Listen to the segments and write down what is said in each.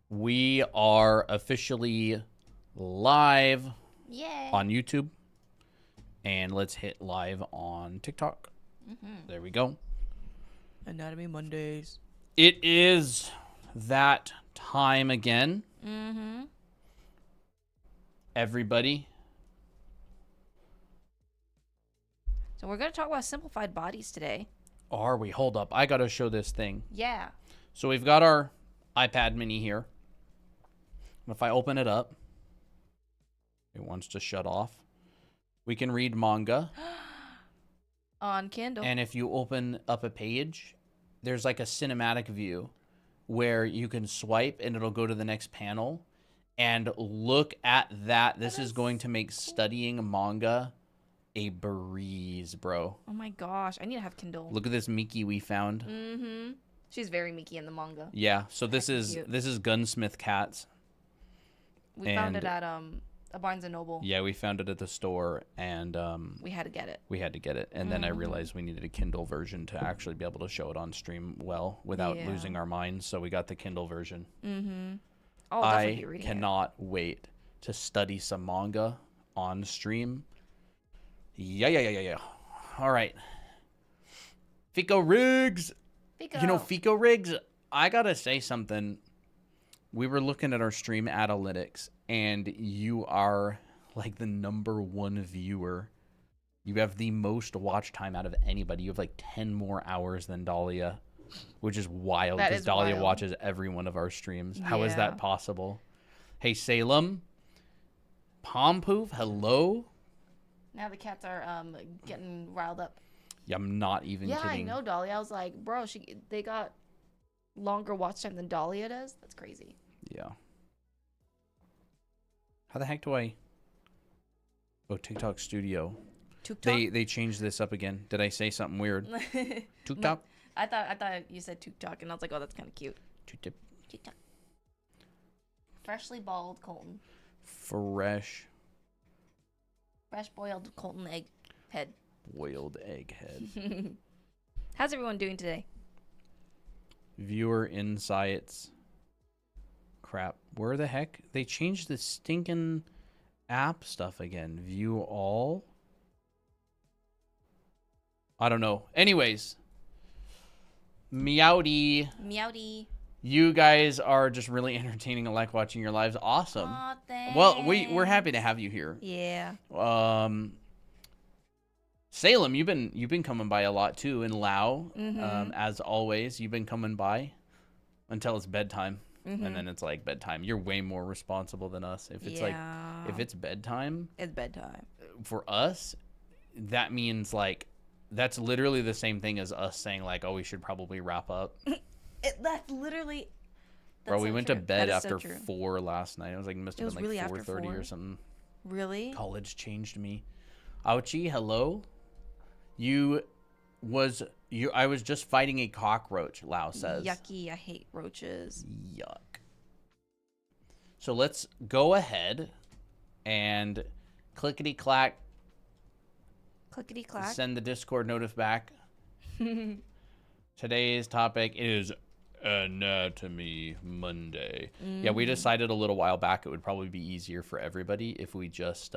We are officially live Yay. on YouTube. And let's hit live on TikTok. There we go. Anatomy Mondays. It is that time again. Everybody. So we're going to talk about simplified bodies today. Are we? Hold up. I got to show this thing. Yeah. So we've got our iPad mini here. If I open it up, it wants to shut off. We can read manga. On Kindle. And if you open up a page, there's like a cinematic view where you can swipe and it'll go to the next panel. And look at that. This is going to make studying manga a breeze, bro. Oh my gosh. I need to have Kindle. Look at this Miki we found. She's very Miki in the manga. Yeah, so this Heck, is cute. this is Gunsmith Cats. We found it at a Barnes & Noble. Yeah, we found it at the store, and We had to get it. we had to get it. And then I realized we needed a Kindle version to actually be able to show it on stream well without Yeah. losing our minds. So we got the Kindle version. I'll definitely I be reading cannot wait to study some manga on stream. Yeah. All right. Fico Riggs. it. You know, Fico Riggs, I got to say something. We were looking at our stream analytics, and you are like the #1 viewer. You have the most watch time out of anybody. You have like 10 more hours than Dahlia, which is wild That because is Dahlia wild. watches every one of our streams. How is Yeah. that possible? Hey, Salem. Pompoof, hello. Now the cats are getting riled up. Yeah, I'm not even Yeah, kidding. I know, Dolly. I was like, bro, they got longer watch time than Dahlia does. That's crazy. Yeah. How the heck do I... Oh, TikTok Studio. TikTok? They changed this up again. Did I say something weird? TikTok? I thought you said TikTok, and I was like, oh, that's kind of cute. TikTok. TikTok. Freshly boiled Colton. Fresh Fresh boiled Colton egg head. boiled egg head. How's everyone doing today? Viewer insights. Crap. Where the heck? They changed the stinking app stuff again. View all? I don't know. Anyways. Meowdy. Meowdy. You guys are just really entertaining. I like watching your lives. Awesome. Aw, thanks. Well, we're happy to have you here. Yeah. Salem, you've been coming by a lot too, and Lao, as always, you've been coming by until it's bedtime, and then it's like bedtime. You're way more responsible than us. If it's if it's bedtime, It's bedtime. for us, that means like that's literally the same thing as us saying like, oh, we should probably wrap up. That's literally. Bro, we so went true. to bed That is so after true. 4 last night. It was like must It have was been like really after 4:30 or 4? something. Really? College changed me. Ouchie, hello. I was just fighting a cockroach, Lao says. Yucky. I hate roaches. Yuck. So let's go ahead and clickety clack Clickety clack. send the Discord notif back. Today's topic is Anatomy Monday. Yeah, we decided a little while back it would probably be easier for everybody if we just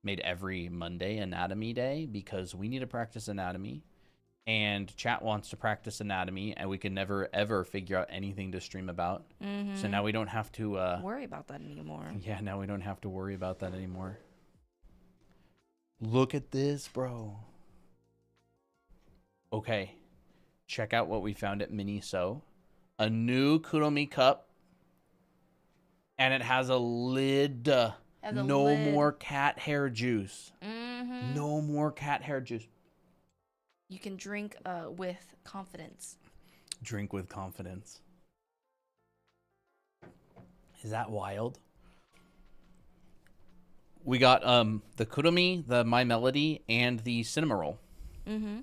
made every Monday Anatomy Day, because we need to practice anatomy and chat wants to practice anatomy, and we can never ever figure out anything to stream about. So now we don't have to Worry about that anymore. yeah, now we don't have to worry about that anymore. Look at this, bro. Okay. Check out what we found at Miniso. A new Kuromi cup. And it has a lid. Has a No lid. more cat hair juice. Mm-hmm. No more cat hair juice. You can drink with confidence. Drink with confidence. Is that wild? We got the Kuromi, the My Melody, and the Cinnamoroll. Mm-hmm.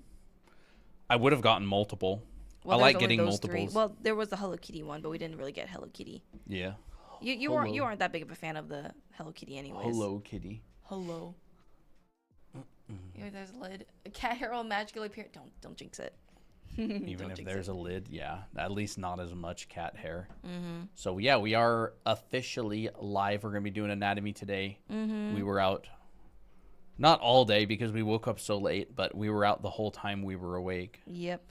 I would have gotten multiple. Well, I there's like only getting those 3. multiples. Well, there was the Hello Kitty one, but we didn't really get Hello Kitty. Yeah. You aren't that big of a fan of the Hello Kitty, anyways. Hello, kitty. Hello. Here, there's a lid. A cat hair will magically appear. Don't jinx it. Even Don't if jinx there's it. a lid, yeah, at least not as much cat hair. Mm-hmm. So yeah, we are officially live. We're gonna be doing anatomy today. Mm-hmm. We were out, not all day because we woke up so late, but we were out the whole time we were awake. Yep.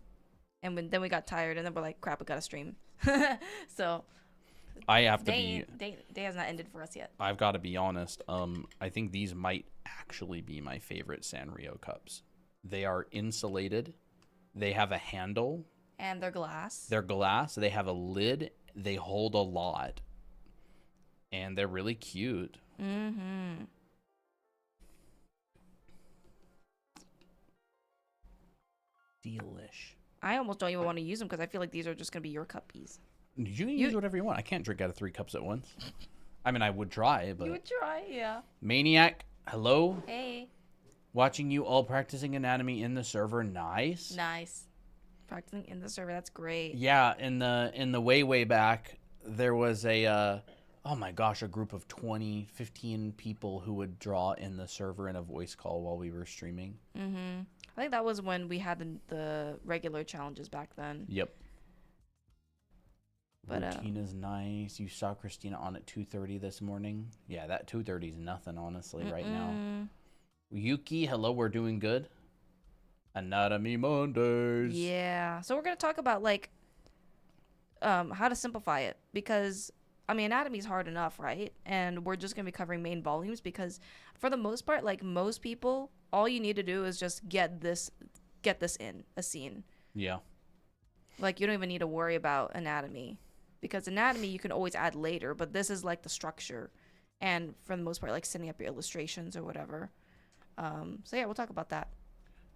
And then we got tired, and then we're like, crap, we gotta stream. So I have to be. day has not ended for us yet. I've got to be honest. I think these might actually be my favorite Sanrio cups. They are insulated. They have a handle. And they're glass. They're glass. They have a lid. They hold a lot. And they're really cute. Mm-hmm. Delish. I almost don't even want to use them because I feel like these are just gonna be your cuppies. You can use whatever you want. I can't drink out of 3 cups at once. I mean, I would try, but... You would try, yeah. Maniac, hello? Hey. Watching you all practicing anatomy in the server. Nice. Nice. Practicing in the server, that's great. Yeah, in the way back, there was a... oh my gosh, a group of 20, 15 people who would draw in the server in a voice call while we were streaming. Mm-hmm. I think that was when we had the regular challenges back then. Yep. But, Routine is nice. You saw Christina on at 2:30 this morning. Yeah, that 2:30 is nothing, honestly, right now. Yuki, hello, we're doing good. Anatomy Mondays. Yeah. So we're going to talk about, like, how to simplify it. Because, I mean, anatomy is hard enough, right? And we're just going to be covering main volumes because, for the most part, like, most people, all you need to do is just get this in a scene. Yeah. Like, you don't even need to worry about anatomy. Because anatomy you can always add later, but this is, like, the structure. And, for the most part, like, setting up your illustrations or whatever. So, yeah, we'll talk about that.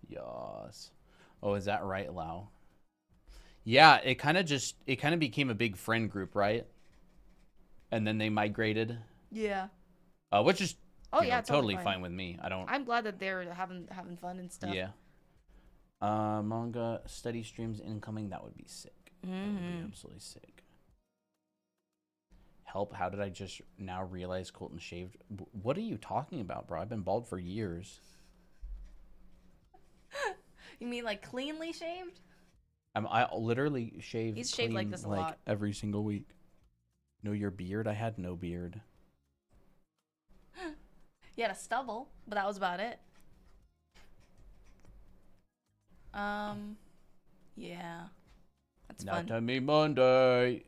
Yes. Oh, is that right, Lau? Yeah, it kind of became a big friend group, right? And then they migrated. Yeah. Which is Yeah, totally fine with me. I'm glad that they're having fun and stuff. Yeah. Manga study streams incoming. That would be sick. That would be absolutely sick. Help! How did I just now realize Colton shaved? What are you talking about, bro? I've been bald for years. You mean like cleanly shaved? I literally shave. He's shaved like this a like lot. every single week. No, your beard. I had no beard. You had a stubble, but that was about it. Yeah. That's fun. Anatomy Monday.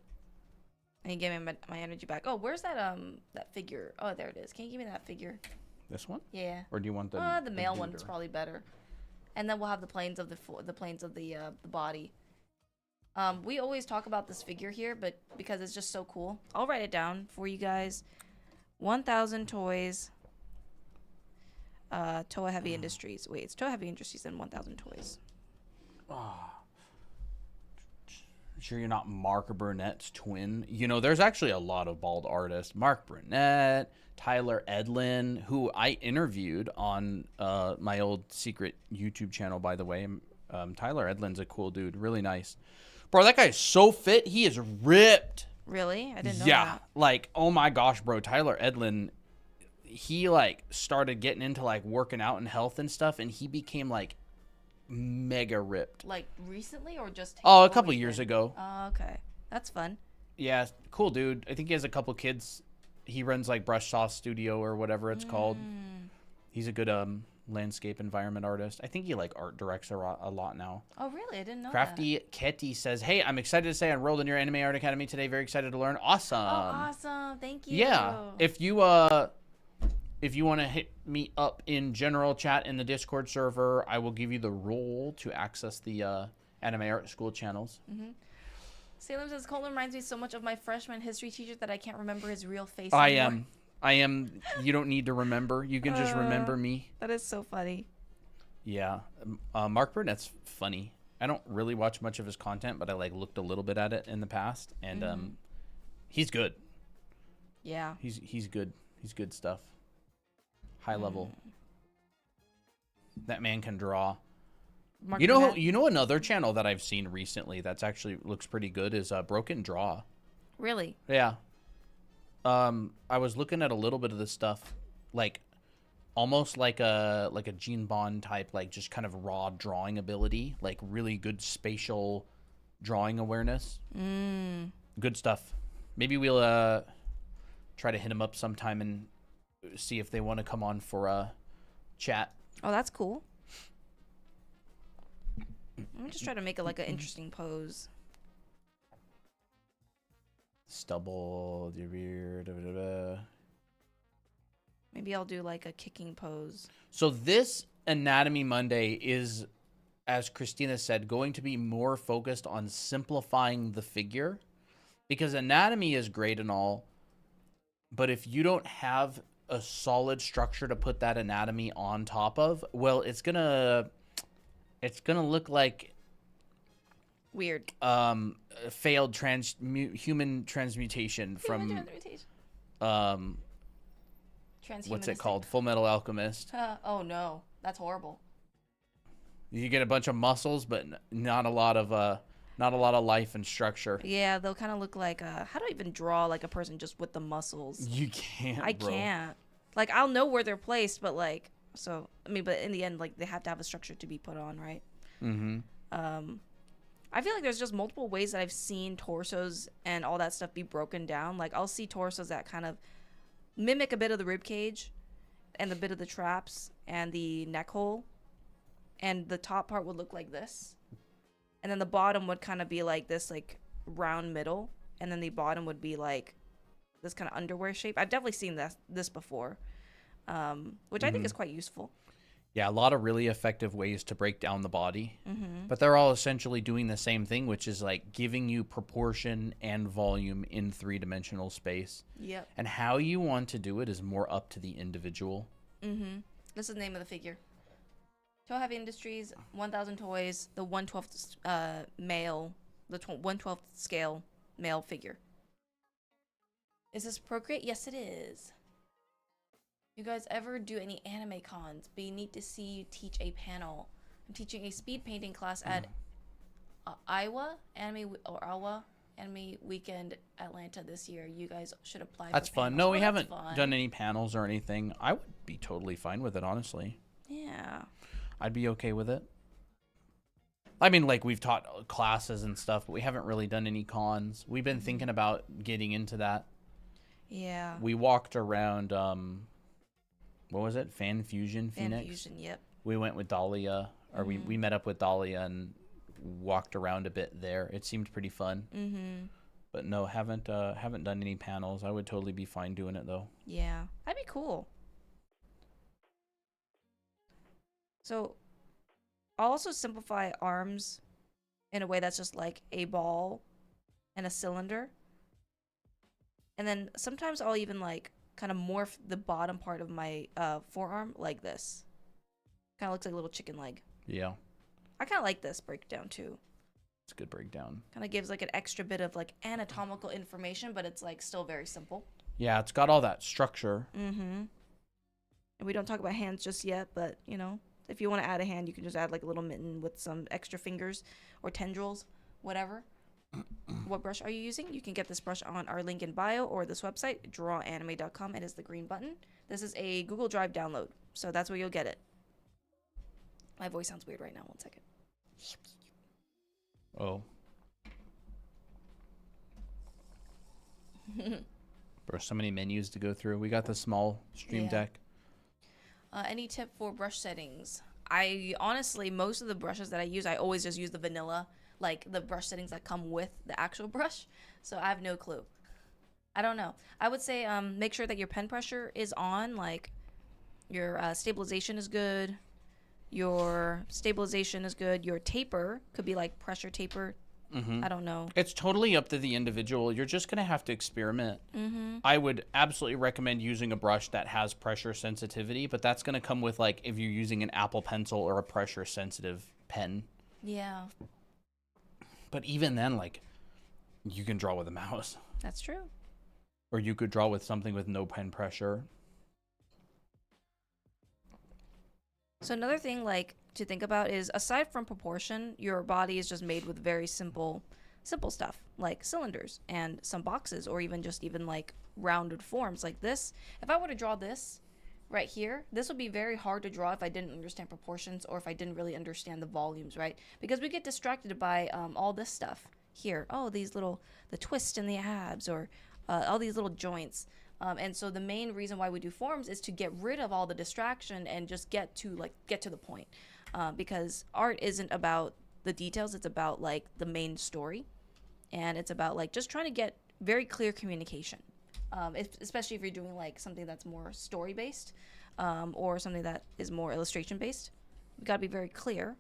And he gave me my energy back. Oh, where's that that figure? Oh, there it is. Can you give me that figure? This one? Yeah. Or do you want the male one duder? is probably better. And then we'll have the planes of the body. We always talk about this figure here, but because it's just so cool, I'll write it down for you guys. 1,000 toys. Toa Heavy Industries. Wait, it's Toa Heavy Industries and 1,000 toys. Sure you're not Mark Burnett's twin? You know, there's actually a lot of bald artists. Mark Burnett, Tyler Edlin, who I interviewed on my old secret YouTube channel, by the way. Tyler Edlin's a cool dude. Really nice. Bro, that guy's so fit. He is ripped. Really? I didn't know Yeah. that. Like, oh my gosh, bro. Tyler Edlin, he, like, started getting into, like, working out and health and stuff, and he became, like, mega ripped. Like recently or just? A couple years ago. Oh, okay. That's fun. Yeah, cool dude. I think he has a couple kids. He runs like Brush Saw Studio or whatever it's called. He's a good landscape environment artist. I think he like art directs a lot now. Oh, really? I didn't know Crafty Ketty says, "Hey, I'm excited to say I enrolled in your Anime Art Academy today. Very excited to learn. Awesome. Oh, awesome. Thank you. Yeah. If you want to hit me up in general chat in the Discord server, I will give you the role to access the Anime Art School channels. Salem says, Colton reminds me so much of my freshman history teacher that I can't remember his real face I anymore. am. You don't need to remember. You can just remember me. That is so funny. Yeah. Mark Burnett's funny. I don't really watch much of his content, but I like looked a little bit at it in the past, and he's good. Yeah. He's good. He's good stuff. High level. That man can draw. Mark You know Burnett? another channel that I've seen recently that's actually looks pretty good is Broken Draw. Really? Yeah. I was looking at a little bit of this stuff. Like, almost like a Gene Bond type, like just kind of raw drawing ability, like really good spatial drawing awareness. Good stuff. Maybe we'll try to hit them up sometime and see if they want to come on for a chat. Oh, that's cool. I'm just trying to make it like an interesting pose. Stubble, Maybe I'll do like a kicking pose. So this Anatomy Monday is, as Christina said, going to be more focused on simplifying the figure, because anatomy is great and all, but if you don't have a solid structure to put that anatomy on top of, well, it's gonna look like weird. Failed human transmutation from what's it called? Full Metal Alchemist. Oh no, that's horrible. You get a bunch of muscles, but not a lot of life and structure. Yeah, they'll kind of look like how do I even draw like a person just with the muscles? You can't. I can't. Like, I'll know where they're placed, but like, so I mean, but in the end, like, they have to have a structure to be put on, right? Mm-hmm. I feel like there's just multiple ways that I've seen torsos and all that stuff be broken down. Like, I'll see torsos that kind of mimic a bit of the rib cage and the bit of the traps and the neck hole, and the top part would look like this, and then the bottom would kind of be like this, like round middle, and then the bottom would be like this kind of underwear shape. I've definitely seen this before, which I think is quite useful. Yeah, a lot of really effective ways to break down the body, Mm-hmm. but they're all essentially doing the same thing, which is like giving you proportion and volume in three-dimensional space. Yep. And how you want to do it is more up to the individual. Mm-hmm. This is the name of the figure. Toe Heavy Industries, 1,000 toys, the 1/12th male, the 1/12th scale male figure. Is this Procreate? Yes, it is. You guys ever do any anime cons? Be neat to see you teach a panel. I'm teaching a speed painting class at Iowa Anime Weekend Atlanta this year. You guys should apply. That's for fun. panels. No, Oh, we that's haven't fun. done any panels or anything. I would be totally fine with it, honestly. Yeah. I'd be okay with it. I mean, like, we've taught classes and stuff, but we haven't really done any cons. We've been thinking about getting into that. Yeah. We walked around, what was it? Fan Fusion Phoenix? Fan Fusion, yep. We went with Dahlia, or we met up with Dahlia and walked around a bit there. It seemed pretty fun. Mm-hmm. But no, haven't done any panels. I would totally be fine doing it, though. Yeah. That'd be cool. So, I'll also simplify arms in a way that's just like a ball and a cylinder. And then sometimes I'll even like kind of morph the bottom part of my forearm like this. Kind of looks like a little chicken leg. Yeah. I kind of like this breakdown too. It's a good breakdown. Kind of gives like an extra bit of like anatomical information, but it's like still very simple. Yeah, it's got all that structure. Mm-hmm. And we don't talk about hands just yet, but you know, if you want to add a hand, you can just add like a little mitten with some extra fingers or tendrils, whatever. What brush are you using? You can get this brush on our link in bio or this website, drawanime.com. It is the green button. This is a Google Drive download, so that's where you'll get it. My voice sounds weird right now. 1 second. Oh. There's so many menus to go through. We got the small Stream Deck. Any tip for brush settings? I honestly, most of the brushes that I use, I always just use the vanilla, like the brush settings that come with the actual brush. So I have no clue. I don't know. I would say make sure that your pen pressure is on, like your stabilization is good. Your stabilization is good. Your taper could be like pressure taper. Mm-hmm. I don't know. It's totally up to the individual. You're just going to have to experiment. Mm-hmm. I would absolutely recommend using a brush that has pressure sensitivity, but that's going to come with, like, if you're using an Apple Pencil or a pressure sensitive pen. Yeah. But even then, like, you can draw with a mouse. That's true. Or you could draw with something with no pen pressure. So another thing like to think about is, aside from proportion, your body is just made with very simple stuff like cylinders and some boxes, or even like rounded forms like this. If I were to draw this, right here, this would be very hard to draw if I didn't understand proportions or if I didn't really understand the volumes, right? Because we get distracted by all this stuff here. Oh, the twist in the abs, or all these little joints. And so the main reason why we do forms is to get rid of all the distraction and just get to the point. Because art isn't about the details, it's about like the main story. And it's about like just trying to get very clear communication. Especially if you're doing like something that's more story based, or something that is more illustration based. You gotta be very clear.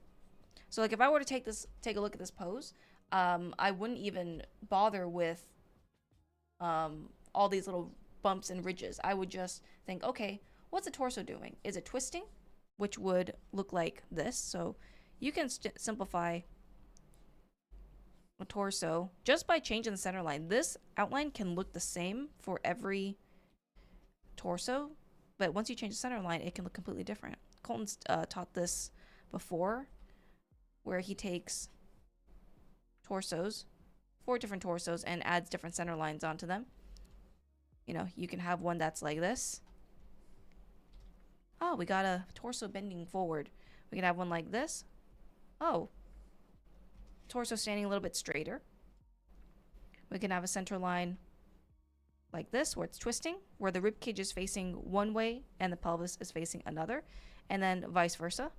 So like if I were to take a look at this pose, I wouldn't even bother with all these little bumps and ridges. I would just think, okay, what's the torso doing? Is it twisting? Which would look like this. So you can simplify a torso just by changing the center line. This outline can look the same for every torso, but once you change the center line, it can look completely different. Colton's taught this before, where he takes torsos, 4 different torsos, and adds different center lines onto them. You know, you can have one that's like this. Oh, we got a torso bending forward. We can have one like this. Oh, torso standing a little bit straighter. We can have a center line like this, where it's twisting, where the rib cage is facing one way and the pelvis is facing another, and then vice versa.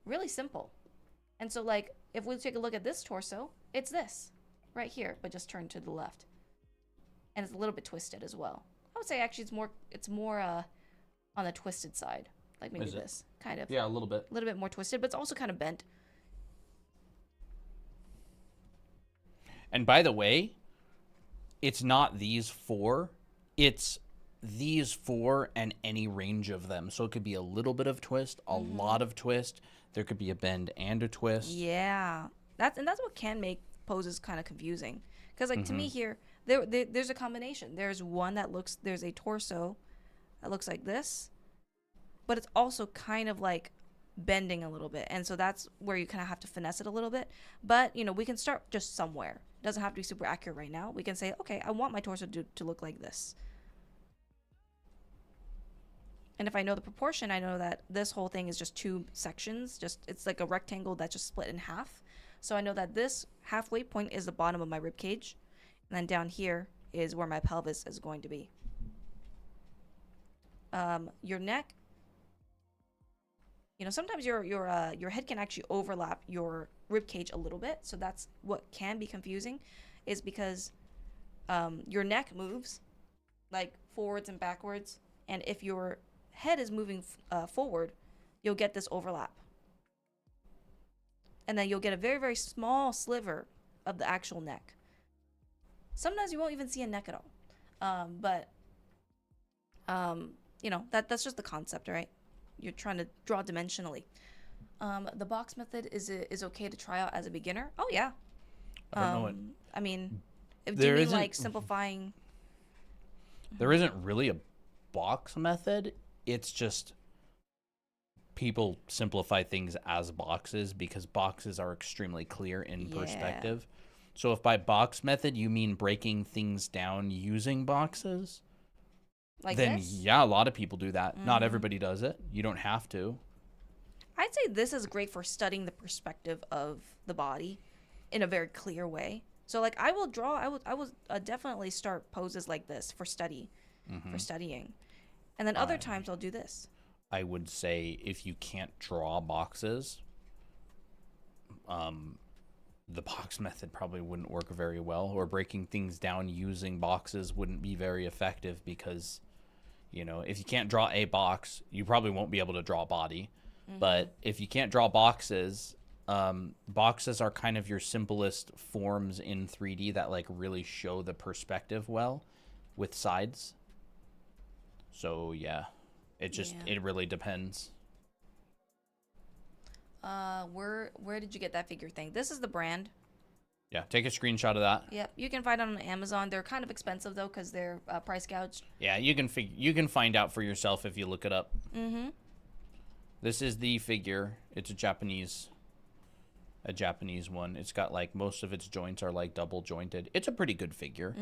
Really simple. And so like if we take a look at this torso, it's this right here, but just turned to the left. And it's a little bit twisted as well. I would say actually it's more on the twisted side. Like maybe this kind of. Yeah, a little bit. A little bit more twisted, but it's also kind of bent. And by the way, it's not these 4. It's these 4 and any range of them. So it could be a little bit of twist, a lot of twist. There could be a bend and a twist. Yeah. That's what can make poses kind of confusing. Because like to me here, there's a combination. There's a torso that looks like this, but it's also kind of like bending a little bit. And so that's where you kind of have to finesse it a little bit. But, you know, we can start just somewhere. It doesn't have to be super accurate right now. We can say, okay, I want my torso to look like this. And if I know the proportion, I know that this whole thing is just 2 sections. It's like a rectangle that's just split in half. So I know that this halfway point is the bottom of my rib cage. And then down here is where my pelvis is going to be. Your neck, you know, sometimes your head can actually overlap your rib cage a little bit. So that's what can be confusing, is because your neck moves like forwards and backwards. And if your head is moving forward, you'll get this overlap. And then you'll get a very, very small sliver of the actual neck. Sometimes you won't even see a neck at all. But you know, that's just the concept, right? You're trying to draw dimensionally. The box method is okay to try out as a beginner. Oh yeah. I don't know what. I mean, do you mean like simplifying? There isn't really a box method. It's just people simplify things as boxes because boxes are extremely clear in perspective. So if by box method you mean breaking things down using boxes, like then this? Yeah, a lot of people do that. Not everybody does it. You don't have to. I'd say this is great for studying the perspective of the body in a very clear way. So like I will definitely start poses like this for studying. And then other times I'll do this. I would say if you can't draw boxes, the box method probably wouldn't work very well, or breaking things down using boxes wouldn't be very effective because, you know, if you can't draw a box, you probably won't be able to draw a body. But if you can't draw boxes, boxes are kind of your simplest forms in 3D that like really show the perspective well with sides. So yeah, it really depends. Where did you get that figure thing? This is the brand. Yeah, take a screenshot of that. Yep, you can find it on Amazon. They're kind of expensive though because they're price gouged. Yeah, you can find out for yourself if you look it up. This is the figure. It's a Japanese one. It's got like most of its joints are like double jointed. It's a pretty good figure.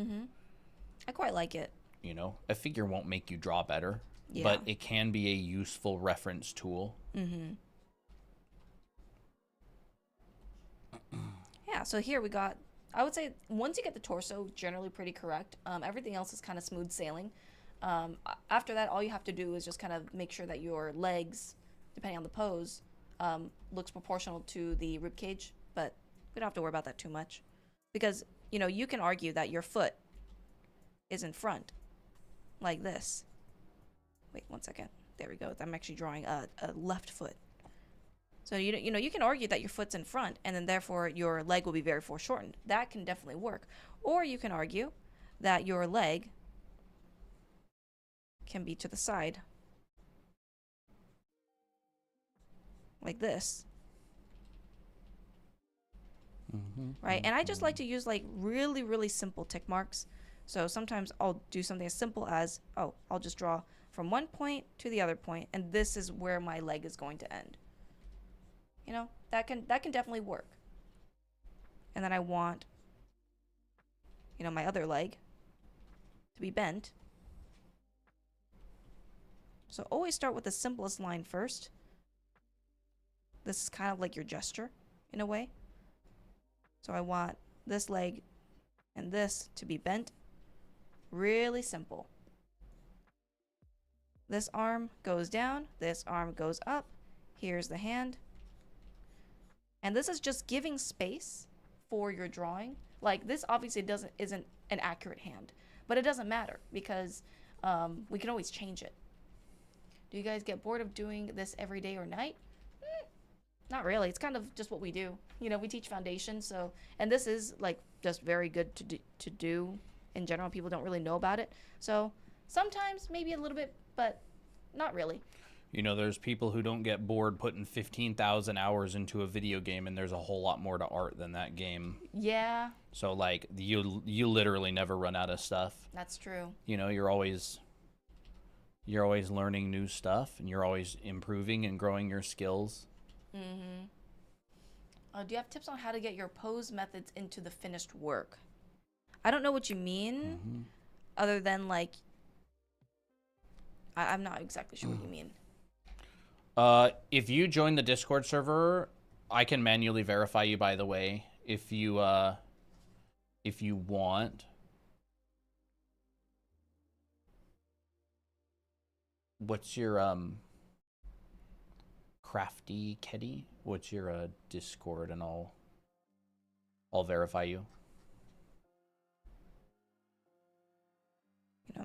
I quite like it. a figure won't make you draw better, Yeah. but it can be a useful reference tool. Yeah, so here we got, I would say once you get the torso generally pretty correct, everything else is kind of smooth sailing. After that, all you have to do is just kind of make sure that your legs, depending on the pose, looks proportional to the rib cage, but we don't have to worry about that too much. Because, you can argue that your foot is in front, like this. Wait, 1 second. There we go. I'm actually drawing a left foot. So, you can argue that your foot's in front, and then therefore your leg will be very foreshortened. That can definitely work. Or you can argue that your leg can be to the side, like this. Right? And I just like to use like really, really simple tick marks. So sometimes I'll do something as simple as, I'll just draw from one point to the other point, and this is where my leg is going to end. That can definitely work. And then I want, my other leg to be bent. So always start with the simplest line first. This is kind of like your gesture, in a way. So I want this leg and this to be bent. Really simple. This arm goes down, this arm goes up. Here's the hand. And this is just giving space for your drawing. Like this obviously isn't an accurate hand, but it doesn't matter because we can always change it. Do you guys get bored of doing this every day or night? Not really. It's kind of just what we do. We teach foundation, so, and this is like just very good to do in general. People don't really know about it. So sometimes maybe a little bit, but not really. There's people who don't get bored putting 15,000 hours into a video game, and there's a whole lot more to art than that game. Yeah. So like you literally never run out of stuff. That's true. You're always learning new stuff, and you're always improving and growing your skills. Do you have tips on how to get your pose methods into the finished work? I don't know what you mean, other than like, I'm not exactly sure what you mean. If you join the Discord server, I can manually verify you, by the way, if you want. What's your Crafty Ketty? What's your Discord, and I'll verify you.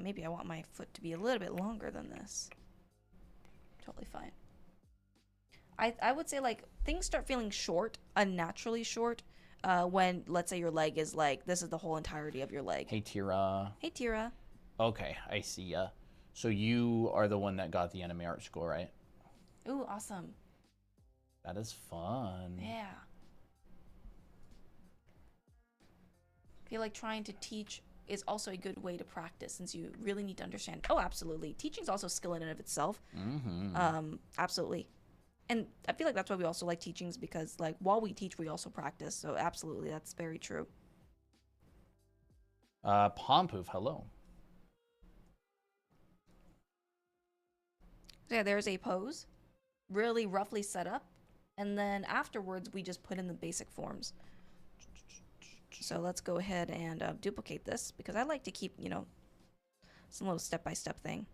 Maybe I want my foot to be a little bit longer than this. Totally fine. I would say like things start feeling short, unnaturally short, when let's say your leg is like this is the whole entirety of your leg. Hey Tira. Hey Tira. Okay, I see ya. So you are the one that got the anime art school, right? Ooh, awesome. That is fun. Yeah. I feel like trying to teach is also a good way to practice since you really need to understand. Oh, absolutely. Teaching is also a skill in and of itself. Absolutely. And I feel like that's why we also like teachings because like while we teach, we also practice. So absolutely, that's very true. Pompoof, hello. So yeah, there's a pose, really roughly set up, and then afterwards we just put in the basic forms. So let's go ahead and duplicate this because I like to keep, some little step-by-step thing.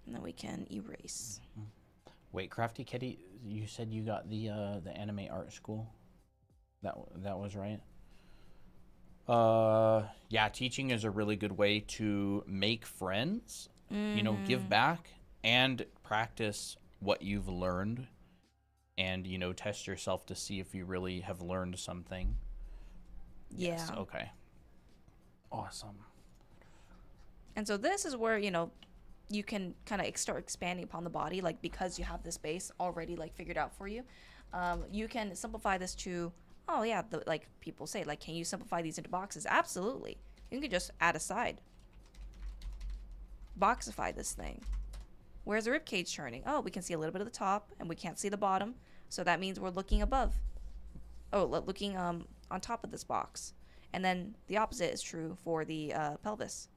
And then we can erase. Wait, Crafty Kitty, you said you got the anime art school? That was right? Yeah, teaching is a really good way to make friends, give back and practice what you've learned and, test yourself to see if you really have learned something. Yeah. Yes, okay. Awesome. And so this is where, you can kind of start expanding upon the body, like because you have this base already like figured out for you. You can simplify this to, like people say, like, can you simplify these into boxes? Absolutely. You can just add a side. Boxify this thing. Where's the rib cage turning? Oh, we can see a little bit of the top and we can't see the bottom. So that means we're looking above. Oh, looking on on top of this box. And then the opposite is true for the pelvis.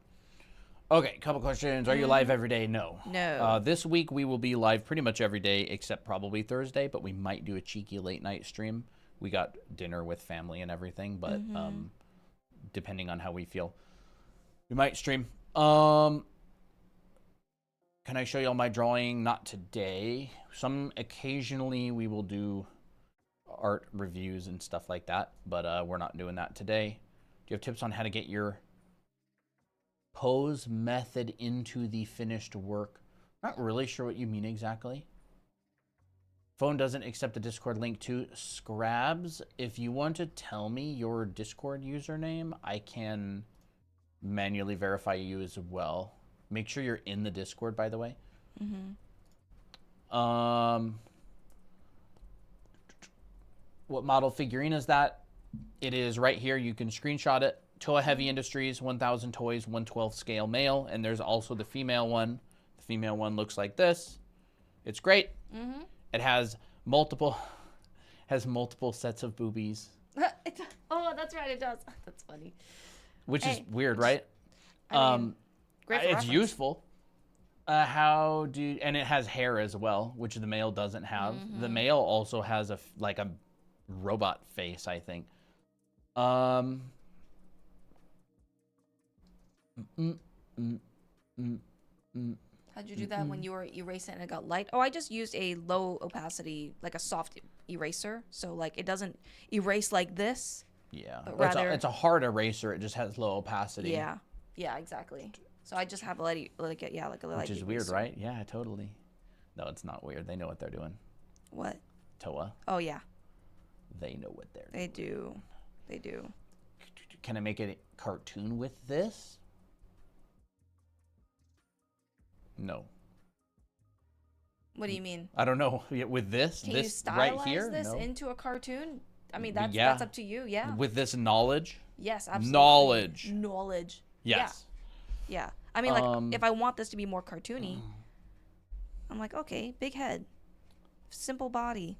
Okay, couple questions. Are you live every day? No. No. This week we will be live pretty much every day except probably Thursday, but we might do a cheeky late night stream. We got dinner with family and everything, but depending on how we feel, we might stream. Can I show you all my drawing? Not today. Occasionally we will do art reviews and stuff like that, but we're not doing that today. Do you have tips on how to get your pose method into the finished work? Not really sure what you mean exactly. Phone doesn't accept the Discord link to Scrabs. If you want to tell me your Discord username, I can manually verify you as well. Make sure you're in the Discord, by the way. What model figurine is that? It is right here. You can screenshot it. Toa Heavy Industries, 1,000 toys, 1/12 scale male, and there's also the female one. The female one looks like this. It's great. It has multiple sets of boobies. Oh, that's right, it does. That's funny. Which is weird, right? I mean, great for it's reference. useful. And it has hair as well, which the male doesn't have. The male also has a robot face, I think. How'd you do that when you were erasing and it got light? Oh, I just used a low opacity, like a soft eraser. So like it doesn't erase like this. Yeah. But Well, rather, it's a hard eraser. It just has low opacity. Yeah. Yeah, exactly. So I just have a light, like a light Which is eraser. weird, right? Yeah, totally. No, it's not weird. They know what they're doing. What? Toa. Oh yeah. They know what they're doing. They do. They do. Can I make a cartoon with this? No. What do you mean? I don't know. With this, Can you this stylize right here, this no. into a cartoon? I mean, that's Yeah. that's up to you. Yeah. With this knowledge. Yes, absolutely. Knowledge. Yeah. Yes. Yeah. I mean, like, if I want this to be more cartoony, I'm like, okay, big head, simple body,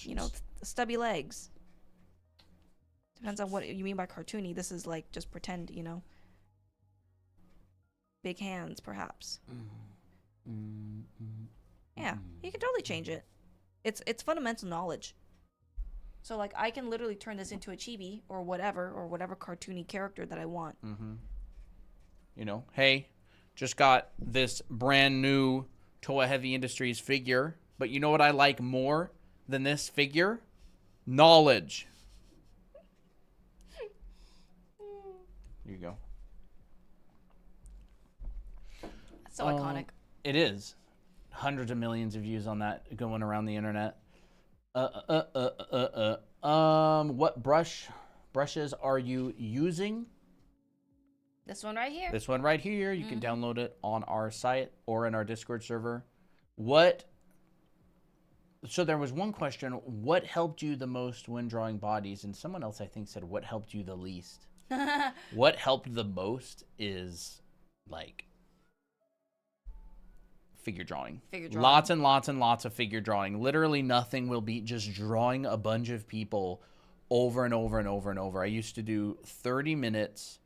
you know, stubby legs. Depends on what you mean by cartoony. This is like just pretend, you know. Big hands, perhaps. Yeah, you can totally change it. It's fundamental knowledge. So like I can literally turn this into a chibi or whatever cartoony character that I want. You know, hey, just got this brand new Toa Heavy Industries figure, but you know what I like more than this figure? Knowledge. Here you go. So iconic. It is. Hundreds of millions of views on that going around the internet. What brushes are you using? This one right here. This one right here. You can download it on our site or in our Discord server. So there was one question, what helped you the most when drawing bodies? And someone else, I think, said, what helped you the least? What helped the most is, like, figure drawing. Lots and lots and lots of figure drawing. Literally nothing will beat just drawing a bunch of people over and over and over and over. I used to do 30 minutes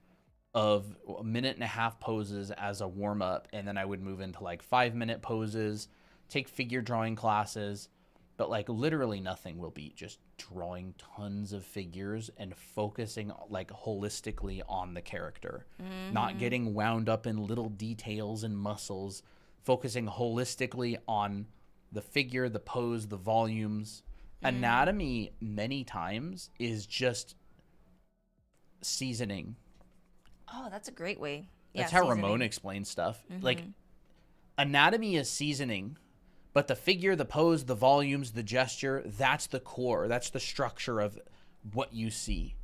of a minute and a half poses as a warm-up, and then I would move into like 5-minute poses, take figure drawing classes, but like literally nothing will beat just drawing tons of figures and focusing like holistically on the character, not getting wound up in little details and muscles, focusing holistically on the figure, the pose, the volumes. Anatomy many times is just seasoning. Oh, that's a great way. That's how Ramon explains stuff. Like, anatomy is seasoning, but the figure, the pose, the volumes, the gesture, that's the core. That's the structure of what you see.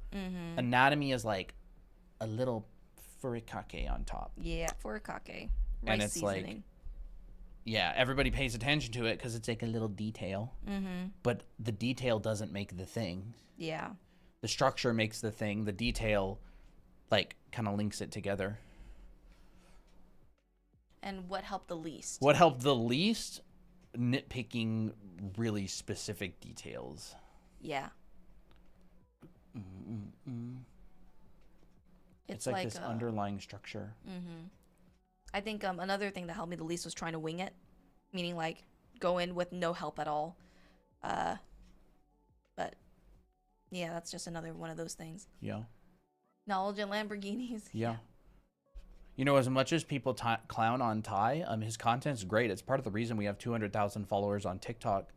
Anatomy is like a little furikake on top. Yeah, furikake. And it's seasoning. like, yeah, everybody pays attention to it because it's like a little detail. But the detail doesn't make the thing. Yeah. The structure makes the thing. The detail, like, kind of links it together. And what helped the least? What helped the least? Nitpicking really specific details. Yeah. It's like this underlying structure. I think another thing that helped me the least was trying to wing it, meaning like go in with no help at all. But yeah, that's just another one of those things. Yeah. Knowledge and Lamborghinis. Yeah. You know, as much as people clown on Ty, his content's great. It's part of the reason we have 200,000 followers on TikTok.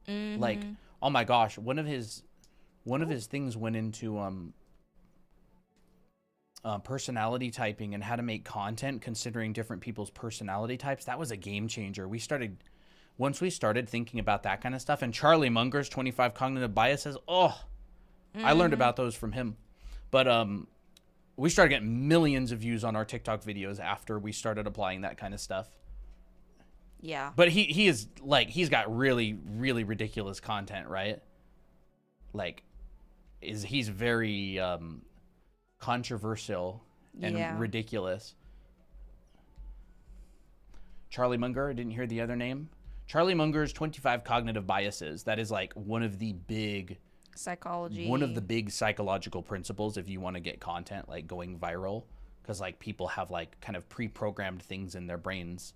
Like, oh my gosh, one of his things went into personality typing and how to make content considering different people's personality types. That was a game changer. Once we started thinking about that kind of stuff, and Charlie Munger's 25 cognitive biases, I learned about those from him. But we started getting millions of views on our TikTok videos after we started applying that kind of stuff. Yeah. But he is like, he's got really, really ridiculous content, right? Like, he's very controversial and ridiculous. Charlie Munger, I didn't hear the other name. Charlie Munger's 25 cognitive biases. That is like one of the big psychological principles if you want to get content like going viral, because like people have like kind of pre-programmed things in their brains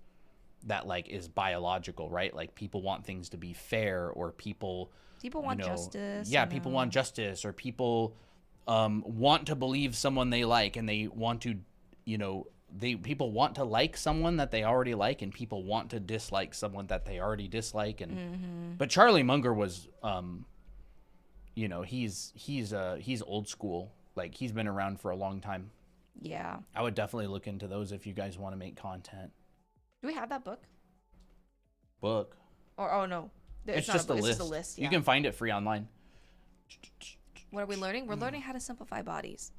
that like is biological, right? Like people want things to be fair, or people want justice. Yeah, people want justice, or people want to believe someone they like, and they want to, people want to like someone that they already like, and people want to dislike someone that they already dislike. And but Charlie Munger was he's old school. Like, he's been around for a long time. Yeah. I would definitely look into those if you guys want to make content. Do we have that book? Or oh no. It's just a list. It's just a list. Yeah. You can find it free online. What are we learning? We're learning how to simplify bodies.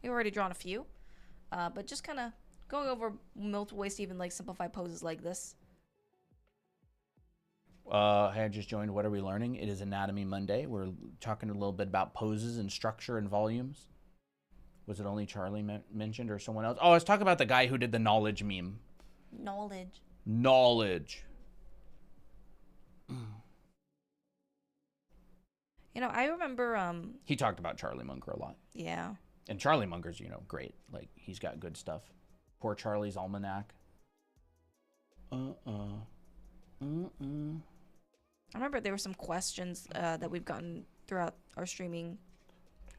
We've already drawn a few, but just kind of going over multiple ways to even like simplify poses like this. Hey, I just joined. What are we learning? It is Anatomy Monday. We're talking a little bit about poses and structure and volumes. Was it only Charlie mentioned, or someone else? Oh, I was talking about the guy who did the knowledge meme. Knowledge. I remember he talked about Charlie Munger a lot. Yeah. And Charlie Munger's, great. Like, he's got good stuff. Poor Charlie's Almanac. I remember there were some questions that we've gotten throughout our streaming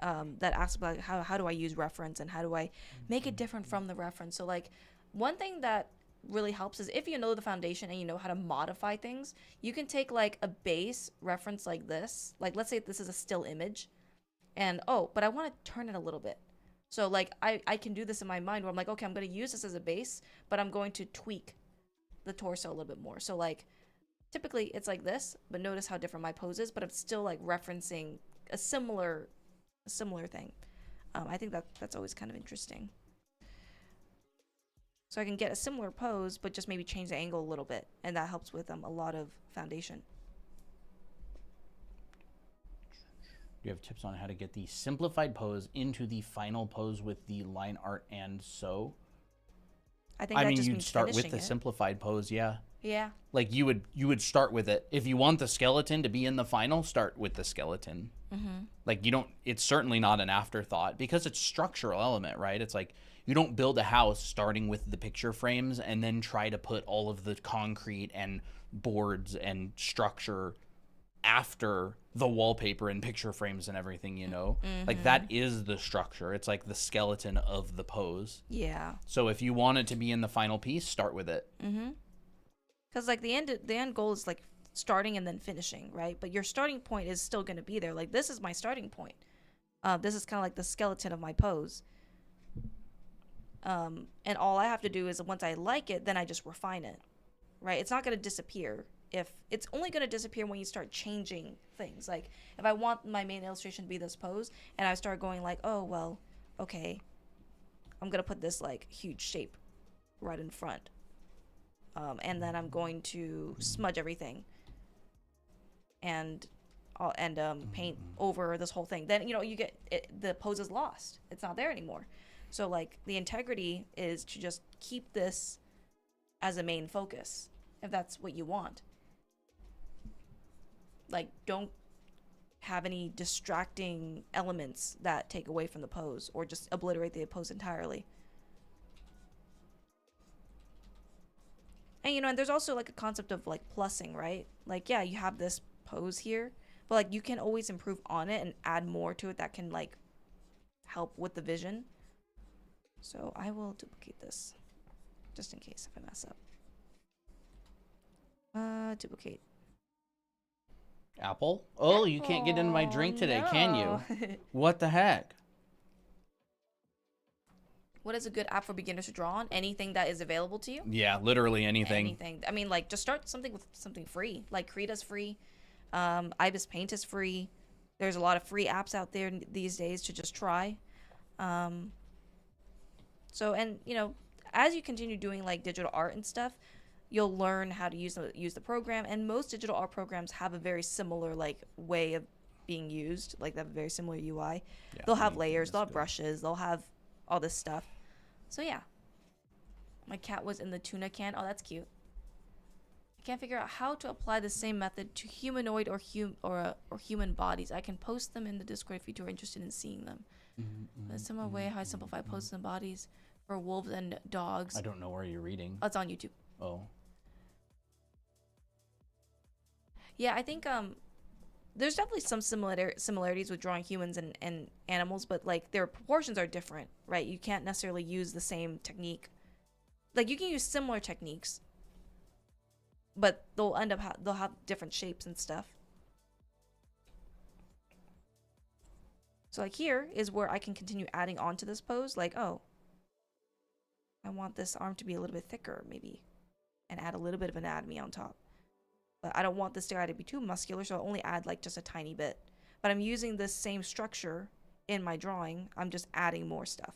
that asked about how do I use reference, and how do I make it different from the reference. So like one thing that really helps is if you know the foundation and you know how to modify things, you can take like a base reference like this. Like, let's say this is a still image, and but I want to turn it a little bit. So like I can do this in my mind where I'm like, okay, I'm going to use this as a base, but I'm going to tweak the torso a little bit more. So like typically it's like this, but notice how different my pose is, but I'm still like referencing a similar thing. I think that's always kind of interesting. So I can get a similar pose, but just maybe change the angle a little bit, and that helps with a lot of foundation. Do you have tips on how to get the simplified pose into the final pose with the line art and sew? I think you'd start with the simplified pose, yeah. Yeah. Like you would start with it. If you want the skeleton to be in the final, start with the skeleton. Like it's certainly not an afterthought, because it's structural element, right? It's like you don't build a house starting with the picture frames and then try to put all of the concrete and boards and structure after the wallpaper and picture frames and everything, Like, that is the structure. It's like the skeleton of the pose. Yeah. So if you want it to be in the final piece, start with it. Because like the end goal is like starting and then finishing, right? But your starting point is still going to be there. Like, this is my starting point. This is kind of like the skeleton of my pose. And all I have to do is, once I like it, then I just refine it, right? It's not going to disappear. It's only going to disappear when you start changing things. Like, if I want my main illustration to be this pose, and I start going like, oh, well, okay, I'm going to put this like huge shape right in front. And then I'm going to smudge everything and paint over this whole thing. Then, you get it, the pose is lost. It's not there anymore. So like the integrity is to just keep this as a main focus, if that's what you want. Like, don't have any distracting elements that take away from the pose or just obliterate the pose entirely. And and there's also like a concept of like plussing, right? Like, yeah, you have this pose here, but like you can always improve on it and add more to it that can like help with the vision. So I will duplicate this just in case if I mess up. Duplicate. Apple? Oh, you can't get into my drink today, can you? What the heck? What is a good app for beginners to draw on? Anything that is available to you? Yeah, literally anything. Anything. I mean, like, just start something with something free. Like, Krita's free. Ibis Paint is free. There's a lot of free apps out there these days to just try. So, and, as you continue doing, like, digital art and stuff, you'll learn how to use the program. And most digital art programs have a very similar, like, way of being used. Like, they have a very similar UI. Yeah, they'll have layers. They'll have brushes. They'll have all this stuff. So yeah, my cat was in the tuna can. Oh, that's cute. I can't figure out how to apply the same method to humanoid or human bodies. I can post them in the Discord if you are interested in seeing them. In a similar way, how I simplify poses and bodies for wolves and dogs. I don't know where you're reading. Oh, it's on YouTube. Oh. Yeah, I think there's definitely some similarities with drawing humans and animals, but like their proportions are different, right? You can't necessarily use the same technique. Like you can use similar techniques, but they'll have different shapes and stuff. So like here is where I can continue adding on to this pose. Like, oh, I want this arm to be a little bit thicker maybe, and add a little bit of anatomy on top. But I don't want this guy to be too muscular, so I'll only add like just a tiny bit. But I'm using this same structure in my drawing. I'm just adding more stuff.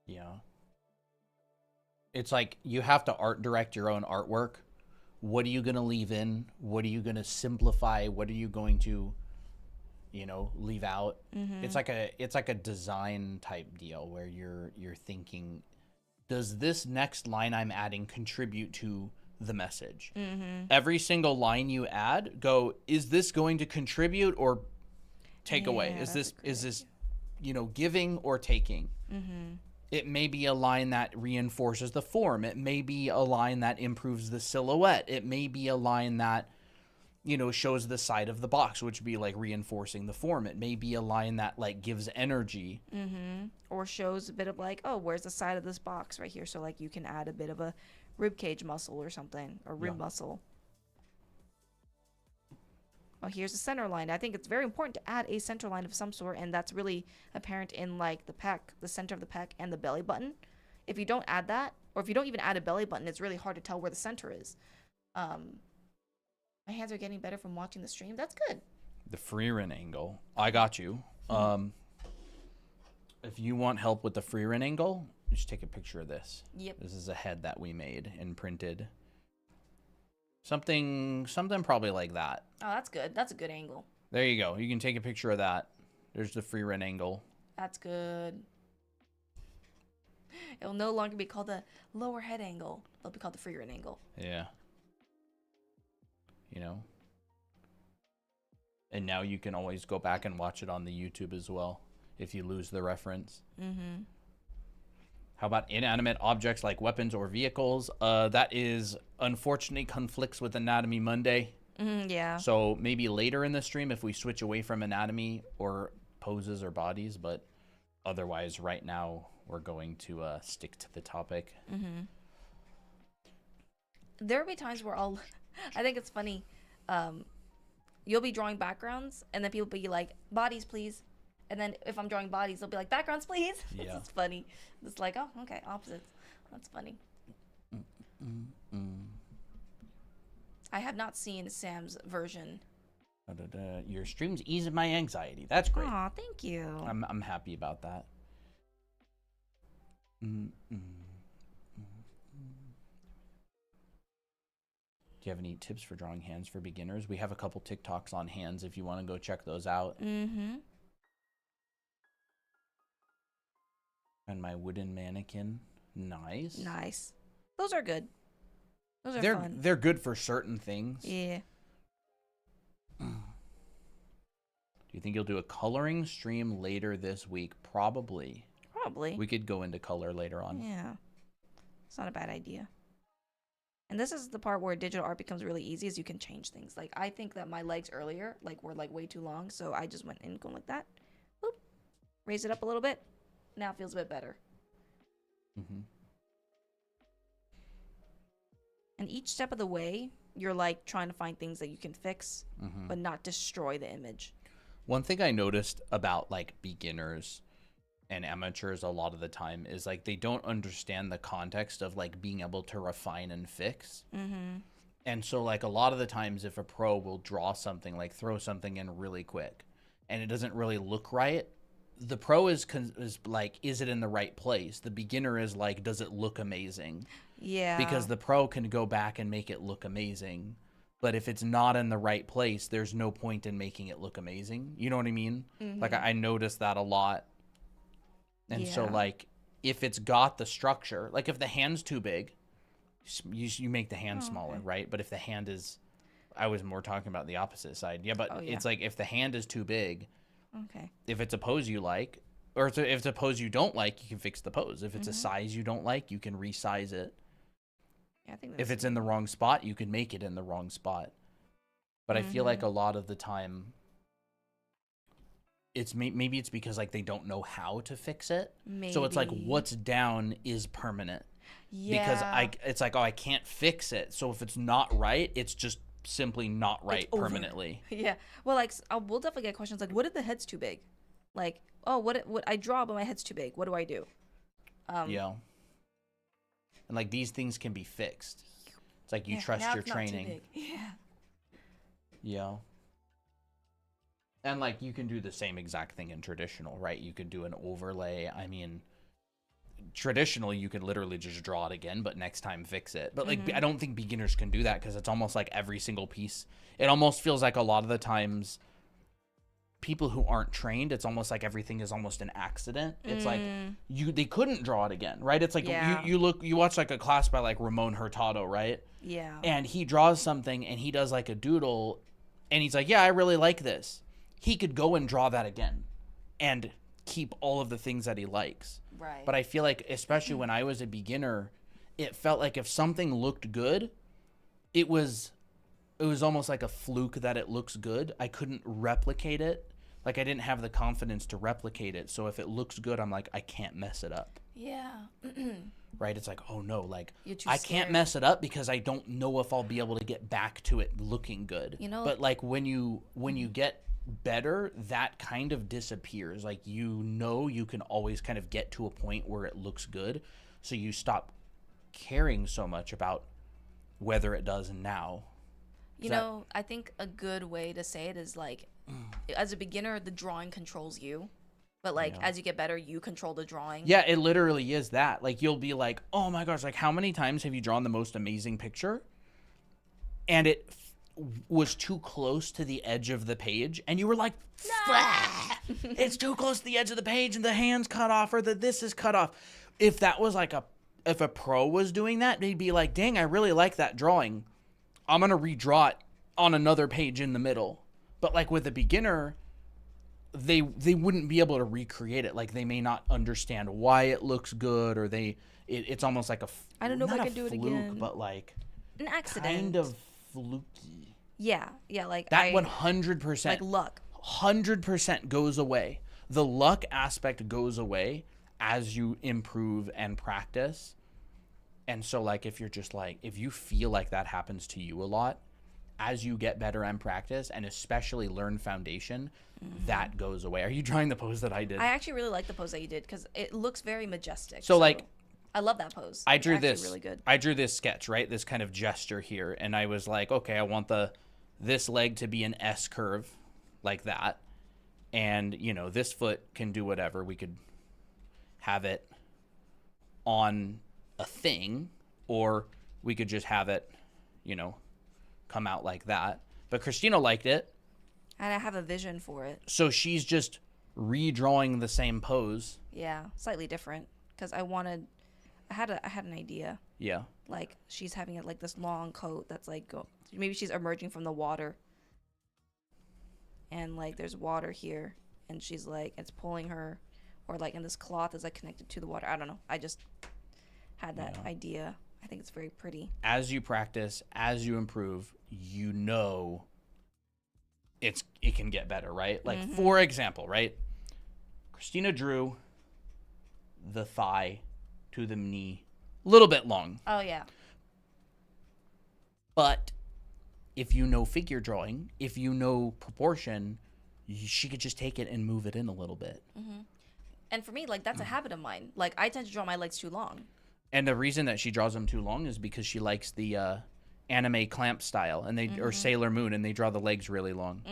Yeah. It's like you have to art direct your own artwork. What are you going to leave in? What are you going to simplify? What are you going to, leave out? Mm-hmm. It's like a design type deal where you're thinking, does this next line I'm adding contribute to the message? Mm-hmm. Every single line you add, is this going to contribute or take away? Is this giving or taking? Mm-hmm. It may be a line that reinforces the form. It may be a line that improves the silhouette. It may be a line that, shows the side of the box, which would be like reinforcing the form. It may be a line that like gives energy. Mm-hmm. Or shows a bit of like, oh, where's the side of this box right here? So like you can add a bit of a rib cage muscle or something, or rib muscle. Well, here's the center line. I think it's very important to add a center line of some sort, and that's really apparent in like the pec, the center of the pec, and the belly button. If you don't add that, or if you don't even add a belly button, it's really hard to tell where the center is. My hands are getting better from watching the stream. That's good. The Freerin angle. I got you. If you want help with the Freerin angle, just take a picture of this. Yep. This is a head that we made and printed. Something probably like that. Oh, that's good. That's a good angle. There you go. You can take a picture of that. There's the Freerin angle. That's good. It will no longer be called the lower head angle. It'll be called the Freerin angle. Yeah. And now you can always go back and watch it on the YouTube as well if you lose the reference. Mm-hmm. How about inanimate objects like weapons or vehicles? That is unfortunately conflicts with Anatomy Monday. Yeah. So maybe later in the stream if we switch away from anatomy or poses or bodies, but otherwise right now we're going to stick to the topic. Mm-hmm. There'll be times where I think it's funny. You'll be drawing backgrounds, and then people be like, bodies, please. And then if I'm drawing bodies, they'll be like, backgrounds, please. Yeah. It's funny. It's like, oh, okay, opposites. That's funny. I have not seen Sam's version. Your stream's easing my anxiety. That's great. Aw, thank you. I'm happy about that. Do you have any tips for drawing hands for beginners? We have a couple TikToks on hands if you want to go check those out. Mm-hmm. And my wooden mannequin. Nice. Nice. Those are good. Those are fun. They're good for certain things. Yeah. Do you think you'll do a coloring stream later this week? Probably. Probably. We could go into color later on. Yeah. It's not a bad idea. And this is the part where digital art becomes really easy, is you can change things. Like, I think that my legs earlier, like, were, like, way too long, so I just went in going like that. Boop. Raise it up a little bit. Now it feels a bit better. Mm-hmm. And each step of the way, you're, like, trying to find things that you can fix, but not destroy the image. One thing I noticed about, like, beginners and amateurs a lot of the time is, like, they don't understand the context of, like, being able to refine and fix. And so, like, a lot of the times if a pro will draw something, like, throw something in really quick and it doesn't really look right, the pro is like, is it in the right place? The beginner is like, does it look amazing? Yeah. Because the pro can go back and make it look amazing. But if it's not in the right place, there's no point in making it look amazing. You know what I mean? Like, I noticed that a lot. And so, like, if it's got the structure, like, if the hand's too big, you make the hand smaller, right? But if the hand is, I was more talking about the opposite side. Yeah, but it's like, if the hand is too big, if it's a pose you like, or if it's a pose you don't like, you can fix the pose. If it's a size you don't like, you can resize it. Yeah, I think If it's in the wrong spot, you can make it in the wrong spot. But I feel like a lot of the time, it's maybe it's because, like, they don't know how to fix it. Maybe. So it's like, what's down is permanent. Yeah. Because it's like, oh, I can't fix it. So if it's not right, it's just simply not right permanently. Yeah. Well, like, we'll definitely get questions like, what if the head's too big? Like, oh, what I draw, but my head's too big. What do I do? Yeah. And, like, these things can be fixed. It's like, you trust your training. Yeah. Yeah. And, like, you can do the same exact thing in traditional, right? You could do an overlay. I mean, traditionally, you could literally just draw it again, but next time fix it. But, like, I don't think beginners can do that because it's almost like every single piece. It almost feels like a lot of the times people who aren't trained, it's almost like everything is almost an accident. It's like they couldn't draw it again, right? It's like you watch like a class by like Ramon Hurtado, right? Yeah. And he draws something and he does like a doodle and he's like, yeah, I really like this. He could go and draw that again and keep all of the things that he likes. Right. But I feel like, especially when I was a beginner, it felt like if something looked good, it was almost like a fluke that it looks good. I couldn't replicate it. Like, I didn't have the confidence to replicate it. So if it looks good, I'm like, I can't mess it up. Yeah. Right? It's like, oh no, like, I can't mess it up because I don't know if I'll be able to get back to it looking good. You know, but like when you get better, that kind of disappears. Like, you can always kind of get to a point where it looks good. So you stop caring so much about whether it does now. You know, I think a good way to say it is like, as a beginner, the drawing controls you. But, like, as you get better, you control the drawing. Yeah, it literally is that. Like, you'll be like, oh my gosh, like, how many times have you drawn the most amazing picture? And it was too close to the edge of the page. And you were like, it's too close to the edge of the page and the hand's cut off or this is cut off. If that was like if a pro was doing that, they'd be like, dang, I really like that drawing. I'm going to redraw it on another page in the middle. But, like, with a beginner, they wouldn't be able to recreate it. Like, they may not understand why it looks good, or it's almost like I don't know if I can do it again. But, like, an accident. Kind of fluky. Yeah, like that 100%. Like luck. 100% goes away. The luck aspect goes away as you improve and practice. And so, like, if you feel like that happens to you a lot, as you get better and practice, and especially learn foundation, that goes away. Are you drawing the pose that I did? I actually really like the pose that you did because it looks very majestic. So, like, I love that pose. I drew this. Really good. I drew this sketch, right? This kind of gesture here, and I was like, okay, I want this leg to be an S curve, like that, and this foot can do whatever. We could have it on a thing, or we could just have it, come out like that. But Christina liked it. And I have a vision for it. So she's just redrawing the same pose. Yeah, slightly different. Because I had an idea. Yeah. Like, she's having it like this long coat that's like, maybe she's emerging from the water. and like there's water here, and she's like it's pulling her, or like and this cloth is like connected to the water. I don't know. I just had that idea. I think it's very pretty. As you practice, as you improve, you know it can get better, right? Like for example, right? Christina drew the thigh to the knee a little bit long. Oh yeah. But if you know figure drawing, if you know proportion, she could just take it and move it in a little bit. And for me, like that's a habit of mine. Like I tend to draw my legs too long. And the reason that she draws them too long is because she likes the anime clamp style, and or Sailor Moon, and they draw the legs really long.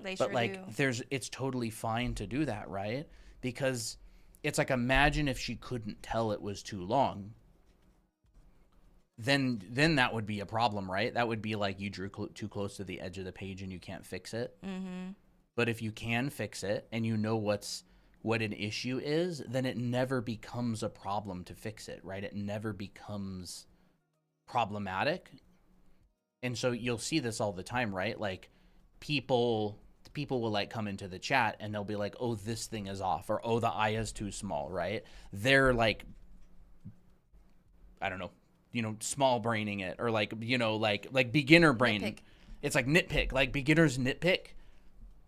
They but sure like, do. it's totally fine to do that, right? Because it's like, imagine if she couldn't tell it was too long. Then that would be a problem, right? That would be like you drew too close to the edge of the page and you can't fix it. But if you can fix it and you know what an issue is, then it never becomes a problem to fix it, right? It never becomes problematic. And so you'll see this all the time, right? Like people will like come into the chat and they'll be like, oh, this thing is off, or oh, the eye is too small, right? They're like, I don't know, small braining it, or like, like beginner brain. Nitpick. It's like nitpick, like beginners nitpick.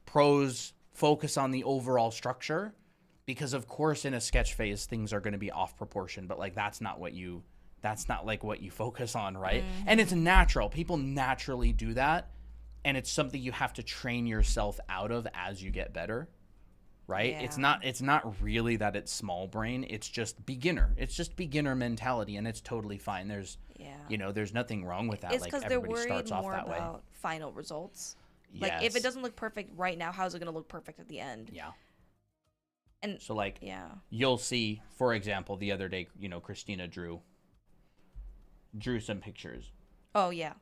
Pros focus on the overall structure, because of course in a sketch phase things are going to be off proportion, but like that's not like what you focus on, right? And it's natural. People naturally do that, and it's something you have to train yourself out of as you get better, right? Yeah. It's not really that it's small brain, it's just beginner. It's just beginner mentality, and it's totally fine. There's there's nothing wrong with that. It's like because they're everybody worried starts off more that way. about final results. Like if it doesn't look perfect right now, how's it gonna look perfect at the end? Yeah. And so like yeah, you'll see, for example, the other day, Christina drew some pictures. Oh yeah.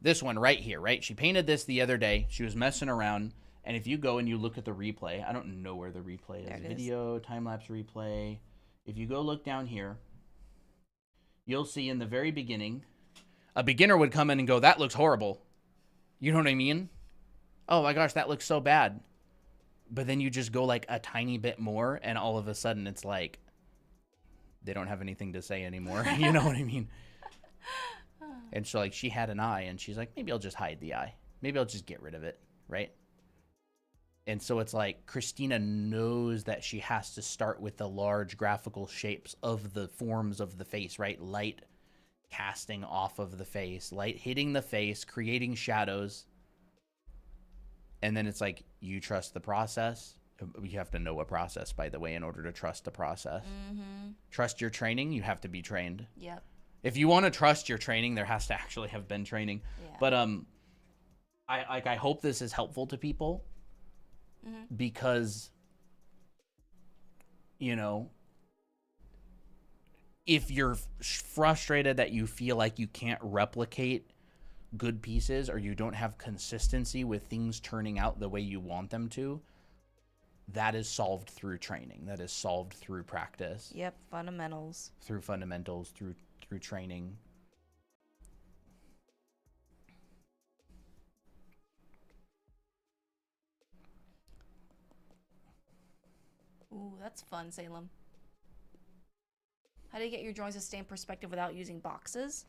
This one right here, right? She painted this the other day. She was messing around, and if you go and you look at the replay, I don't know where the replay is. Video, time-lapse replay. If you go look down here, you'll see in the very beginning, a beginner would come in and go, that looks horrible. You know what I mean? Oh my gosh, that looks so bad. But then you just go like a tiny bit more, and all of a sudden it's like they don't have anything to say anymore. You know what I mean? And so like she had an eye, and she's like, maybe I'll just hide the eye. Maybe I'll just get rid of it, right? And so it's like Christina knows that she has to start with the large graphical shapes of the forms of the face, right? Light casting off of the face, light hitting the face, creating shadows. And then it's like, you trust the process. You have to know a process, by the way, in order to trust the process. Trust your training. You have to be trained. Yep. If you want to trust your training, there has to actually have been training. Yeah. But I hope this is helpful to people, because if you're frustrated that you feel like you can't replicate good pieces, or you don't have consistency with things turning out the way you want them to, that is solved through training. That is solved through practice. Yep, fundamentals. Through fundamentals, through training. Ooh, that's fun, Salem. How do you get your drawings to stay in perspective without using boxes?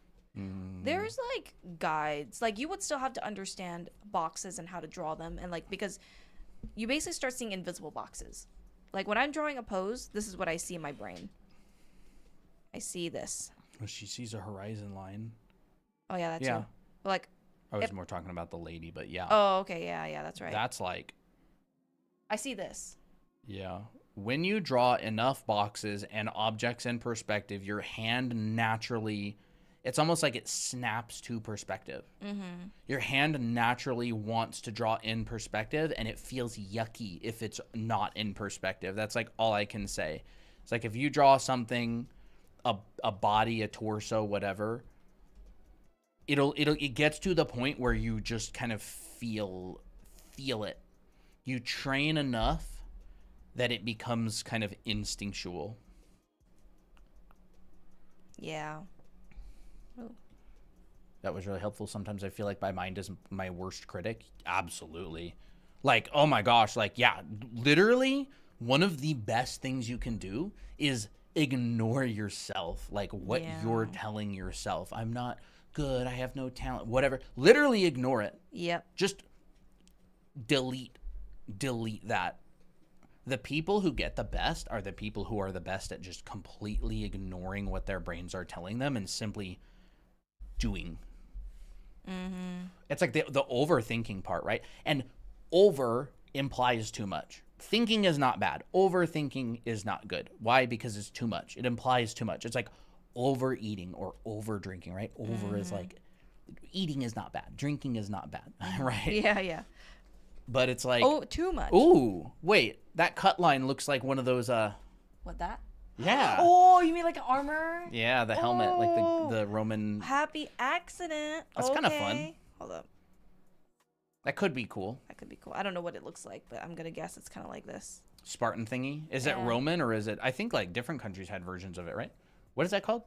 There's like guides. Like you would still have to understand boxes and how to draw them, and like because you basically start seeing invisible boxes. Like when I'm drawing a pose, this is what I see in my brain. I see this. Well, she sees a horizon line. Oh yeah, that's too. But like I was more talking about the lady, but yeah. Oh, okay, yeah, that's right. That's like, I see this. Yeah. When you draw enough boxes and objects in perspective, your hand naturally, it's almost like it snaps to perspective. Your hand naturally wants to draw in perspective, and it feels yucky if it's not in perspective. That's like all I can say. It's like if you draw something, a body, a torso, whatever, it gets to the point where you just kind of feel it. You train enough that it becomes kind of instinctual. Yeah. Ooh. that was really helpful. Sometimes I feel like my mind is my worst critic. Absolutely. Like, oh my gosh, like, yeah, literally one of the best things you can do is ignore yourself, like what you're telling yourself. I'm not good, I have no talent, whatever. Literally ignore it. Yep. Just delete that. The people who get the best are the people who are the best at just completely ignoring what their brains are telling them and simply doing. It's like the overthinking part, right? And over implies too much. Thinking is not bad. Overthinking is not good. Why? Because it's too much. It implies too much. It's like overeating or over drinking, right? Over is like, eating is not bad. Drinking is not bad, right? Yeah. But it's like, oh, too much. Ooh, wait, that cut line looks like one of those, What, that? yeah. Oh, you mean like armor? Yeah, the helmet, like the Roman. Happy accident. That's kind of fun. Okay. Hold up. That could be cool. That could be cool. I don't know what it looks like, but I'm going to guess it's kind of like this. Spartan thingy. Is it Roman or is it? I think like different countries had versions of it, right? What is that called?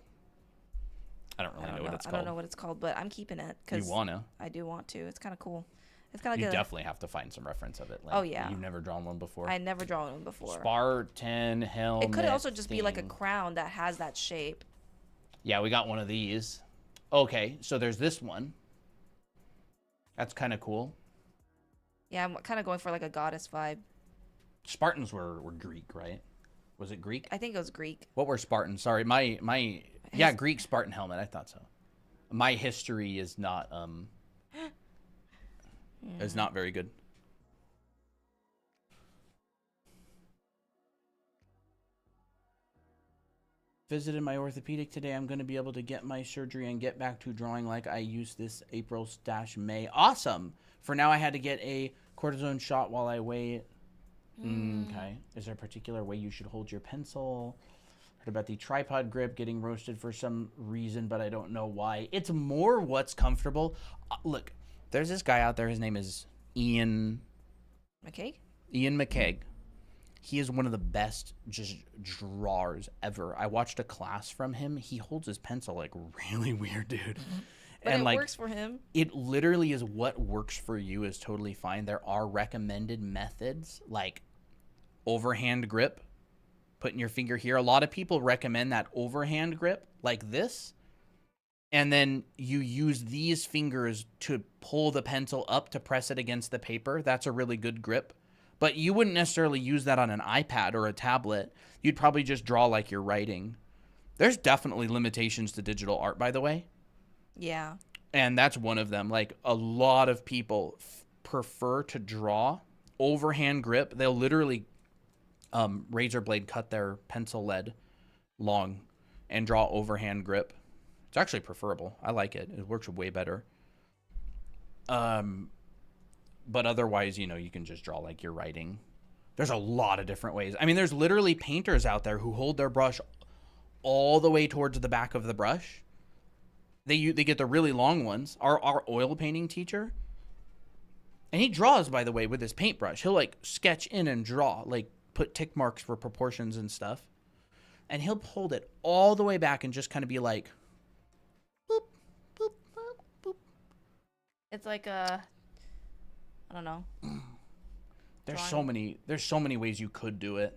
I don't really know what it's called. I don't know what it's called, but I'm keeping it because you wanna. I do want to. It's kind of cool. It's kind of you like definitely have to find some reference of it. Like, oh yeah. You've never drawn one before. I never drawn one before. Spartan helmet. It could also just thing. be like a crown that has that shape. Yeah, we got one of these. Okay, so there's this one. That's kind of cool. Yeah, I'm kind of going for like a goddess vibe. Spartans were Greek, right? Was it Greek? I think it was Greek. What were Spartans? Sorry, Greek Spartan helmet. I thought so. My history is not is not very good. Visited my orthopedic today. I'm going to be able to get my surgery and get back to drawing like I used this April/May. Awesome. For now, I had to get a cortisone shot while I wait. Okay. Is there a particular way you should hold your pencil? Heard about the tripod grip getting roasted for some reason, but I don't know why. It's more what's comfortable. Look, there's this guy out there. His name is Ian McKay? Ian McKay. He is one of the best just drawers ever. I watched a class from him. He holds his pencil like really weird, dude. But and it like, works for him. It literally is what works for you is totally fine. There are recommended methods like overhand grip, putting your finger here. A lot of people recommend that overhand grip like this. And then you use these fingers to pull the pencil up to press it against the paper. That's a really good grip. But you wouldn't necessarily use that on an iPad or a tablet. You'd probably just draw like you're writing. There's definitely limitations to digital art, by the way. Yeah. And that's one of them. Like, a lot of people prefer to draw overhand grip. They'll literally razor blade cut their pencil lead long and draw overhand grip. It's actually preferable. I like it. It works way better. But otherwise, you know, you can just draw like you're writing. There's a lot of different ways. I mean, there's literally painters out there who hold their brush all the way towards the back of the brush. They get the really long ones. Our oil painting teacher, and he draws, by the way, with his paintbrush. He'll like sketch in and draw, like put tick marks for proportions and stuff. And he'll hold it all the way back and just kind of be like, boop, boop, boop, boop. It's like a, I don't know. There's so many ways you could do it.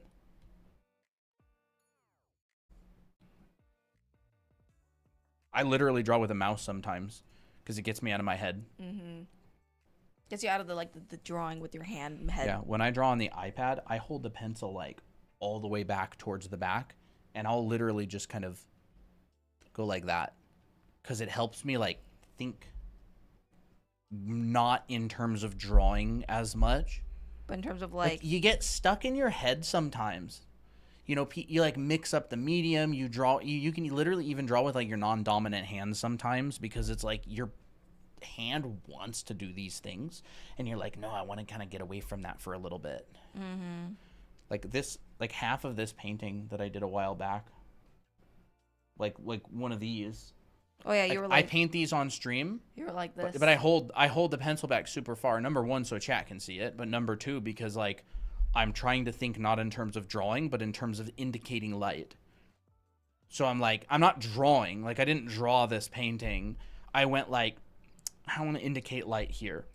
I literally draw with a mouse sometimes because it gets me out of my head. Mm-hmm. Gets you out of the drawing with your head. Yeah, when I draw on the iPad, I hold the pencil like all the way back towards the back, and I'll literally just kind of go like that because it helps me like think not in terms of drawing as much. But in terms of like you get stuck in your head sometimes. You know, you like mix up the medium, you draw, you can literally even draw with like your non-dominant hand sometimes because it's like your hand wants to do these things and you're like, no, I want to kind of get away from that for a little bit. Mm-hmm. Like this, like half of this painting that I did a while back, like one of these. Oh yeah, you were like, I paint these on stream. You were like this. But I hold the pencil back super far. Number one, so chat can see it, but number two, because like I'm trying to think not in terms of drawing, but in terms of indicating light. So I'm like, I'm not drawing. Like I didn't draw this painting. I went like, I want to indicate light here.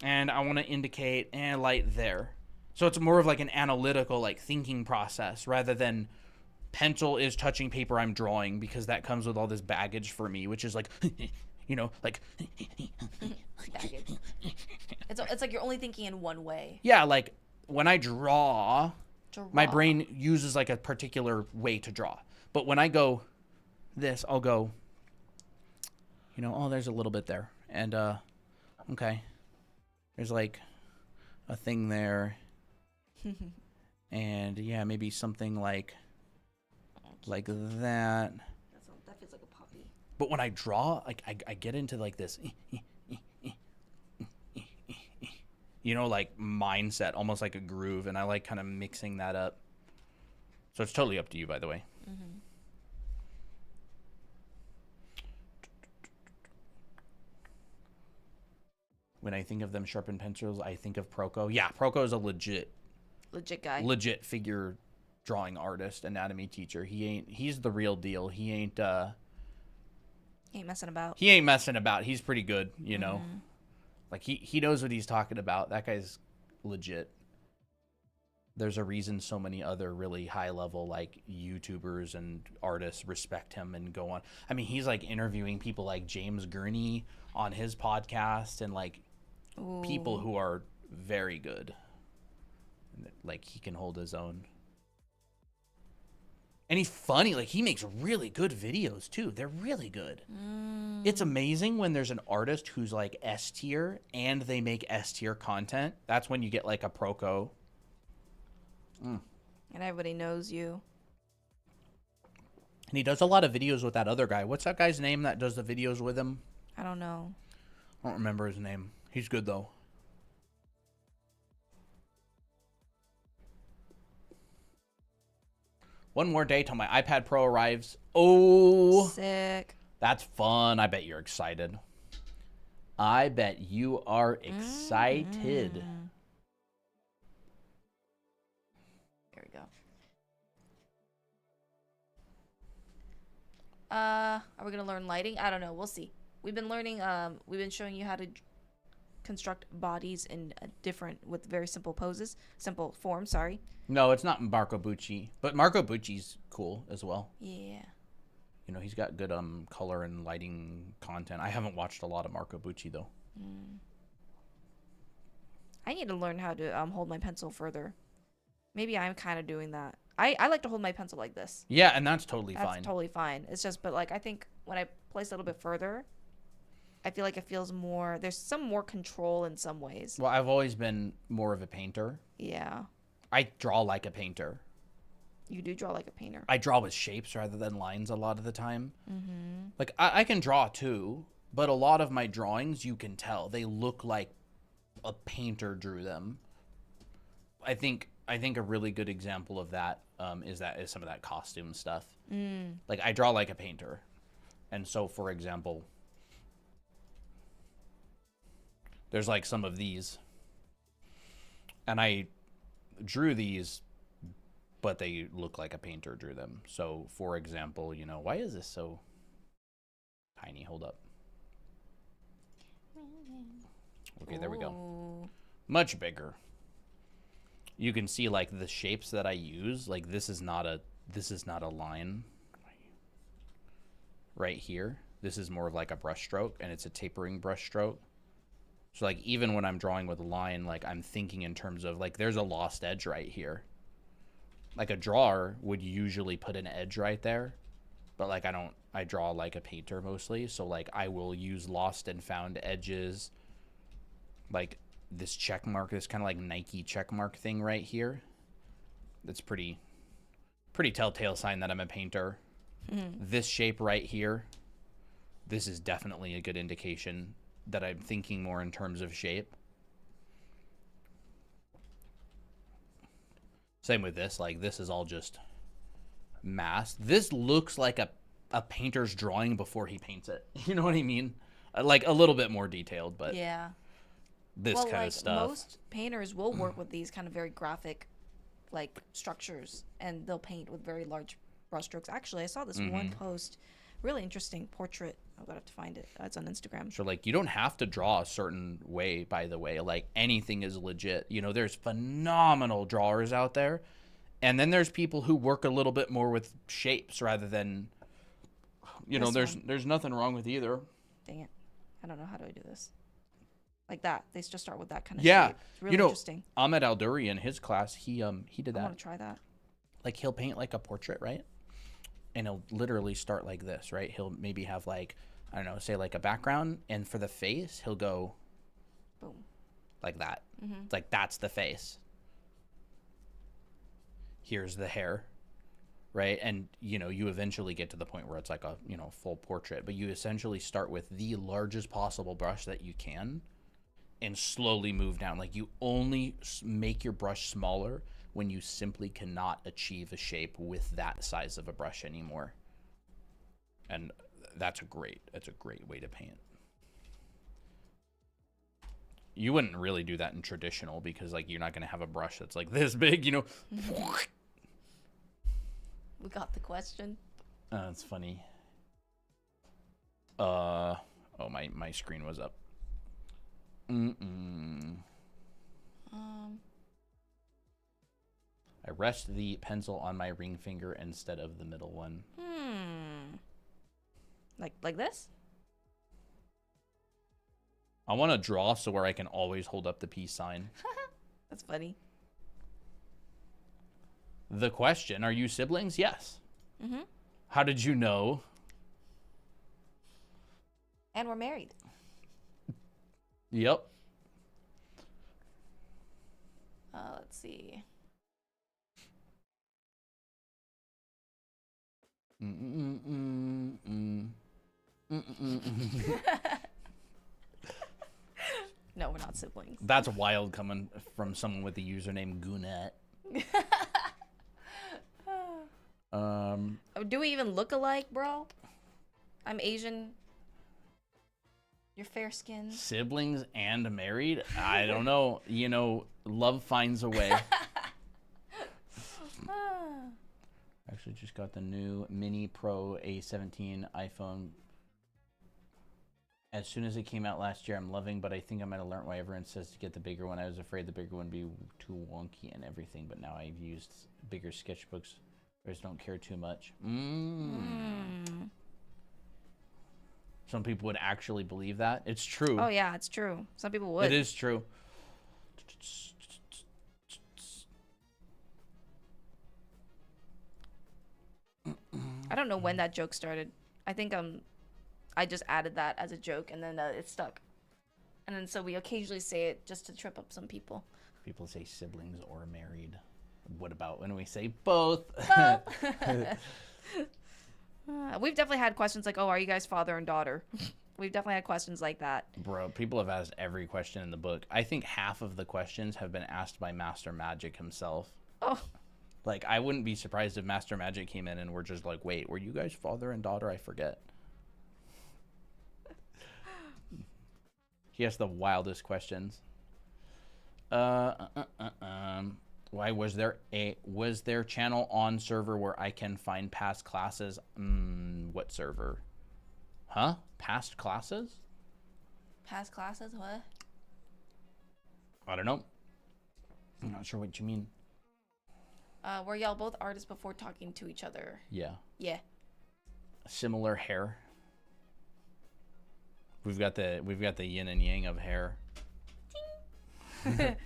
And I want to indicate light there. So it's more of like an analytical, like thinking process rather than pencil is touching paper I'm drawing, because that comes with all this baggage for me, which is like, you know, like Baggage. It's like you're only thinking in one way. yeah, like when I draw, my Draw. brain uses like a particular way to draw. But when I go this, I'll go, you know, oh, there's a little bit there. And, okay. There's like a thing there. And yeah, maybe something like that. That feels like a puppy. But when I draw, like I get into like this, you know, like mindset, almost like a groove, and I like kind of mixing that up. So it's totally up to you, by the way. Mm-hmm. When I think of them sharpened pencils, I think of Proco. Yeah, Proco is a legit Guy. legit figure drawing artist, anatomy teacher. He's the real deal. He ain't messing about. he ain't messing about. He's pretty good, you know. Like he knows what he's talking about. That guy's legit. There's a reason so many other really high level like YouTubers and artists respect him and go on. I mean, he's like interviewing people like James Gurney on his podcast, and like people who are very good. Like he can hold his own. And he's funny. Like he makes really good videos too. They're really good. It's amazing when there's an artist who's like S tier and they make S tier content. That's when you get like a Proco. And everybody knows you. And he does a lot of videos with that other guy. What's that guy's name that does the videos with him? I don't know. I don't remember his name. He's good though. One more day till my iPad Pro arrives. Oh, Sick. that's fun. I bet you're excited. I bet you are excited. There we go. Are we gonna learn lighting? I don't know. We'll see. We've been learning. We've been showing you how to construct bodies in with very simple poses, simple forms. Sorry. No, it's not Marco Bucci, but Marco Bucci's cool as well. Yeah. You know, he's got good color and lighting content. I haven't watched a lot of Marco Bucci though. I need to learn how to hold my pencil further. Maybe I'm kind of doing that. I like to hold my pencil like this. Yeah, and that's totally That's fine. totally fine. It's just, but like I think when I place a little bit further, I feel like it feels more. There's some more control in some ways. Well, I've always been more of a painter. Yeah. I draw like a painter. You do draw like a painter. I draw with shapes rather than lines a lot of the time. Like I can draw too, but a lot of my drawings, you can tell they look like a painter drew them. I think a really good example of that is some of that costume stuff. Like I draw like a painter, and so for example, there's like some of these, and I drew these, but they look like a painter drew them. So for example, you know, why is this so tiny? Hold up. Okay, there we go. Ooh. Much bigger. You can see like the shapes that I use. Like this is not a line right here. This is more of like a brush stroke, and it's a tapering brush stroke. So like even when I'm drawing with a line, like I'm thinking in terms of like there's a lost edge right here. Like a drawer would usually put an edge right there, but like I draw like a painter mostly. So like I will use lost and found edges, like this check mark, this kind of like Nike check mark thing right here. That's pretty telltale sign that I'm a painter. This shape right here, this is definitely a good indication that I'm thinking more in terms of shape. Same with this, like this is all just mass. This looks like a painter's drawing before he paints it. You know what I mean? Like a little bit more detailed, but Yeah. this kind of stuff. Most painters will work with these kind of very graphic, like structures, and they'll paint with very large brush strokes. Actually, I saw this one post, really interesting portrait I'm gonna have to find it. It's on Instagram. So like you don't have to draw a certain way, by the way. Like anything is legit. You know, there's phenomenal drawers out there. And then there's people who work a little bit more with shapes rather than, you know, there's nothing wrong with either. Dang it. I don't know. How do I do this? Like that. They just start with that kind of Yeah. shape. It's really You know, interesting. Ahmed Al-Duri in his class, he did I that. want to try that. Like he'll paint like a portrait, right? And he'll literally start like this, right? He'll maybe have like, I don't know, say like a background, and for the face, he'll go Boom. like that. Mm-hmm. It's like, that's the face. Here's the hair, right? And, you know, you eventually get to the point where it's like a, you know, full portrait, but you essentially start with the largest possible brush that you can and slowly move down. Like you only make your brush smaller when you simply cannot achieve a shape with that size of a brush anymore. And that's a great way to paint. You wouldn't really do that in traditional because like you're not going to have a brush that's like this big, you know. We got the question. That's funny. Oh, my screen was up. I rest the pencil on my ring finger instead of the middle one. Like this? I want to draw so where I can always hold up the peace sign. That's funny. The question, are you siblings? Yes. Mm-hmm. How did you know? And we're married. Yep. Let's see. No, we're not siblings. That's wild coming from someone with the username Goonet. Do we even look alike, bro? I'm Asian. You're fair skinned. Siblings and married? I don't know. You know, love finds a way. Actually just got the new Mini Pro A17 iPhone. As soon as it came out last year, I'm loving, but I think I might have learned why everyone says to get the bigger one. I was afraid the bigger one would be too wonky and everything, but now I've used bigger sketchbooks. I just don't care too much. Some people would actually believe that. It's true. Oh, yeah, it's true. Some people would. It is true. I don't know when that joke started. I think I just added that as a joke, and then it stuck. And then so we occasionally say it just to trip up some people. People say siblings or married. What about when we say both? We've definitely had questions like, oh, are you guys father and daughter? We've definitely had questions like that. Bro, people have asked every question in the book. I think half of the questions have been asked by Master Magic himself. Oh. Like, I wouldn't be surprised if Master Magic came in and we're just like, wait, were you guys father and daughter? I forget. He has the wildest questions. Why was there channel on server where I can find past classes? What server? Huh? Past classes? Past classes? What? I don't know. I'm not sure what you mean. Were y'all both artists before talking to each other? Yeah. Yeah. Similar hair. We've got the yin and yang of hair. Are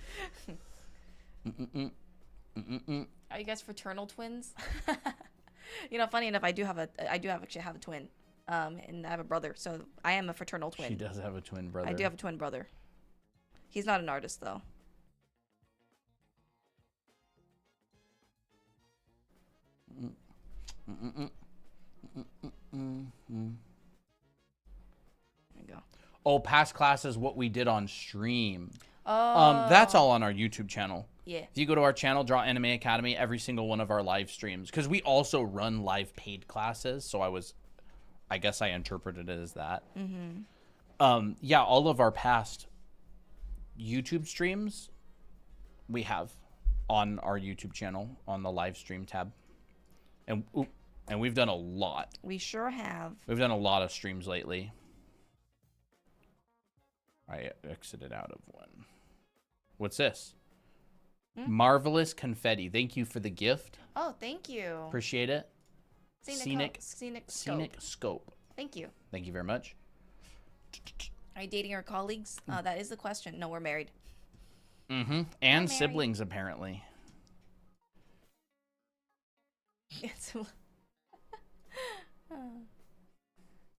you guys fraternal twins? You know, funny enough, I do actually have a twin, and I have a brother, so I am a fraternal twin. She does have a twin brother. I do have a twin brother. He's not an artist though. There you go. Oh, past classes, what we did on stream. Oh. That's all on our YouTube channel. Yeah. If you go to our channel, Draw Anime Academy, every single one of our live streams, because we also run live paid classes, so I guess I interpreted it as that. Yeah, all of our past YouTube streams we have on our YouTube channel on the live stream tab. And And we've done a lot. We sure have. We've done a lot of streams lately. I exited out of one. What's this? Marvelous confetti. Thank you for the gift. Oh, thank you. Appreciate it. Scenic Scope. Thank you. Thank you very much. Are you dating our colleagues? That is the question. No, we're married. And married. siblings, apparently.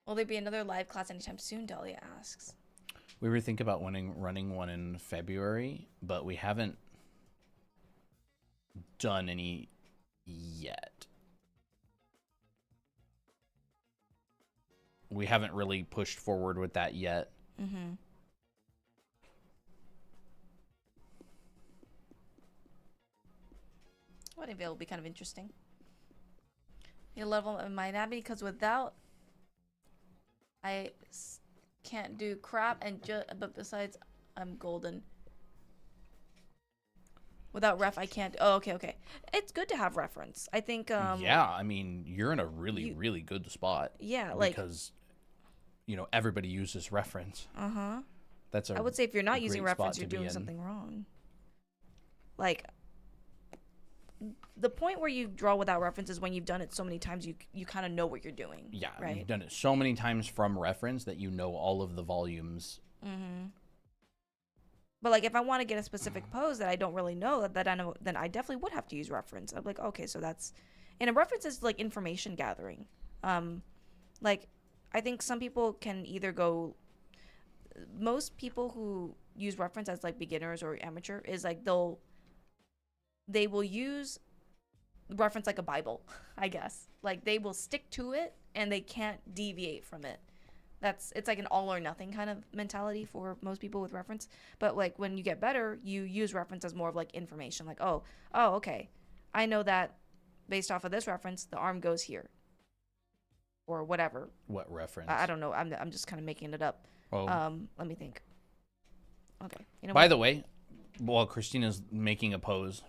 Will there be another live class anytime soon? Dahlia asks. We were thinking about running one in February, but we haven't done any yet. We haven't really pushed forward with that yet. What if it'll be kind of interesting? You level in my anatomy because without can't do crap but besides I'm golden. Without ref I can't. Oh, okay. It's good to have reference. I think yeah, I mean, you're in a really good spot. Yeah, like because everybody uses reference. That's I would say if you're not using reference, you're doing something wrong. Like the point where you draw without reference is when you've done it so many times you kind of know what you're doing. Yeah, right? You've done it so many times from reference that you know all of the volumes. But like if I want to get a specific pose that I don't really know that I know, then I definitely would have to use reference. I'm like, okay, so that's, and a reference is like information gathering. Like I think some people can either go. Most people who use reference as like beginners or amateur is like they will use reference like a Bible, I guess. Like they will stick to it and they can't deviate from it. It's like an all or nothing kind of mentality for most people with reference. But like when you get better, you use reference as more of like information. Like, oh, okay. I know that based off of this reference, the arm goes here. Or whatever. What reference? I don't know. I'm just kind of making it up. Oh. Let me think. Okay. By the way, while Christina's making a pose,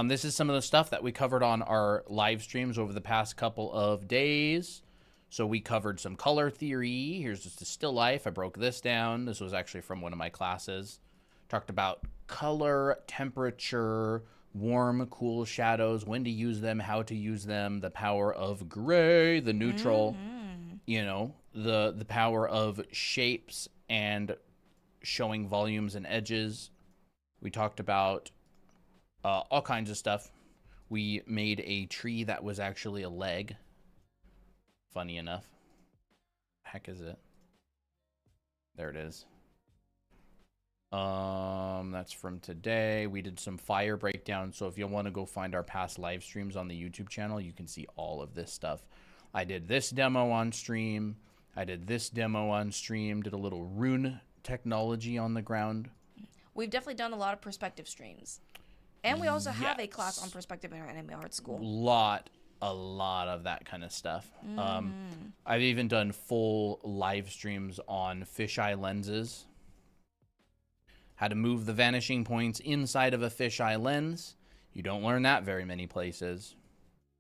this is some of the stuff that we covered on our live streams over the past couple of days. So we covered some color theory. Here's just a still life. I broke this down. This was actually from one of my classes. Talked about color, temperature, warm, cool shadows, when to use them, how to use them, the power of gray, the neutral, the power of shapes and showing volumes and edges. We talked about all kinds of stuff. We made a tree that was actually a leg. Funny enough. Heck is it? There it is. That's from today. We did some fire breakdown. So if you want to go find our past live streams on the YouTube channel, you can see all of this stuff. I did this demo on stream. I did this demo on stream. Did a little rune technology on the ground. We've definitely done a lot of perspective streams. And we also have a class on perspective in our anime art school. A lot of that kind of stuff. I've even done full live streams on fisheye lenses. How to move the vanishing points inside of a fisheye lens. You don't learn that very many places.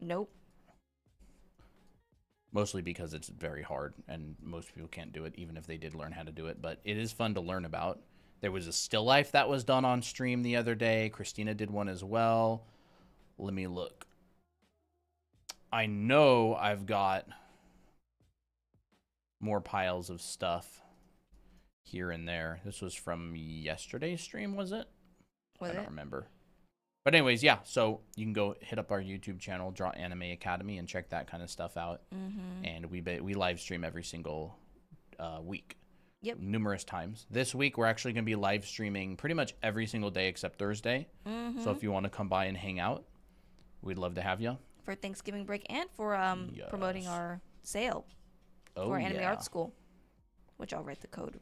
Nope. Mostly because it's very hard and most people can't do it even if they did learn how to do it. But it is fun to learn about. There was a still life that was done on stream the other day. Christina did one as well. Let me look. I know I've got more piles of stuff here and there. This was from yesterday's stream, was it? I don't remember. But anyways, yeah. So you can go hit up our YouTube channel, Draw Anime Academy, and check that kind of stuff out. And we live stream every single week. Yep. Numerous times. This week we're actually going to be live streaming pretty much every single day except Thursday. So if you want to come by and hang out, we'd love to have you. For Thanksgiving break and for promoting our sale for Anime Art School, which I'll write the code.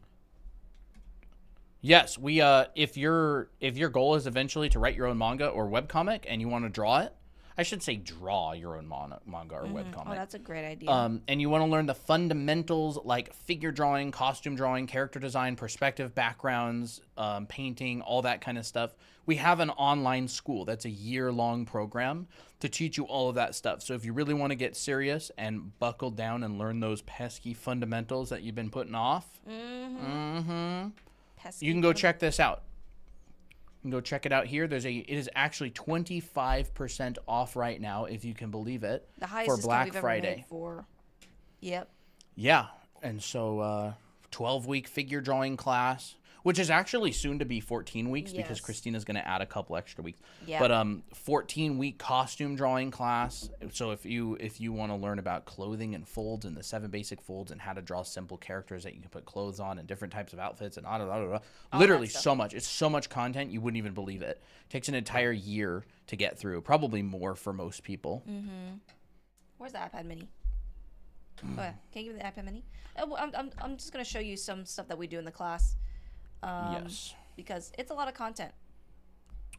Yes, we if your goal is eventually to write your own manga or webcomic and you want to draw it, I should say draw your own manga or webcomic. Oh, that's a great idea. And you want to learn the fundamentals like figure drawing, costume drawing, character design, perspective, backgrounds, painting, all that kind of stuff. We have an online school that's a year-long program to teach you all of that stuff. So if you really want to get serious and buckle down and learn those pesky fundamentals that you've been putting off, Pesky you can go check this out. You can go check it out here. It is actually 25% off right now, if you can believe it, the highest for discount Black we've Friday. ever made for. Yep. Yeah, and so 12-week figure drawing class, which is actually soon to be 14 weeks because Yes. Christina's going to add a couple extra weeks. Yeah. But 14-week costume drawing class. So if you want to learn about clothing and folds and the 7 basic folds and how to draw simple characters that you can put clothes on and different types of outfits and literally stuff. so much. It's so much content you wouldn't even believe it. It takes an entire year to get through, probably more for most people. Where's the iPad Mini? Oh, yeah. Can you give me the iPad Mini? I'm just gonna show you some stuff that we do in the class. Yes. Because it's a lot of content,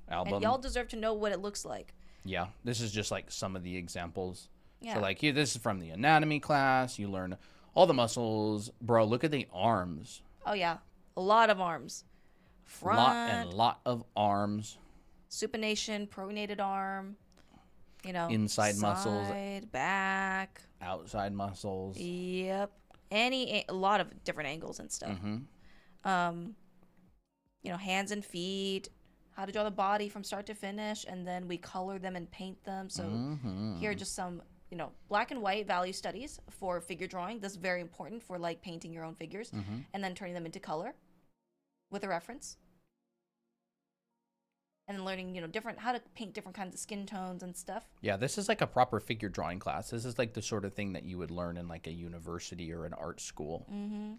Album. and y'all deserve to know what it looks like. Yeah, this is just like some of the examples. Yeah. So like here, this is from the anatomy class. You learn all the muscles. Bro, look at the arms. Oh yeah, a lot of arms. Front, Lot of arms. supination, pronated arm. You know, Inside muscles. side, back. Outside muscles. Yep. A lot of different angles and stuff. You know, hands and feet, how to draw the body from start to finish, and then we color them and paint them. So here are just some, you know, black and white value studies for figure drawing. That's very important for like painting your own figures and then turning them into color with a reference. And then learning, you know, how to paint different kinds of skin tones and stuff. Yeah, this is like a proper figure drawing class. This is like the sort of thing that you would learn in like a university or an art school.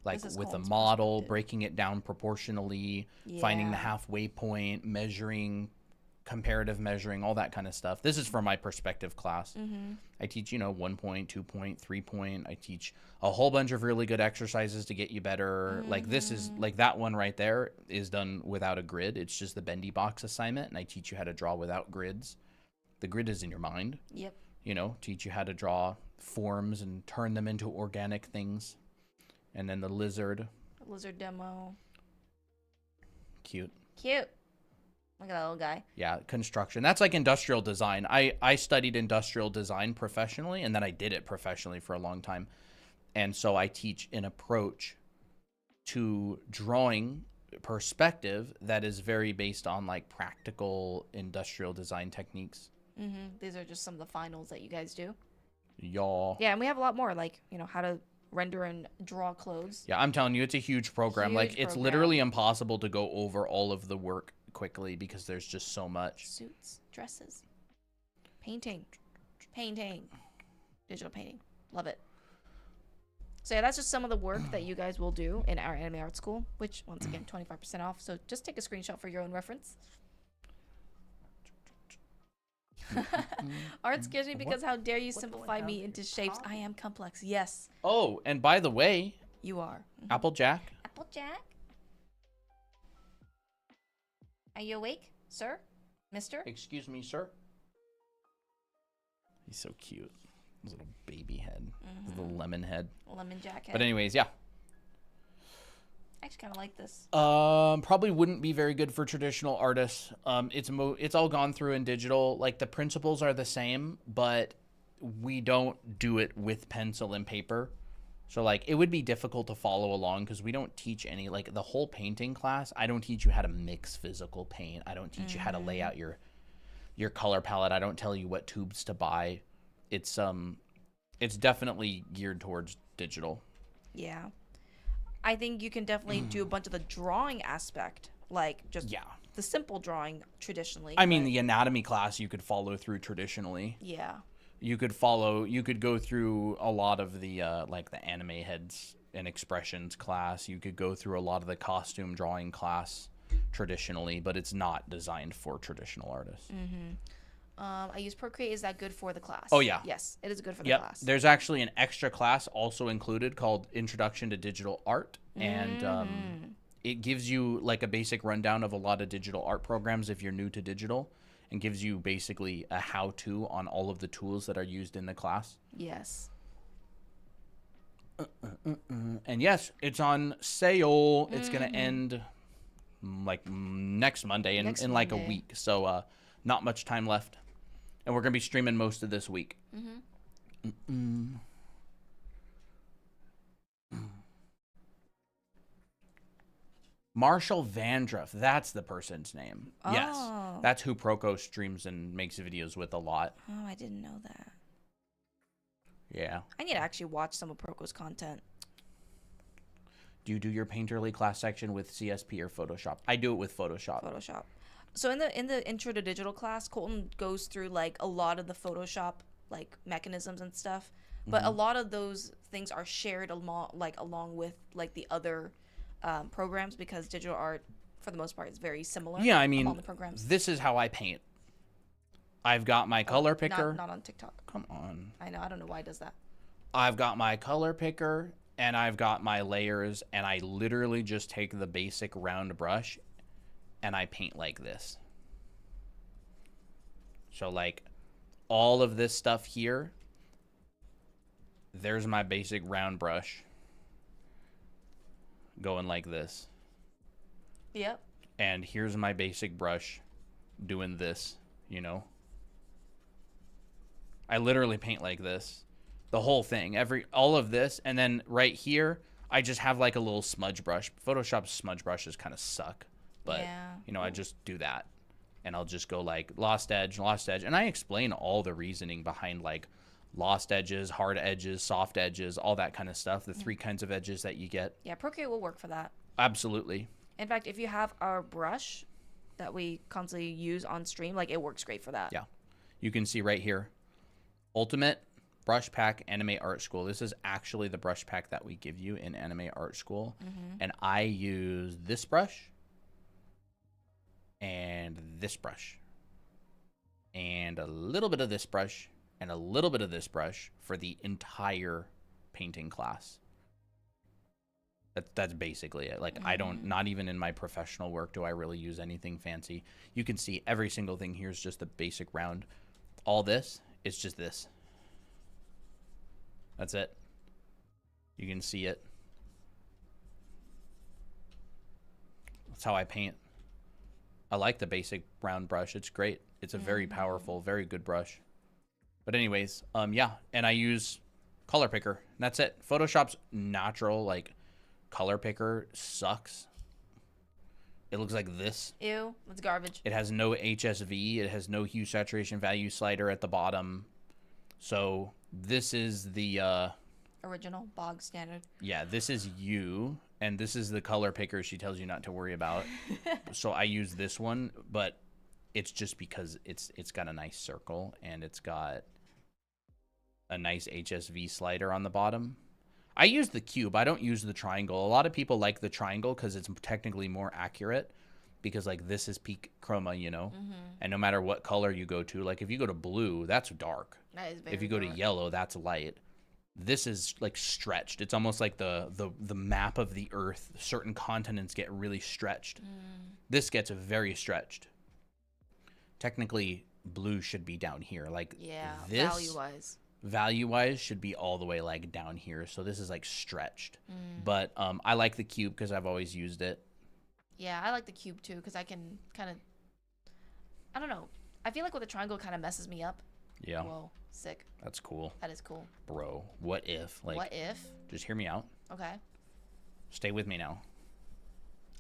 Like This is with a Colin's model, perspective. breaking it down proportionally, finding the Yeah. halfway point, measuring, comparative measuring, all that kind of stuff. This is from my perspective class. I teach, you know, 1 point, 2 point, 3 point. I teach a whole bunch of really good exercises to get you better. Like this is like that one right there is done without a grid. It's just the bendy box assignment, and I teach you how to draw without grids. The grid is in your mind. Yep. You know, teach you how to draw forms and turn them into organic things. And then the lizard, Lizard demo. cute. Cute. Look at that little guy. Yeah, construction. That's like industrial design. I studied industrial design professionally, and then I did it professionally for a long time. And so I teach an approach to drawing perspective that is very based on like practical industrial design techniques. These are just some of the finals that you guys do. Y'all. Yeah, and we have a lot more, like, you know, how to render and draw clothes. Yeah, I'm telling you, it's a huge program. Like, Huge it's program. literally impossible to go over all of the work quickly because there's just so much. Suits, dresses, painting, digital painting. Love it. So yeah, that's just some of the work that you guys will do in our anime art school, which once again, 25% off. So just take a screenshot for your own reference. Art scares me because how dare you simplify me into shapes? I am complex. Yes, Oh, and by the way, you are. Applejack. Applejack? Are you awake, sir? Mister? Excuse me, sir. He's so cute. His little baby head. His little lemon head. Lemon jacket. But anyways, yeah. I actually kind of like this. Probably wouldn't be very good for traditional artists. It's all gone through in digital. Like the principles are the same, but we don't do it with pencil and paper. So like it would be difficult to follow along because we don't teach any, like the whole painting class. I don't teach you how to mix physical paint. I don't teach you how to lay out your color palette. I don't tell you what tubes to buy. It's definitely geared towards digital. Yeah. I think you can definitely do a bunch of the drawing aspect, like just the simple drawing traditionally. I mean, the anatomy class you could follow through traditionally. Yeah. You could go through a lot of the like the anime heads and expressions class. You could go through a lot of the costume drawing class traditionally, but it's not designed for traditional artists. I use Procreate. Is that good for the class? Oh, yeah. Yes, it is good for the Yep. class. There's actually an extra class also included called Introduction to Digital Art, and it gives you like a basic rundown of a lot of digital art programs if you're new to digital. and gives you basically a how-to on all of the tools that are used in the class. Yes. And yes, it's on sale. It's going to end like next Monday in like a Monday. week. So not much time left. And we're going to be streaming most of this week. Marshall Vandruff, that's the person's name. Yes, Oh. that's who Proco streams and makes videos with a lot. Oh, I didn't know that. Yeah. I need to actually watch some of Proco's content. Do you do your Painterly class section with CSP or Photoshop? I do it with Photoshop. Photoshop. So in the intro to digital class, Colton goes through like a lot of the Photoshop like mechanisms and stuff, but a lot of those things are shared along with like the other programs, because digital art for the most part is very similar. Yeah, I mean, among the programs. this is how I paint. I've got my color picker. Not on TikTok. Come on. I know. I don't know why it does that. I've got my color picker and I've got my layers, and I literally just take the basic round brush and I paint like this. So like all of this stuff here, there's my basic round brush going like this. Yep. And here's my basic brush doing this, you know. I literally paint like this. The whole thing, all of this, and then right here, I just have like a little smudge brush. Photoshop's smudge brushes kind of suck, but Yeah. you know, I just do that. And I'll just go like lost edge, and I explain all the reasoning behind like lost edges, hard edges, soft edges, all that kind of stuff, the three kinds of edges that you get. Yeah, Procreate will work for that. Absolutely. In fact, if you have our brush that we constantly use on stream, like it works great for that. Yeah. You can see right here, Ultimate Brush Pack Anime Art School. This is actually the brush pack that we give you in Anime Art School. And I use this brush and this brush and a little bit of this brush and a little bit of this brush for the entire painting class. That's basically it. Like I don't, not even in my professional work do I really use anything fancy. You can see every single thing here is just the basic round. All this is just this. That's it. You can see it. That's how I paint. I like the basic round brush. It's great. It's a very powerful, very good brush. But anyways, yeah, and I use color picker. And that's it. Photoshop's natural like color picker sucks. It looks like this. Ew, it's garbage. It has no HSV. It has no hue saturation value slider at the bottom. So this is the Original, bog standard. yeah, this is you, and this is the color picker she tells you not to worry about. So I use this one, but it's just because it's got a nice circle and it's got a nice HSV slider on the bottom. I use the cube. I don't use the triangle. A lot of people like the triangle because it's technically more accurate, because like this is peak chroma, you know, and no matter what color you go to, like if you go to blue, that's dark. That is very If you go to dark. yellow, that's light. This is like stretched. It's almost like the map of the earth. Certain continents get really stretched. This gets very stretched. Technically, blue should be down here. Like Yeah, this value-wise. should be all the way like down here. So this is like stretched. But I like the cube because I've always used it. Yeah, I like the cube too, because I can kind of, I don't know. I feel like with the triangle, it kind of messes me up. Yeah, Whoa, sick. that's cool. That is cool. Bro, what if? Like, What if? just hear me out. Okay. Stay with me now.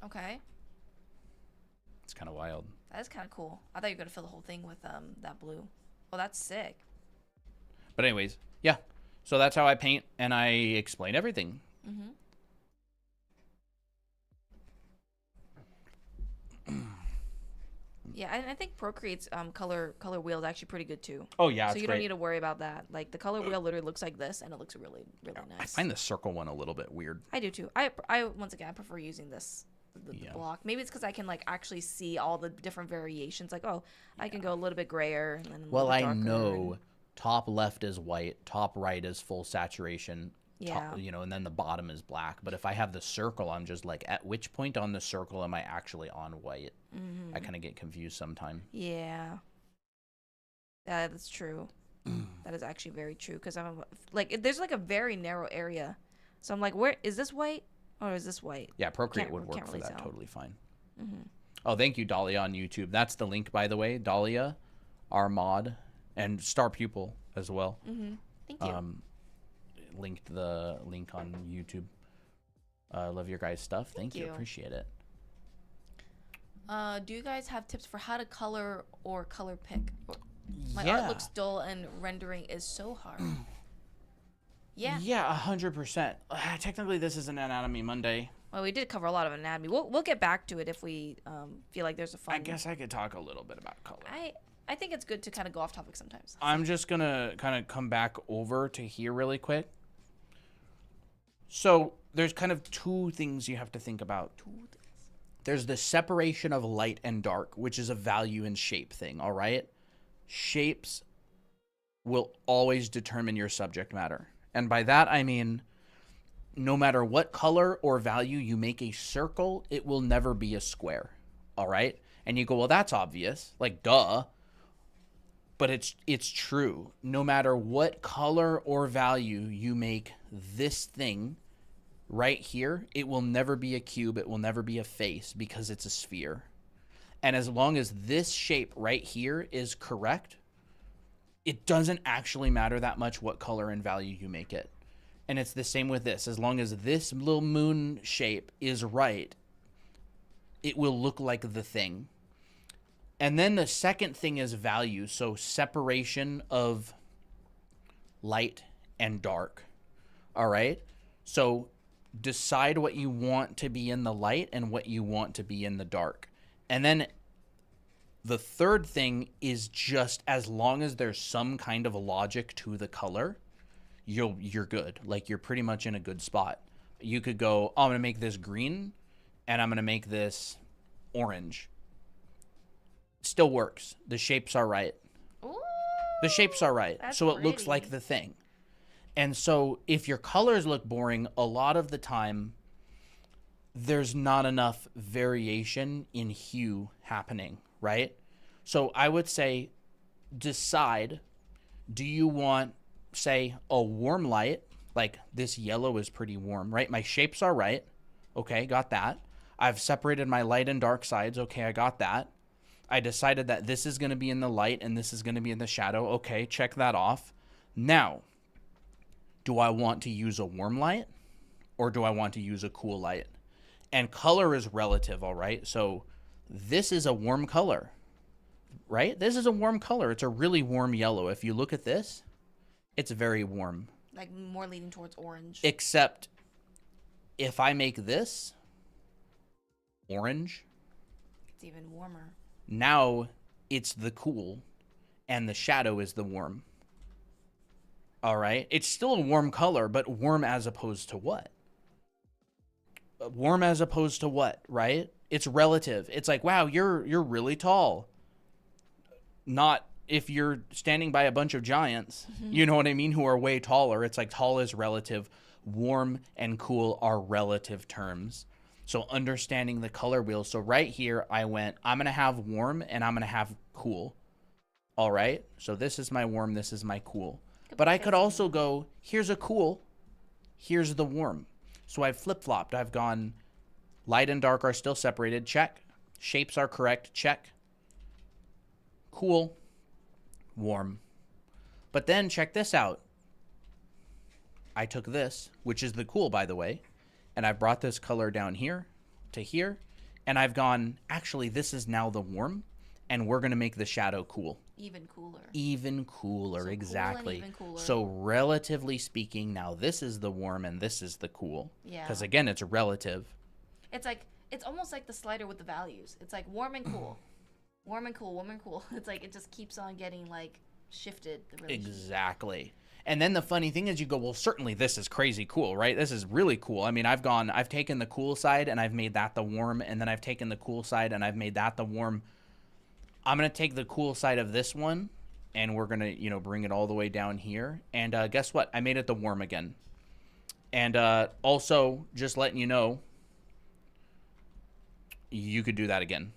Okay. It's kind of wild. That is kind of cool. I thought you were going to fill the whole thing with that blue. Oh, that's sick. But anyways, yeah. So that's how I paint, and I explain everything. Yeah, I think Procreate's color wheel is actually pretty good too. Oh yeah, So it's you great. don't need to worry about that. Like the color wheel literally looks like this, and it looks really, really I nice. find the circle one a little bit weird. I do too. I once again I prefer using this the Yeah. block. Maybe it's because I can like actually see all the different variations. Like, oh, I can go a little bit grayer and then a little Well, bit I darker know and- top left is white, top right is full saturation. Yeah. You know, and then the bottom is black. But if I have the circle, I'm just like, at which point on the circle am I actually on white? I kind of get confused sometimes. Yeah. That's true. That is actually very true because I'm like, there's like a very narrow area, so I'm like, where is this white or is this white? Yeah, Procreate Can't- would work can't for really that tell. totally fine. Mm-hmm. Oh, thank you, Dahlia on YouTube. That's the link, by the way. Dahlia, our mod, and Star Pupil as well. Mm-hmm. Thank you. Linked the link on YouTube. Love your guys' stuff. Thank you. you. Appreciate it. Do you guys have tips for how to color or color pick? My yeah. art looks dull and rendering is so hard. Yeah. Yeah, 100%. Technically, this is an Anatomy Monday. Well, we did cover a lot of anatomy. We'll get back to it if we feel like there's a fun. I guess I could talk a little bit about color. I think it's good to kind of go off topic sometimes. I'm just going to kind of come back over to here really quick. So there's kind of two things you have to think about. There's the separation of light and dark, which is a value and shape thing, all right? Shapes will always determine your subject matter. And by that, I mean, no matter what color or value you make a circle, it will never be a square, all right? And you go, well, that's obvious, like, duh. But it's true. No matter what color or value you make this thing right here, it will never be a cube. It will never be a face because it's a sphere. And as long as this shape right here is correct, it doesn't actually matter that much what color and value you make it. And it's the same with this. As long as this little moon shape is right, it will look like the thing. And then the second thing is value. So separation of light and dark. All right. So decide what you want to be in the light and what you want to be in the dark. And then the third thing is just as long as there's some kind of logic to the color, you're good. Like, you're pretty much in a good spot. You could go, oh, I'm going to make this green and I'm going to make this orange. Still works. The shapes are right. Ooh, The shapes are right. that's So it looks pretty. like the thing. And so if your colors look boring, a lot of the time there's not enough variation in hue happening, right? So I would say decide, do you want, say, a warm light? Like, this yellow is pretty warm, right? My shapes are right. Okay, got that. I've separated my light and dark sides. Okay, I got that. I decided that this is going to be in the light and this is going to be in the shadow. Okay, check that off. Now, do I want to use a warm light or do I want to use a cool light? And color is relative, all right? So this is a warm color, right? This is a warm color. It's a really warm yellow. If you look at this, it's very warm. Like more leaning towards orange. Except if I make this orange, It's even warmer. now it's the cool and the shadow is the warm. All right. It's still a warm color, but warm as opposed to what? Warm as opposed to what, right? It's relative. It's like, wow, you're really tall. Not if you're standing by a bunch of giants, you know what I mean, who are way taller. It's like tall is relative. Warm and cool are relative terms. So understanding the color wheel. So right here, I went, I'm going to have warm and I'm going to have cool. All right. So this is my warm. This is my cool. But I could also go, here's a cool. Here's the warm. So I've flip-flopped. I've gone light and dark are still separated. Check. Shapes are correct. Check. Cool. Warm. But then check this out. I took this, which is the cool, by the way, and I brought this color down here to here, and I've gone, actually, this is now the warm, and we're going to make the shadow cool. Even cooler. Even cooler, So cool and exactly. even cooler. So relatively speaking, now this is the warm and this is the cool. Yeah. Because again, it's relative. It's like, it's almost like the slider with the values. It's like warm and cool. Warm and cool, warm and cool. It's like it just keeps on getting like shifted. The relationship. Exactly. And then the funny thing is you go, well, certainly this is crazy cool, right? This is really cool. I mean, I've taken the cool side and I've made that the warm, and then I've taken the cool side and I've made that the warm. I'm going to take the cool side of this one and we're going to, bring it all the way down here. And guess what? I made it the warm again. And also, just letting you know, you could do that again.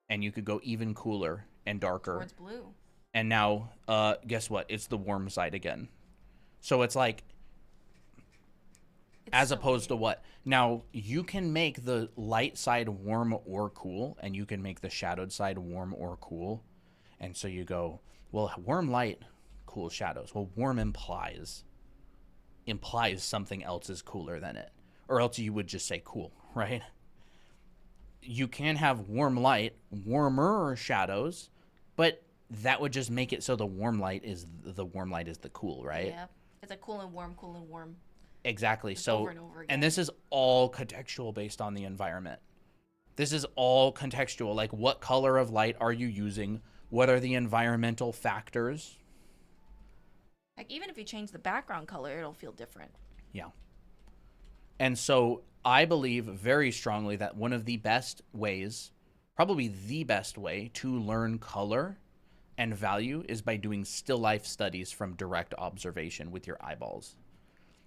And you could go even cooler and darker. Towards blue. And now, guess what? It's the warm side again. So it's like, It's as so opposed to weird. what? Now, you can make the light side warm or cool, and you can make the shadowed side warm or cool. And so you go, well, warm light, cool shadows. Well, warm implies something else is cooler than it. Or else you would just say cool, right? You can have warm light, warmer shadows, but that would just make it so the warm light is the cool, right? Yeah. It's a cool and warm. Exactly. Just So, over and over again. and this is all contextual based on the environment. This is all contextual. Like, what color of light are you using? What are the environmental factors? Like, even if you change the background color, it'll feel different. Yeah. And so I believe very strongly that one of the best ways, probably the best way to learn color and value is by doing still life studies from direct observation with your eyeballs.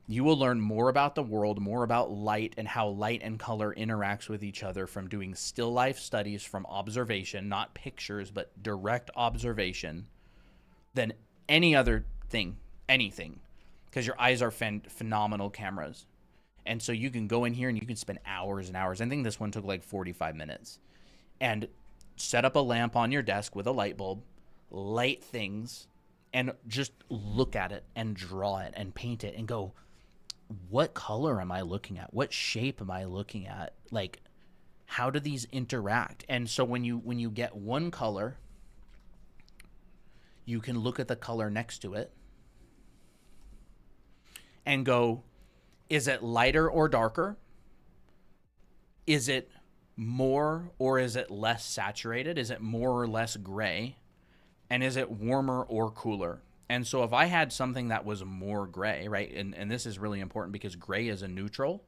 You will learn more about the world, more about light and how light and color interacts with each other from doing still life studies from observation, not pictures, but direct observation, than any other thing, anything, because your eyes are phenomenal cameras. And so you can go in here and you can spend hours and hours. I think this one took like 45 minutes. And set up a lamp on your desk with a light bulb, light things, and just look at it and draw it and paint it and go, what color am I looking at? What shape am I looking at? Like, how do these interact? And so when you get one color, you can look at the color next to it and go, is it lighter or darker? Is it more or is it less saturated? Is it more or less gray? And is it warmer or cooler? And so if I had something that was more gray, right, and this is really important because gray is a neutral.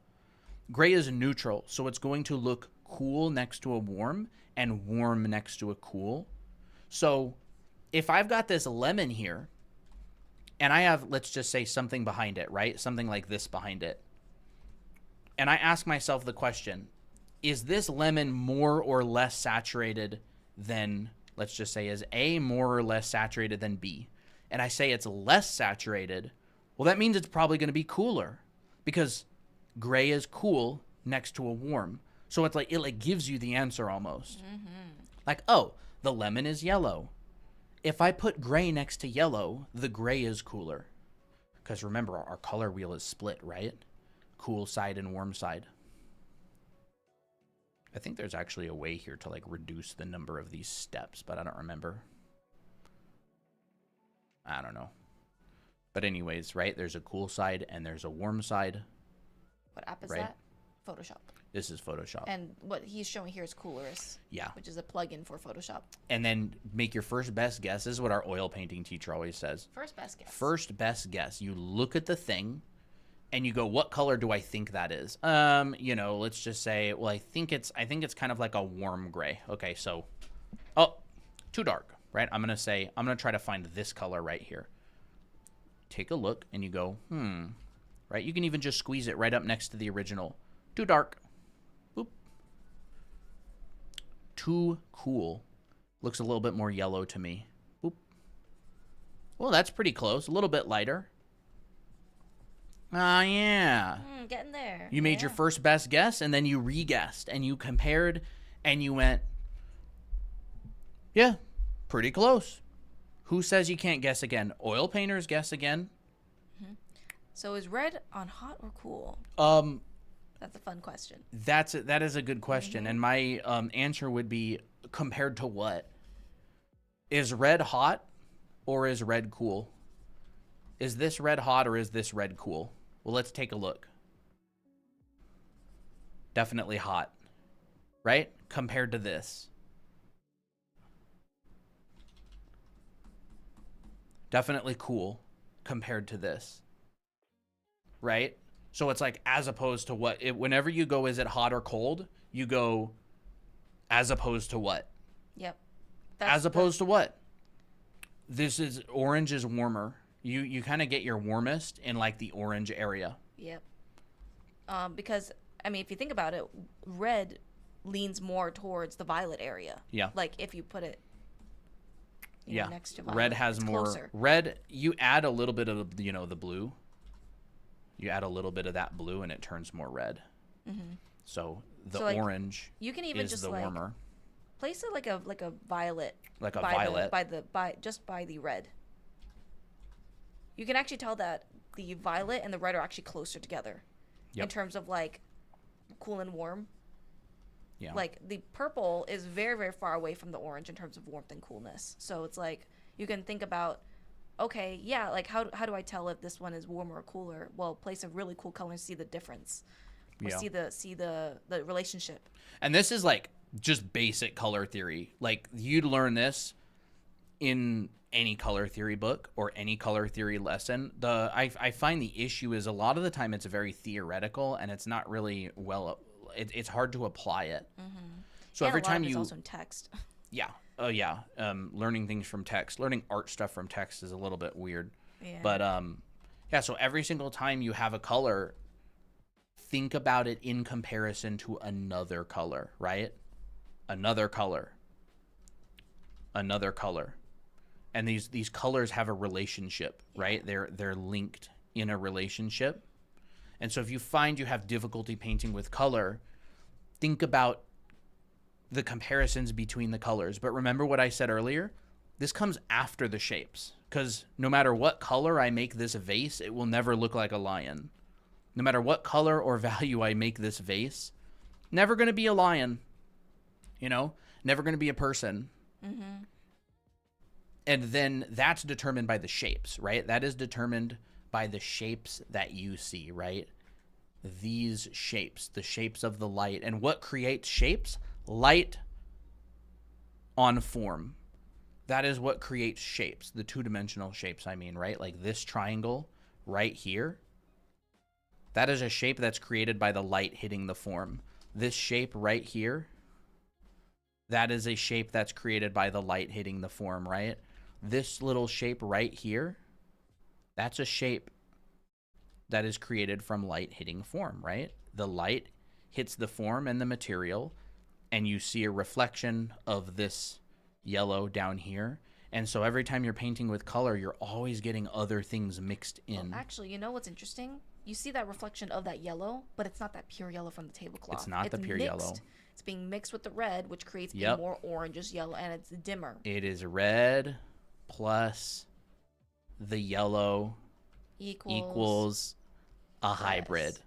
Gray is a neutral, so it's going to look cool next to a warm and warm next to a cool. So if I've got this lemon here, and I have, let's just say, something behind it, right? Something like this behind it. And I ask myself the question, is this lemon more or less saturated than, let's just say, is A more or less saturated than B? And I say it's less saturated, well, that means it's probably going to be cooler because gray is cool next to a warm. So it's like, it like gives you the answer almost. Mm-hmm. Like, oh, the lemon is yellow. If I put gray next to yellow, the gray is cooler. Because remember, our color wheel is split, right? Cool side and warm side. I think there's actually a way here to like reduce the number of these steps, but I don't remember. I don't know. But anyways, right? There's a cool side and there's a warm side. What app is Right. that? Photoshop. This is Photoshop. And what he's showing here is Coolers. Yeah. Which is a plugin for Photoshop. And then make your first best guess. This is what our oil painting teacher always says. First best guess. First best guess. You look at the thing and you go, what color do I think that is? Let's just say, well, I think it's kind of like a warm gray. Okay, so, too dark, right? I'm going to try to find this color right here. Take a look and you go, right? You can even just squeeze it right up next to the original. Too dark. Boop. Too cool. Looks a little bit more yellow to me. Boop. Well, that's pretty close. A little bit lighter. Yeah. Getting there. You made your first best guess, and then you re-guessed, and you compared, and you went, yeah, pretty close. Who says you can't guess again? Oil painters guess again. So is red on hot or cool? That's a fun question. That is a good question, and my answer would be compared to what? Is red hot or is red cool? Is this red hot or is this red cool? Well, let's take a look. Definitely hot, right? Compared to this. Definitely cool compared to this, right? So it's like as opposed to what? Whenever you go, is it hot or cold? You go as opposed to what? Yep. As opposed to what? This is orange is warmer. You kind of get your warmest in like the orange area. Yep. Because I mean, if you think about it, red leans more towards the violet area. Yeah. Like if you put it Yeah. next to violet. Red has It's more. closer. Red, you add a little bit of, the blue. You add a little bit of that blue and it turns more red. So the So, like, orange you can even is just the like warmer. place it like a violet. Like a by violet. Just by the red. You can actually tell that the violet and the red are actually closer together in Yep. terms of like cool and warm. Yeah. Like the purple is very, very far away from the orange in terms of warmth and coolness. So it's like you can think about, okay, yeah, like how do I tell if this one is warmer or cooler? Well, place a really cool color and see the difference. Or Yeah. see the relationship. And this is like just basic color theory. Like you'd learn this in any color theory book or any color theory lesson. I find the issue is a lot of the time it's very theoretical and it's not really it's hard to apply it. So And every a lot time of it's you also in text. yeah. Oh yeah. Learning things from text, learning art stuff from text is a little bit weird. Yeah. But yeah, so every single time you have a color, think about it in comparison to another color, right? Another color. Another color. And these colors have a relationship, right? They're linked in a relationship. And so if you find you have difficulty painting with color, think about the comparisons between the colors. But remember what I said earlier? This comes after the shapes. Because no matter what color I make this vase, it will never look like a lion. No matter what color or value I make this vase, never going to be a lion. Never going to be a person. And then that's determined by the shapes, right? That is determined by the shapes that you see, right? These shapes, the shapes of the light. And what creates shapes? Light on form. That is what creates shapes, the two-dimensional shapes, I mean, right? Like this triangle right here. That is a shape that's created by the light hitting the form. This shape right here, that is a shape that's created by the light hitting the form, right? This little shape right here, that's a shape that is created from light hitting form, right? The light hits the form and the material, and you see a reflection of this yellow down here. And so every time you're painting with color, you're always getting other things mixed in. Well, actually, you know what's interesting? You see that reflection of that yellow, but it's not that pure yellow from the tablecloth. It's not the pure mixed. yellow. It's being mixed with the red, which creates a Yep. more orangish yellow, and it's dimmer. It is red plus the yellow equals a hybrid.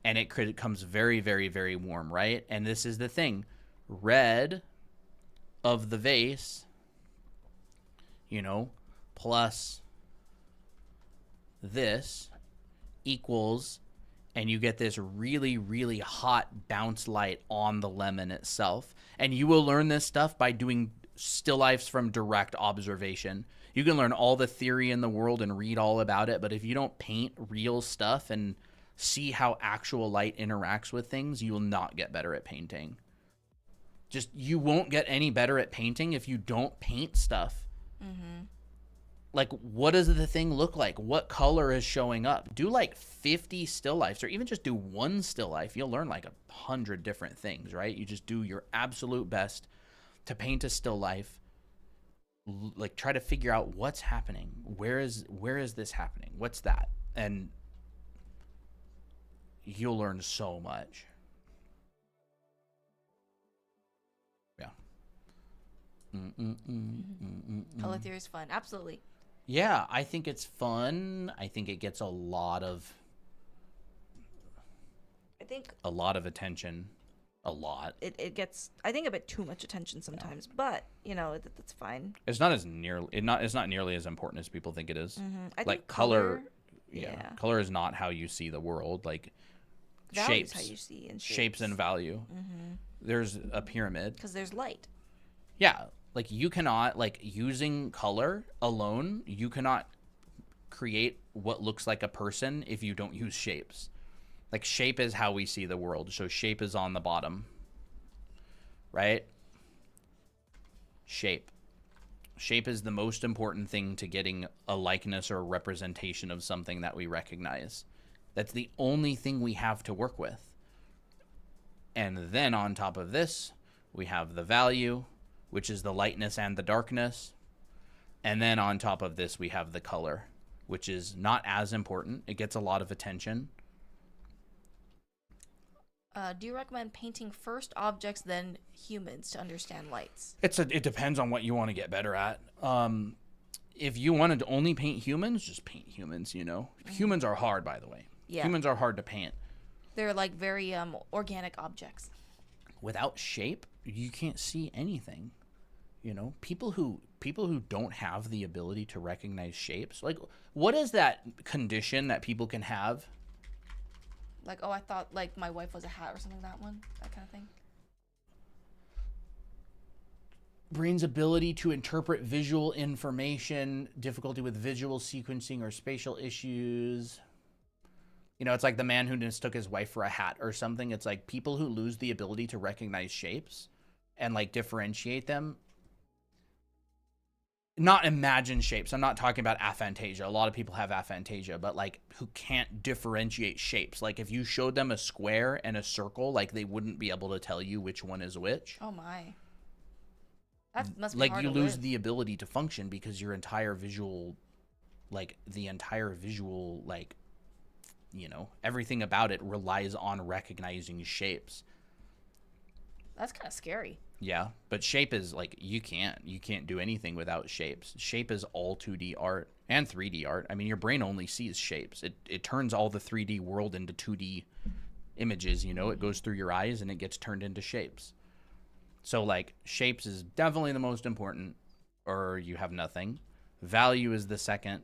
And it becomes very, very, very warm, right? And this is the thing. Red of the vase, plus this equals, and you get this really, really hot bounce light on the lemon itself. And you will learn this stuff by doing still lifes from direct observation. You can learn all the theory in the world and read all about it, but if you don't paint real stuff and see how actual light interacts with things, you will not get better at painting. You won't get any better at painting if you don't paint stuff. Like, what does the thing look like? What color is showing up? Do like 50 still lifes, or even just do one still life. You'll learn like 100 different things, right? You just do your absolute best to paint a still life. Like, try to figure out what's happening. Where is this happening? What's that? And you'll learn so much. Yeah. Color theory is fun. Absolutely. Yeah, I think it's fun. I think it gets a lot of attention. A lot. It gets, I think, a bit too much attention sometimes, but that's fine. It's not nearly as important as people think it is. I Like think color, yeah. color is not how you see the world. Like Value shapes, is how you see in shapes and value. There's a pyramid. because there's light. Yeah, like you cannot, like, using color alone, you cannot create what looks like a person if you don't use shapes. Like, shape is how we see the world, so shape is on the bottom, right? Shape is the most important thing to getting a likeness or a representation of something that we recognize. That's the only thing we have to work with. And then on top of this, we have the value, which is the lightness and the darkness. And then on top of this, we have the color, which is not as important. It gets a lot of attention. Do you recommend painting first objects, then humans to understand lights? It depends on what you want to get better at. If you wanted to only paint humans, just paint humans, you know. Humans are hard, by the way. Yeah. Humans are hard to paint. They're like very organic objects. Without shape, you can't see anything. You know, people who don't have the ability to recognize shapes, like what is that condition that people can have? Like, oh, I thought like my wife was a hat or something, that kind of thing. Brain's ability to interpret visual information, difficulty with visual sequencing or spatial issues. You know, it's like the man who mistook his wife for a hat or something. It's like people who lose the ability to recognize shapes and like differentiate them. Not imagine shapes. I'm not talking about aphantasia. A lot of people have aphantasia, but like who can't differentiate shapes. Like if you showed them a square and a circle, like they wouldn't be able to tell you which one is which. Oh my. That must be like hard you to lose live. the ability to function because your entire visual, like you know, everything about it relies on recognizing shapes. That's kind of scary. Yeah, but shape is like you can't do anything without shapes. Shape is all 2D art and 3D art. I mean, your brain only sees shapes. It turns all the 3D world into 2D images, you know. It goes through your eyes and it gets turned into shapes. So like shapes is definitely the most important, or you have nothing. Value is the second,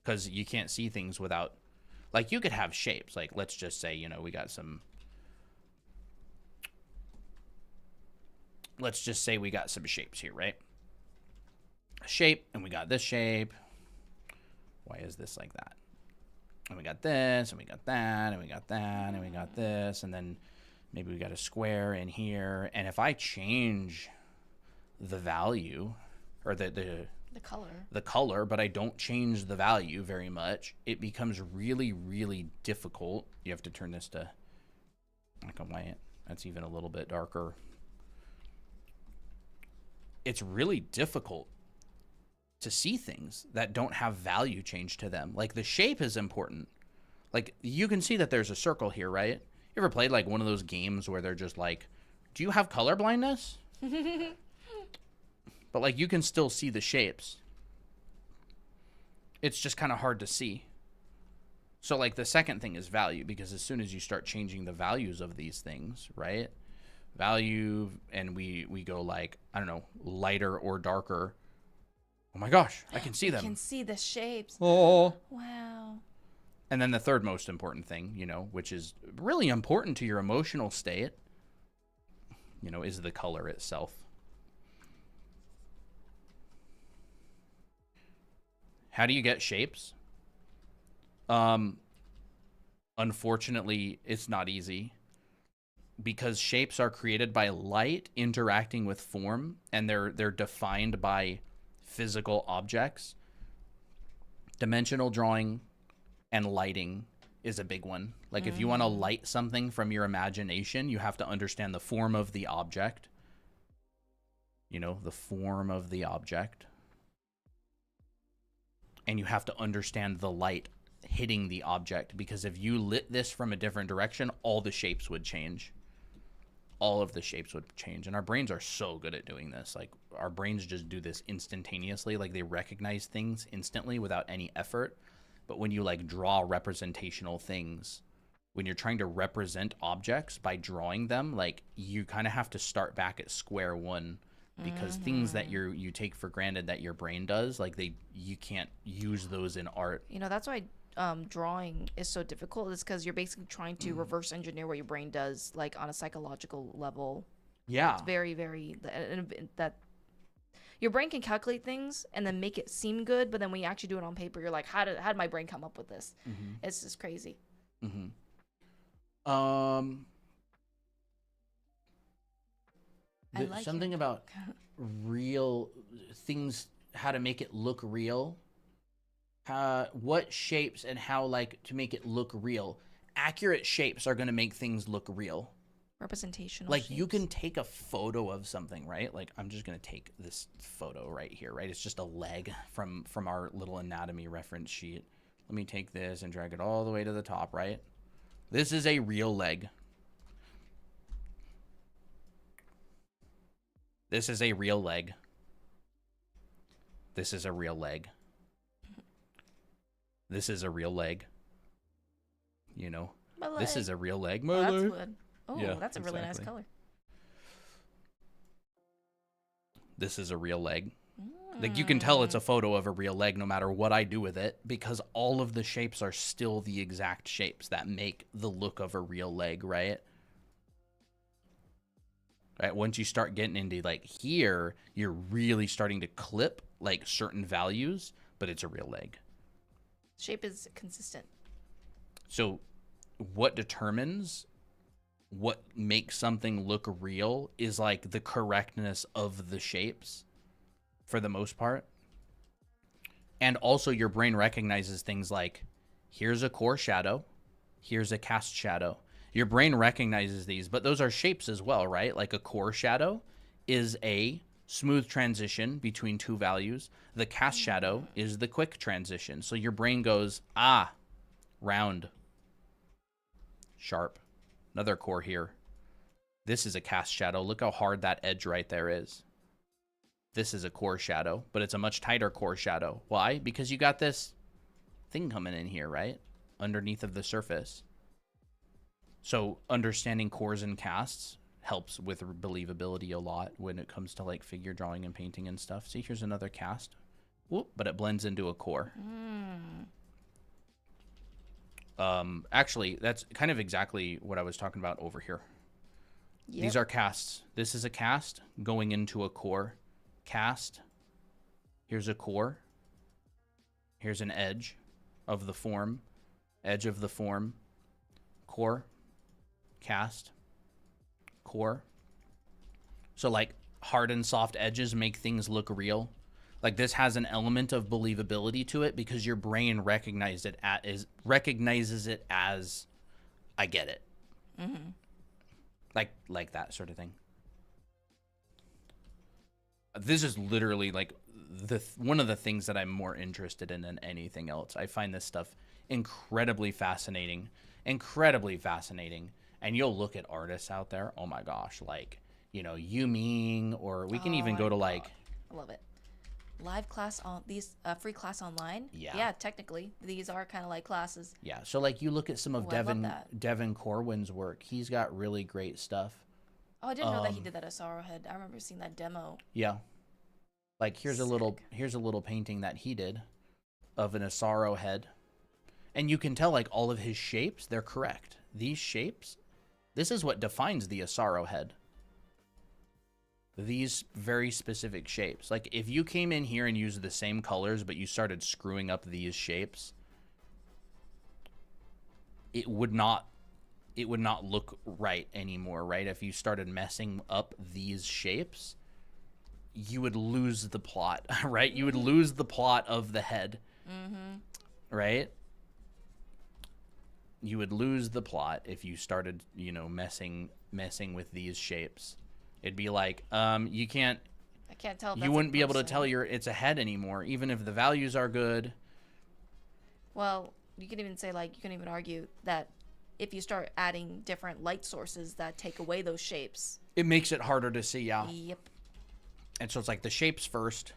because you can't see things without, like you could have shapes. Like let's just say, you know, let's just say we got some shapes here, right? A shape, and we got this shape. Why is this like that? And we got this, and we got that, and we got that, and we got this, and then maybe we got a square in here. And if I change the value, or the color, but I don't change the value very much, it becomes really, really difficult. You have to turn this to like a white. That's even a little bit darker. It's really difficult to see things that don't have value change to them. Like the shape is important. Like you can see that there's a circle here, right? You ever played like one of those games where they're just like, do you have color blindness? But like you can still see the shapes. It's just kind of hard to see. So like the second thing is value, because as soon as you start changing the values of these things, right? Value, and we go like, I don't know, lighter or darker. Oh my gosh, I can see them. You can see the shapes. Oh. Wow. And then the third most important thing, you know, which is really important to your emotional state, you know, is the color itself. How do you get shapes? Unfortunately, it's not easy, because shapes are created by light interacting with form, and they're defined by physical objects. Dimensional drawing and lighting is a big one. Like if you want to light something from your imagination, you have to understand the form of the object. You know, the form of the object. And you have to understand the light hitting the object, because if you lit this from a different direction, all the shapes would change. All of the shapes would change. And our brains are so good at doing this. Like our brains just do this instantaneously. Like they recognize things instantly without any effort. But when you like draw representational things, when you're trying to represent objects by drawing them, like you kind of have to start back at square one, because things that you take for granted that your brain does, like you can't use those in art. You know, that's why drawing is so difficult, is because you're basically trying to reverse engineer what your brain does, like on a psychological level. Yeah. It's very, very, that your brain can calculate things and then make it seem good, but then when you actually do it on paper, you're like, how did my brain come up with this? Mm-hmm. It's just crazy. Mm-hmm. I like something it. about real things, how to make it look real. What shapes and how, like, to make it look real. Accurate shapes are going to make things look real. representational Like you shapes. can take a photo of something, right? Like I'm just gonna take this photo right here, right? It's just a leg from our little anatomy reference sheet. Let me take this and drag it all the way to the top, right? This is a real leg. This is a real leg. This is a real leg. This is a real leg. You know, My leg. this is a real leg. Oh, My that's leg. good. Oh, Yeah, that's a really nice exactly. color. This is a real leg. Like you can tell it's a photo of a real leg no matter what I do with it, because all of the shapes are still the exact shapes that make the look of a real leg, right? Right, once you start getting into like here, you're really starting to clip like certain values, but it's a real leg. Shape is consistent. So what determines what makes something look real is like the correctness of the shapes for the most part. And also your brain recognizes things like here's a core shadow, here's a cast shadow. Your brain recognizes these, but those are shapes as well, right? Like a core shadow is a smooth transition between two values. The cast shadow is the quick transition. So your brain goes, ah, round, sharp. Another core here. This is a cast shadow. Look how hard that edge right there is. This is a core shadow, but it's a much tighter core shadow. Why? Because you got this thing coming in here, right? Underneath of the surface. So understanding cores and casts helps with believability a lot when it comes to like figure drawing and painting and stuff. See, here's another cast. Whoop, but it blends into a core. Actually, that's kind of exactly what I was talking about over here. Yep. These are casts. This is a cast going into a core. Cast. Here's a core. Here's an edge of the form. Edge of the form. Core. Cast. Core. So like hard and soft edges make things look real. Like this has an element of believability to it because your brain recognizes it as I get it. Mm-hmm. Like that sort of thing. This is literally like one of the things that I'm more interested in than anything else. I find this stuff incredibly fascinating. And you'll look at artists out there. Oh my gosh, like, you know, Yu Ming, or we can even go to like, I love it. Live class on these free class online. Yeah. Technically these are kind of like classes. yeah. So like you look at some of Oh, I love that. Devin Corwin's work. He's got really great stuff. Oh, I didn't know that he did that at Sorrowhead. I remember seeing that demo. Yeah. Like here's a little painting that he did of an Asaro head. And you can tell like all of his shapes, they're correct. These shapes, this is what defines the Asaro head. These very specific shapes. Like if you came in here and used the same colors, but you started screwing up these shapes, it would not look right anymore, right? If you started messing up these shapes, you would lose the plot, right? You would lose the plot of the head, right? You would lose the plot if you started, you know, messing with these shapes. It'd be like, you can't. I can't tell. If You that's a wouldn't be able to person. tell it's a head anymore, even if the values are good. Well, you can even say like you can even argue that if you start adding different light sources that take away those shapes. It makes it harder to see, yeah. Yep. And so it's like the shapes first,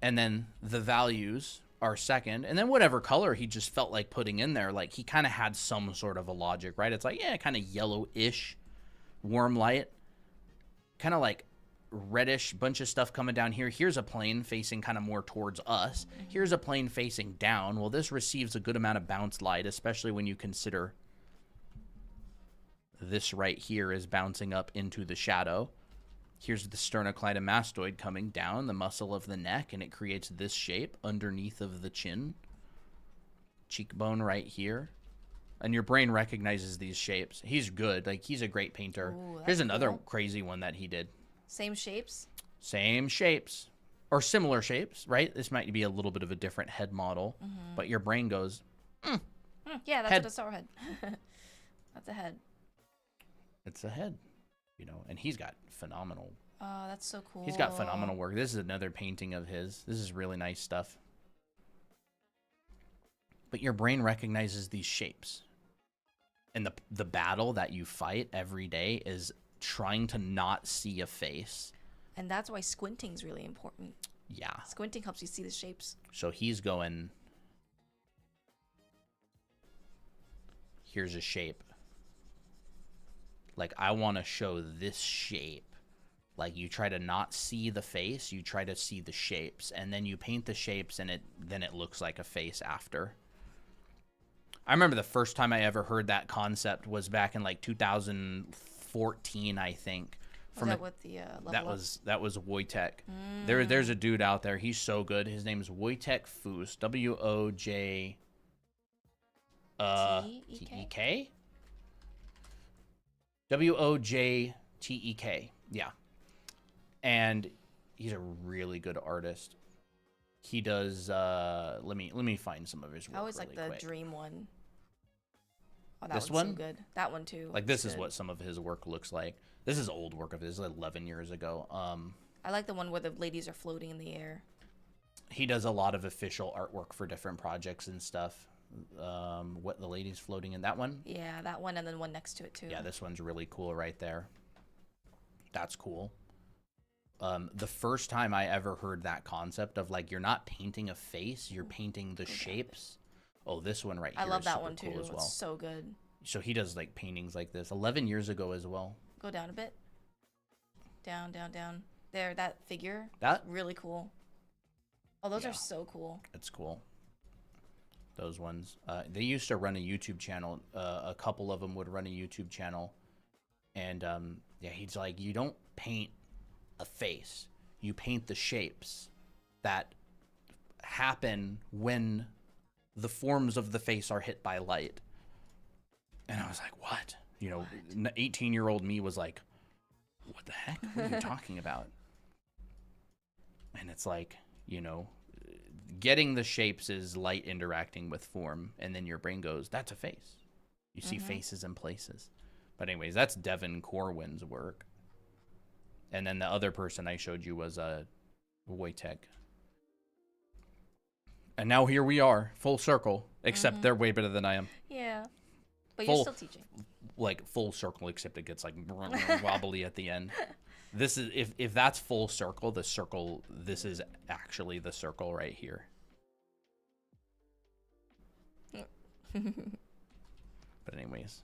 and then the values are second, and then whatever color he just felt like putting in there, like he kind of had some sort of a logic, right? It's like, yeah, kind of yellowish, warm light, kind of like reddish bunch of stuff coming down here. Here's a plane facing kind of more towards us. Here's a plane facing down. Well, this receives a good amount of bounced light, especially when you consider this right here is bouncing up into the shadow. Here's the sternocleidomastoid coming down the muscle of the neck, and it creates this shape underneath of the chin. Cheekbone right here. And your brain recognizes these shapes. He's good. Like, he's a great painter. Ooh, Here's that's another cool. crazy one that he did. Same shapes. Same shapes. Or similar shapes, right? This might be a little bit of a different head model. But your brain goes, Yeah, that's Head. what a Sorrowhead. That's a head. It's a head, you know, and he's got phenomenal. Oh, that's so cool. He's got phenomenal work. This is another painting of his. This is really nice stuff. But your brain recognizes these shapes. And the battle that you fight every day is trying to not see a face. And that's why squinting is really important. Yeah. Squinting helps you see the shapes. So he's going, here's a shape. Like, I want to show this shape. Like, you try to not see the face, you try to see the shapes, and then you paint the shapes, and then it looks like a face after. I remember the first time I ever heard that concept was back in like 2014, I think. Was that with the level up? That was Wojtek. There's a dude out there. He's so good. His name is Wojtek Foos. WOJ TEK? WOJTEK. Yeah. And he's a really good artist. He does let me find some of his work. I always really like the quick. dream one. Oh, that This one's one? so good. That one too. Like, this is is what some of his work looks like. This is old work of his, 11 years ago. I like the one where the ladies are floating in the air. He does a lot of official artwork for different projects and stuff. What, the ladies floating in that one? Yeah, that one, and then one next to it too. Yeah, this one's really cool right there. That's cool. The first time I ever heard that concept of, like, you're not painting a face, you're painting the shapes. Oh, this one right here. I love is that super one too. cool as well. It's so good. So he does like paintings like this 11 years ago as well. Go down a bit. Down, down, down. There, that figure. That really cool. Oh, those Yeah. are so cool. It's cool. Those ones. They used to run a YouTube channel. A couple of them would run a YouTube channel, and yeah, he's like, you don't paint a face. You paint the shapes that happen when the forms of the face are hit by light. And I was like, what? You know, 18-year-old me was like, what the heck? What are you talking about? And it's like, you know, getting the shapes is light interacting with form. And then your brain goes, that's a face. You see faces in places. But anyways, that's Devin Corwin's work. And then the other person I showed you was Wojtek. And now here we are, full circle, except they're way better than I am. Yeah. But Full- you're still teaching. Like full circle, except it gets like wobbly at the end. This is if that's full circle, this is actually the circle right here. But anyways,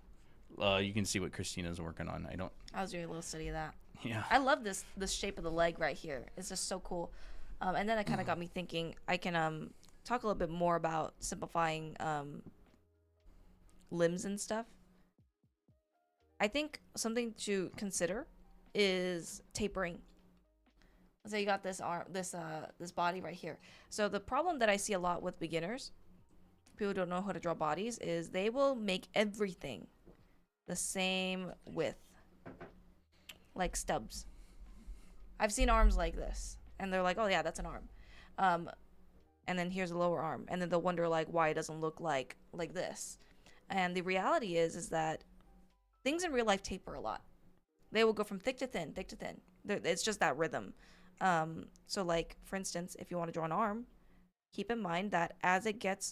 you can see what Christina's working on. I was doing a little study of that. Yeah. I love this shape of the leg right here. It's just so cool. And then it kind of got me thinking. I can talk a little bit more about simplifying limbs and stuff. I think something to consider is tapering. So you got this arm, this body right here. So the problem that I see a lot with beginners, people who don't know how to draw bodies, is they will make everything the same width, like stubs. I've seen arms like this, and they're like, "Oh yeah, that's an arm," and then here's a lower arm, and then they'll wonder like why it doesn't look like this. And the reality is that things in real life taper a lot. They will go from thick to thin, thick to thin. It's just that rhythm. So like, for instance, if you want to draw an arm, keep in mind that as it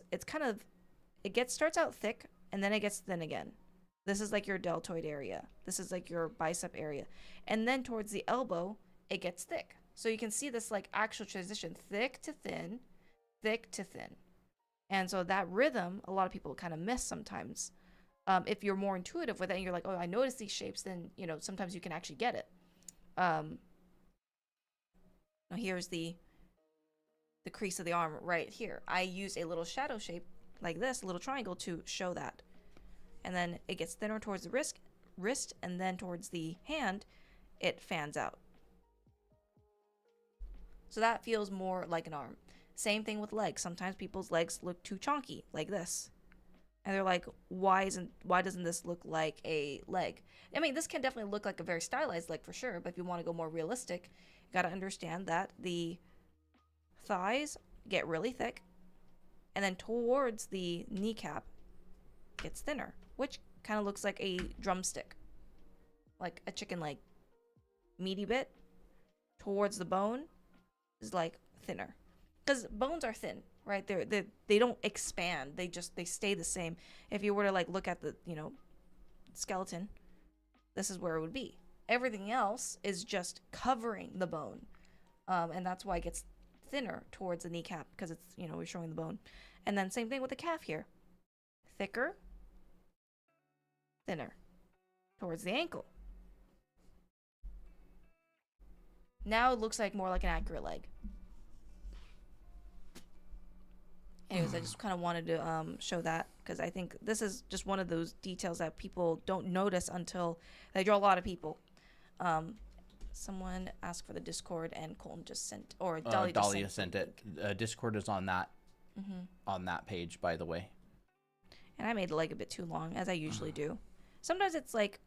starts out thick and then it gets thin again. This is like your deltoid area. This is like your bicep area. And then towards the elbow, it gets thick. So you can see this like actual transition, thick to thin, thick to thin. And so that rhythm, a lot of people kind of miss sometimes. If you're more intuitive with it and you're like, oh, I notice these shapes, then, you know, sometimes you can actually get it. Now here's the crease of the arm right here. I use a little shadow shape like this, a little triangle, to show that. And then it gets thinner towards the wrist, and then towards the hand, it fans out. So that feels more like an arm. Same thing with legs. Sometimes people's legs look too chonky, like this. And they're like, why doesn't this look like a leg? I mean, this can definitely look like a very stylized leg for sure, but if you want to go more realistic, you got to understand that the thighs get really thick, and then towards the kneecap gets thinner, which kind of looks like a drumstick. like a chicken leg, meaty bit towards the bone is like thinner, because bones are thin, right? They don't expand. They stay the same. If you were to like look at the skeleton, this is where it would be. Everything else is just covering the bone, and that's why it gets thinner towards the kneecap, because it's we're showing the bone. And then same thing with the calf here, thicker, thinner towards the ankle. Now it looks like more like an accurate leg. Anyways, I just kind of wanted to show that, because I think this is just one of those details that people don't notice until they draw a lot of people. Someone asked for the Discord, and Colton just sent, or Dahlia sent it. Discord is on that page, by the way. And I made the leg a bit too long, as I usually do. Sometimes it's like,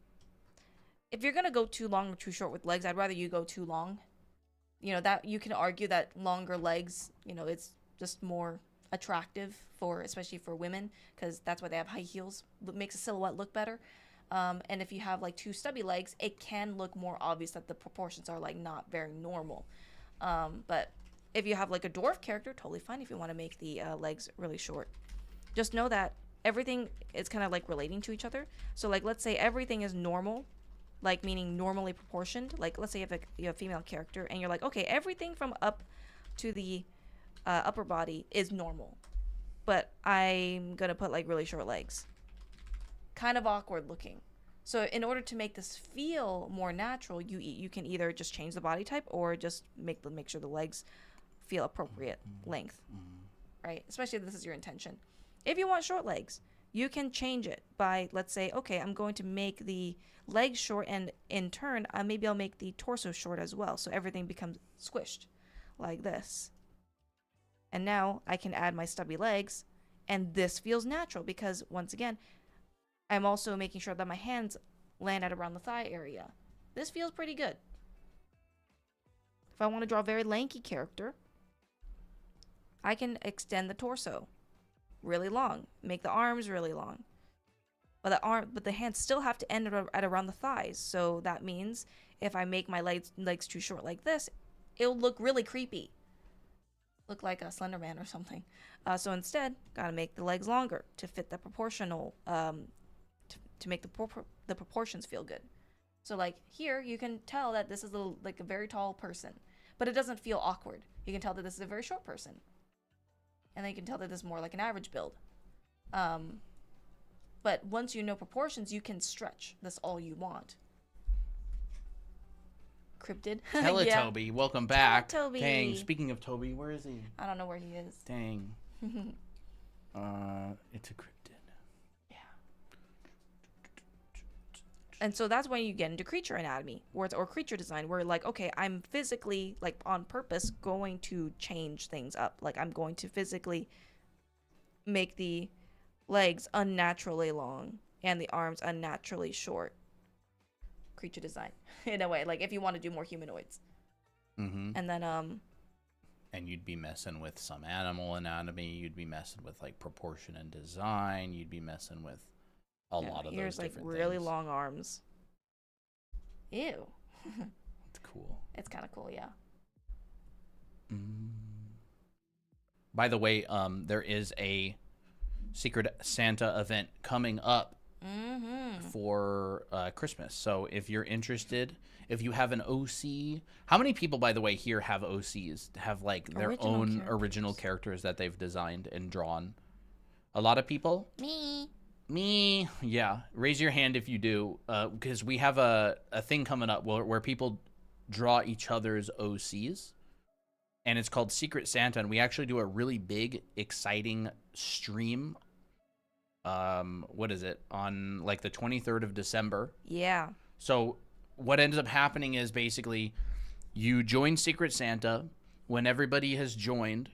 if you're gonna go too long or too short with legs, I'd rather you go too long. That you can argue that longer legs, it's just more attractive especially for women, because that's why they have high heels. It makes a silhouette look better. And if you have like too stubby legs, it can look more obvious that the proportions are like not very normal. But if you have like a dwarf character, totally fine if you want to make the legs really short. Just know that everything is kind of like relating to each other. So like, let's say everything is normal, like meaning normally proportioned. Like let's say you have a female character, and you're like, okay, everything from up to the upper body is normal, but I'm gonna put like really short legs. Kind of awkward looking. So in order to make this feel more natural, you can either just change the body type, or just make sure the legs feel appropriate length, right? Especially if this is your intention. If you want short legs, you can change it by, let's say, okay, I'm going to make the legs short, and in turn, maybe I'll make the torso short as well, so everything becomes squished like this. And now I can add my stubby legs, and this feels natural, because once again, I'm also making sure that my hands land at around the thigh area. This feels pretty good. If I want to draw a very lanky character, I can extend the torso really long, make the arms really long. But the hands still have to end at around the thighs. So that means if I make my legs too short like this, it'll look really creepy. Look like a Slender Man or something. So instead, gotta make the legs longer to fit the proportional, to make the proportions feel good. So like here, you can tell that this is like a very tall person, but it doesn't feel awkward. You can tell that this is a very short person. And then you can tell that this is more like an average build. But once you know proportions, you can stretch this all you want. Cryptid. Teletoby, welcome back. Teletoby. Dang, speaking of Toby, where is he? I don't know where he is. Dang. It's a cryptid. Yeah. And so that's when you get into creature anatomy, or creature design, where like, okay, I'm physically, like on purpose, going to change things up. Like I'm going to physically make the legs unnaturally long and the arms unnaturally short. Creature design, in a way, like if you want to do more humanoids. And then and you'd be messing with some animal anatomy, you'd be messing with like proportion and design, you'd be messing with a lot of those different like really things. long arms. Ew. It's cool. It's kind of cool, yeah. By the way, there is a Secret Santa event coming up for Christmas. So if you're interested, if you have an OC, how many people, by the way, here have OCs, have like their own original characters that they've designed and drawn? A lot of people? Me. Yeah. Raise your hand if you do, because we have a thing coming up where people draw each other's OCs, and it's called Secret Santa, and we actually do a really big, exciting stream. What is it? On like the 23rd of December. Yeah. So what ends up happening is basically you join Secret Santa when everybody has joined.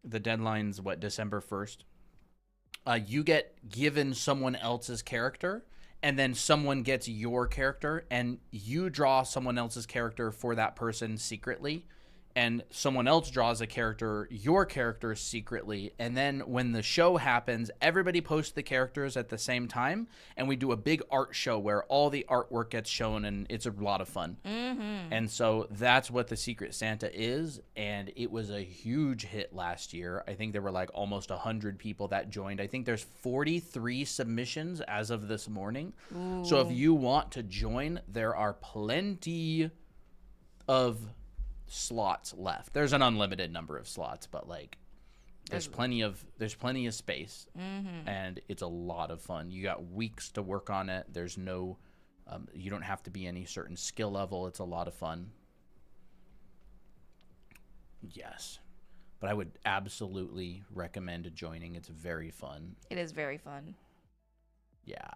The deadline's December 1st. You get given someone else's character, and then someone gets your character, and you draw someone else's character for that person secretly. and someone else draws a character, your character secretly, and then when the show happens, everybody posts the characters at the same time, and we do a big art show where all the artwork gets shown, and it's a lot of fun. And so that's what the Secret Santa is, and it was a huge hit last year. I think there were like almost 100 people that joined. I think there's 43 submissions as of this morning. So if you want to join, there are plenty of slots left. There's an unlimited number of slots, but like there's plenty of space, and it's a lot of fun. You got weeks to work on it. There's no you don't have to be any certain skill level. It's a lot of fun. Yes, but I would absolutely recommend joining. It's very fun. It is very fun. Yeah.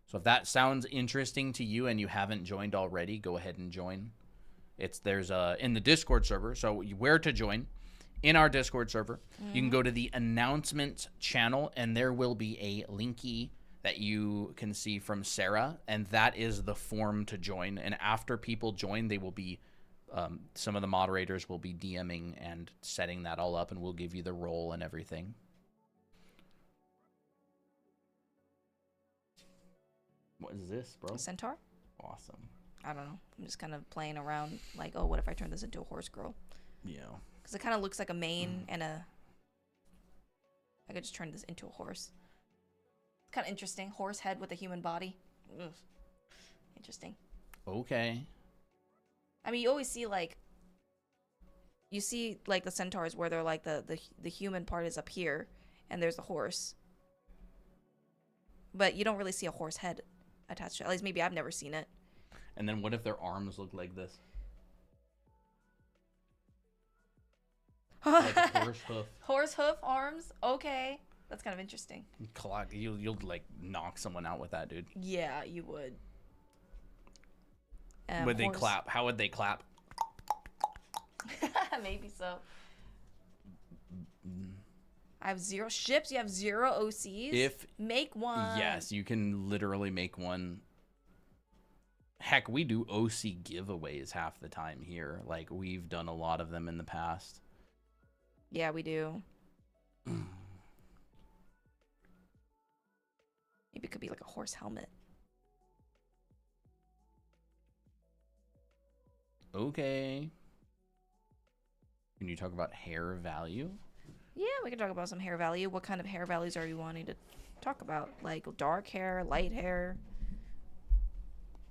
So if that sounds interesting to you and you haven't joined already, go ahead and join. There's in the Discord server. So where to join? In our Discord server, you can go to the announcements channel, and there will be a linky that you can see from Sarah, and that is the form to join. And after people join, they will be some of the moderators will be DMing and setting that all up, and we'll give you the role and everything. What is this, bro? A centaur? Awesome. I don't know. I'm just kind of playing around like, oh, what if I turn this into a horse girl? Yeah. Because it kind of looks like a mane and a... I could just turn this into a horse. It's kind of interesting. Horse head with a human body. Ugh. Interesting. Okay. I mean, you always see like... You see like the centaurs where they're like the human part is up here and there's the horse. But you don't really see a horse head attached to it. At least maybe I've never seen it. And then what if their arms look like this? Like a horse hoof. Horse hoof arms? Okay. That's kind of interesting. You'll like knock someone out with that, dude. Yeah, you would. Would they clap? How would they clap? Maybe so. I have 0 ships. You have 0 OCs. Make one. Yes, you can literally make one. Heck, we do OC giveaways half the time here. Like, we've done a lot of them in the past. Yeah, we do. Maybe it could be like a horse helmet. Okay. Can you talk about hair value? Yeah, we can talk about some hair value. What kind of hair values are you wanting to talk about? Like dark hair, light hair?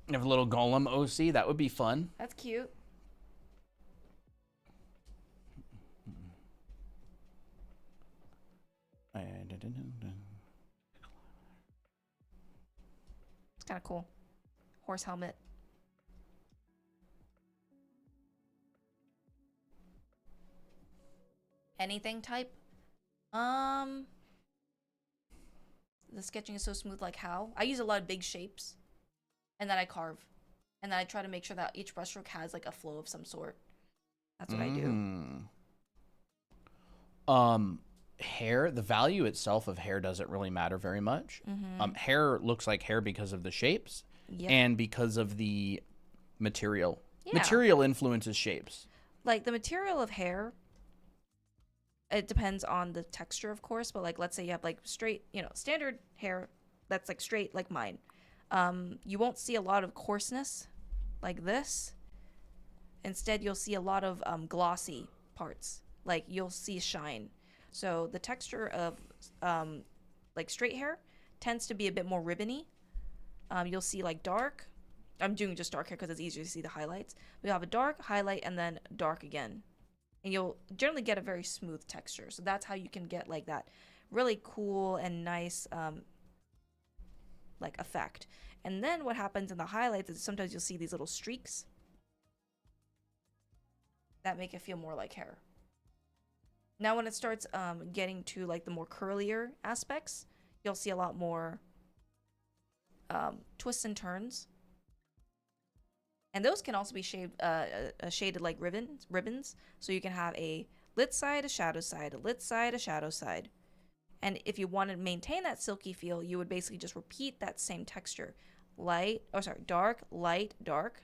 You have a little golem OC. That would be fun. That's cute. It's kind of cool. Horse helmet. Anything type? The sketching is so smooth, like how? I use a lot of big shapes. And then I carve. And then I try to make sure that each brushstroke has like a flow of some sort. That's what I do. Hair, the value itself of hair doesn't really matter very much. Hair looks like hair because of the shapes and because of the material. Yeah. Material influences shapes. Like the material of hair, it depends on the texture, of course, but like let's say you have like straight, standard hair that's like straight like mine. You won't see a lot of coarseness like this. Instead, you'll see a lot of glossy parts. Like you'll see shine. So the texture of like straight hair tends to be a bit more ribbony. You'll see like dark. I'm doing just dark hair because it's easier to see the highlights. We have a dark, highlight, and then dark again. And you'll generally get a very smooth texture. So that's how you can get like that really cool and nice like effect. And then what happens in the highlights is sometimes you'll see these little streaks that make it feel more like hair. Now when it starts getting to like the more curlier aspects, you'll see a lot more twists and turns. And those can also be shaded like ribbons. So you can have a lit side, a shadow side, a lit side, a shadow side. And if you want to maintain that silky feel, you would basically just repeat that same texture. Dark, light, dark.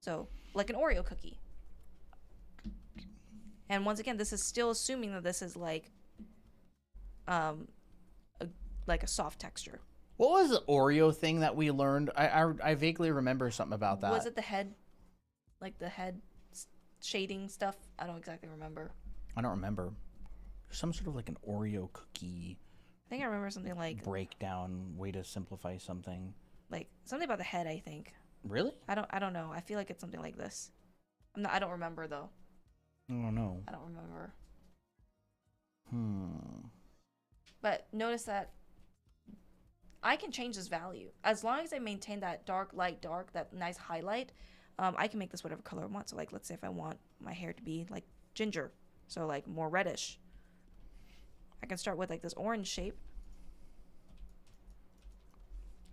So like an Oreo cookie. And once again, this is still assuming that this is like like a soft texture. What was the Oreo thing that we learned? I vaguely remember something about that. Was it the head, like the head shading stuff? I don't exactly remember. I don't remember. Some sort of like an Oreo cookie. I think I remember something like breakdown way to simplify something. Like something about the head. I think. Really? I don't know. I feel like it's something like this. I don't remember though. I don't know. I don't remember. But notice that I can change this value. As long as I maintain that dark, light, dark, that nice highlight, I can make this whatever color I want. So like, let's say if I want my hair to be like ginger, so like more reddish, I can start with like this orange shape,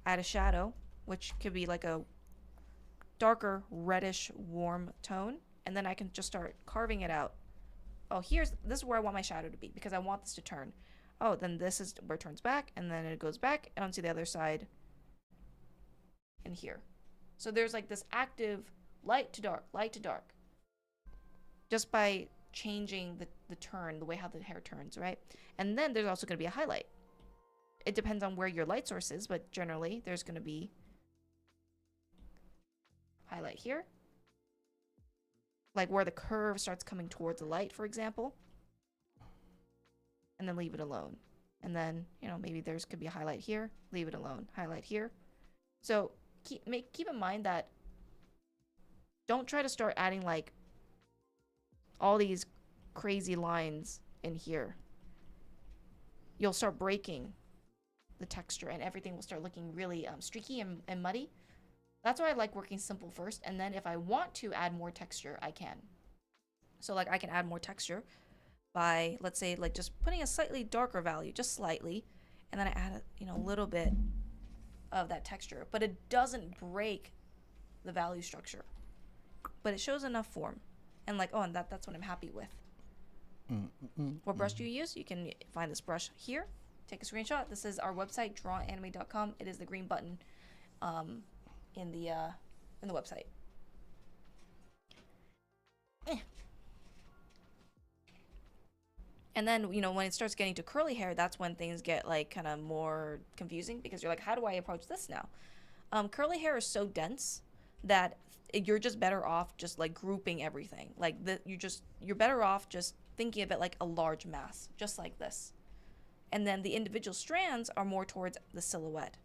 add a shadow, which could be like a darker, reddish, warm tone, and then I can just start carving it out. Oh, this is where I want my shadow to be because I want this to turn. Oh, then this is where it turns back, and then it goes back and onto the other side and here. So there's like this active light to dark, just by changing the turn, the way how the hair turns, right? And then there's also going to be a highlight. It depends on where your light source is, but generally there's going to be highlight here, like where the curve starts coming towards the light, for example, and then leave it alone. And then, maybe there's could be a highlight here, leave it alone, highlight here. So keep in mind that don't try to start adding like all these crazy lines in here. You'll start breaking the texture and everything will start looking really streaky and muddy. That's why I like working simple first, and then if I want to add more texture, I can. So like I can add more texture by, let's say, like just putting a slightly darker value, just slightly, and then I add a little bit of that texture, but it doesn't break the value structure, but it shows enough form, and like, and that's what I'm happy with. What brush do you use? You can find this brush here. Take a screenshot. This is our website, drawanime.com. It is the green button in the website. And then, when it starts getting to curly hair, that's when things get like kind of more confusing because you're like, how do I approach this now? Curly hair is so dense that you're just better off just like grouping everything. Like you're better off just thinking of it like a large mass, just like this. And then the individual strands are more towards the silhouette.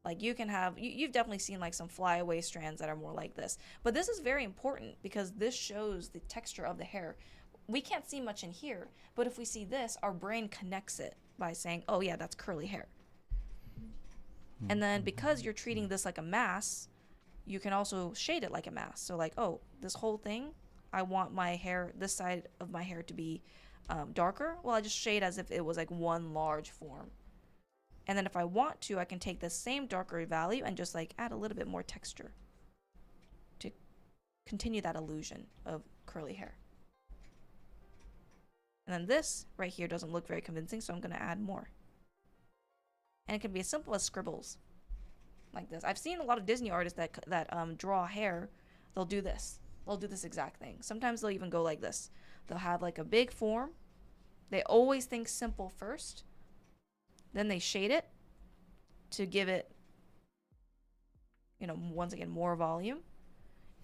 Like you can have, you've definitely seen like some flyaway strands that are more like this. But this is very important because this shows the texture of the hair. We can't see much in here, but if we see this, our brain connects it by saying, oh yeah, that's curly hair. And then because you're treating this like a mass, you can also shade it like a mass. So like, oh, this whole thing, I want my hair, this side of my hair to be darker. Well, I just shade as if it was like one large form. And then if I want to, I can take the same darker value and just like add a little bit more texture to continue that illusion of curly hair. And then this right here doesn't look very convincing, so I'm going to add more. And it can be as simple as scribbles like this. I've seen a lot of Disney artists that draw hair. They'll do this. They'll do this exact thing. Sometimes they'll even go like this. They'll have like a big form. They always think simple first. Then they shade it to give it, once again, more volume.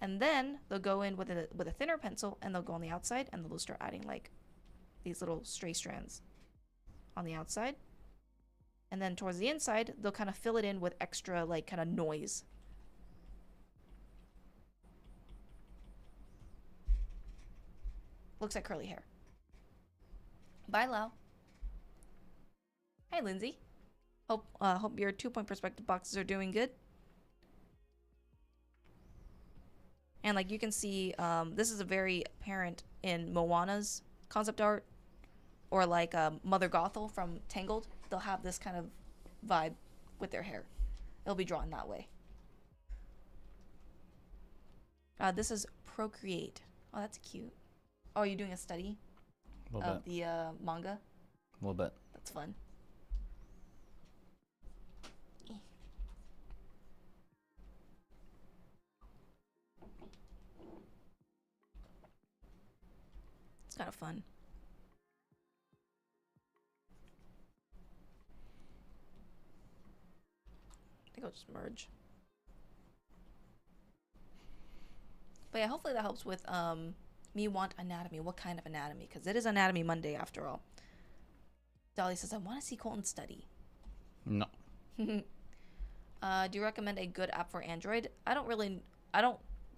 And then they'll go in with a thinner pencil and they'll go on the outside and they'll start adding like these little stray strands on the outside. And then towards the inside, they'll kind of fill it in with extra like kind of noise. Looks like curly hair. Bye, Lau. Hey, Lindsay. Hope your 2-point perspective boxes are doing good. And like you can see, this is a very apparent in Moana's concept art, or like Mother Gothel from Tangled. They'll have this kind of vibe with their hair. It'll be drawn that way. This is Procreate. Oh, that's cute. Oh, are you doing a study of the manga? A little bit. That's fun. It's kind of fun. I think I'll just merge. But yeah, hopefully that helps with me want anatomy. What kind of anatomy? Because it is Anatomy Monday after all. Dolly says, I want to see Colton study. No. Do you recommend a good app for Android? I don't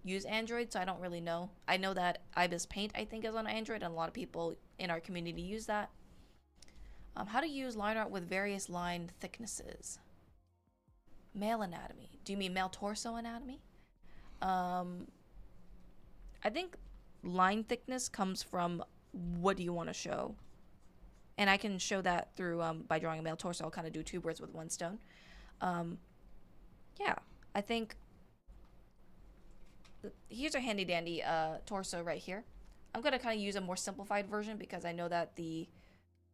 use Android, so I don't really know. I know that Ibis Paint, I think, is on Android, and a lot of people in our community use that. How to use line art with various line thicknesses. Male anatomy. Do you mean male torso anatomy? I think line thickness comes from what do you want to show. And I can show that through by drawing a male torso. I'll kind of do two birds with one stone. Yeah, I think here's a handy dandy torso right here. I'm going to kind of use a more simplified version because I know that the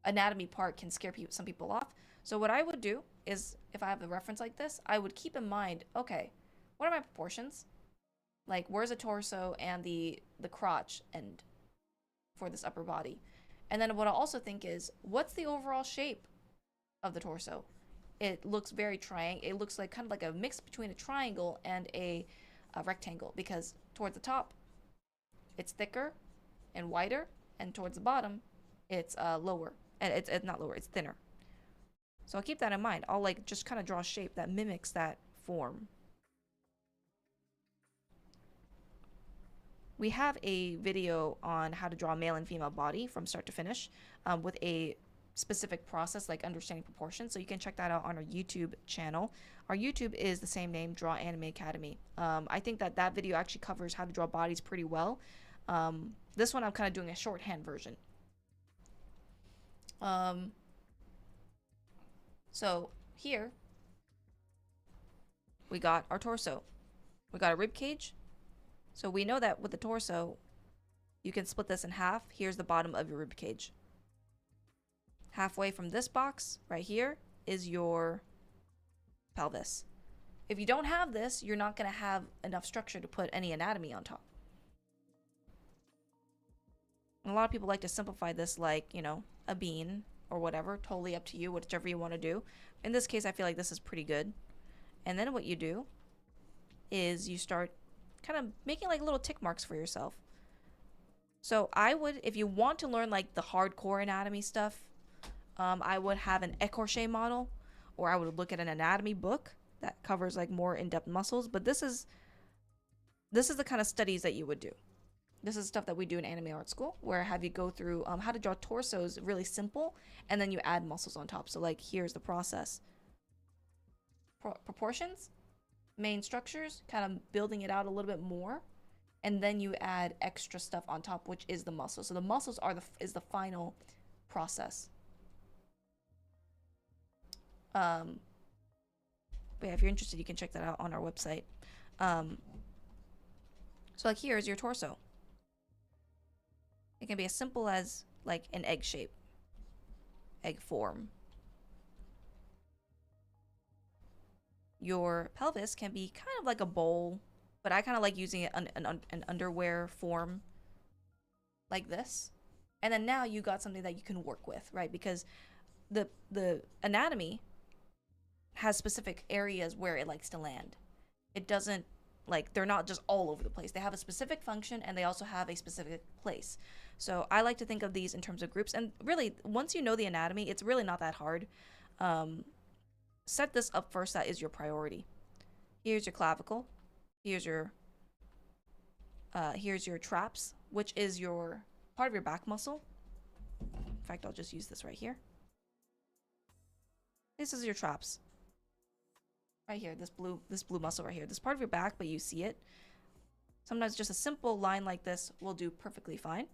anatomy part can scare some people off. So what I would do is, if I have a reference like this, I would keep in mind, okay, what are my proportions? Like, where's the torso and the crotch end for this upper body? And then what I also think is, what's the overall shape of the torso? It looks very it looks like kind of like a mix between a triangle and a rectangle, because towards the top, it's thicker and wider, and towards the bottom, it's lower. And it's not lower, it's thinner. So I'll keep that in mind. I'll like just kind of draw a shape that mimics that form. We have a video on how to draw a male and female body from start to finish with a specific process like understanding proportions. So you can check that out on our YouTube channel. Our YouTube is the same name, Draw Anime Academy. I think that video actually covers how to draw bodies pretty well. This one I'm kind of doing a shorthand version. So here we got our torso. We got a rib cage. So we know that with the torso, you can split this in half. Here's the bottom of your rib cage. Halfway from this box right here is your pelvis. If you don't have this, you're not going to have enough structure to put any anatomy on top. And a lot of people like to simplify this like, you know, a bean or whatever. Totally up to you, whichever you want to do. In this case, I feel like this is pretty good. And then what you do is you start kind of making like little tick marks for yourself. So I would, if you want to learn like the hardcore anatomy stuff, I would have an écorché model, or I would look at an anatomy book that covers like more in-depth muscles. But this is the kind of studies that you would do. This is stuff that we do in anime art school, where I have you go through how to draw torsos really simple, and then you add muscles on top. So like here's the process. Proportions, main structures, kind of building it out a little bit more, and then you add extra stuff on top, which is the muscle. So the muscles are is the final process. But yeah, if you're interested, you can check that out on our website. So like here's your torso. It can be as simple as like an egg shape, egg form. Your pelvis can be kind of like a bowl, but I kind of like using it an underwear form like this. And then now you got something that you can work with, right? Because the anatomy has specific areas where it likes to land. It doesn't, like, they're not just all over the place. They have a specific function, and they also have a specific place. So I like to think of these in terms of groups. And really, once you know the anatomy, it's really not that hard. Set this up first. That is your priority. Here's your clavicle. Here's your traps, which is your part of your back muscle. In fact, I'll just use this right here. This is your traps. Right here, this blue muscle right here. This part of your back, but you see it. Sometimes just a simple line like this will do perfectly fine.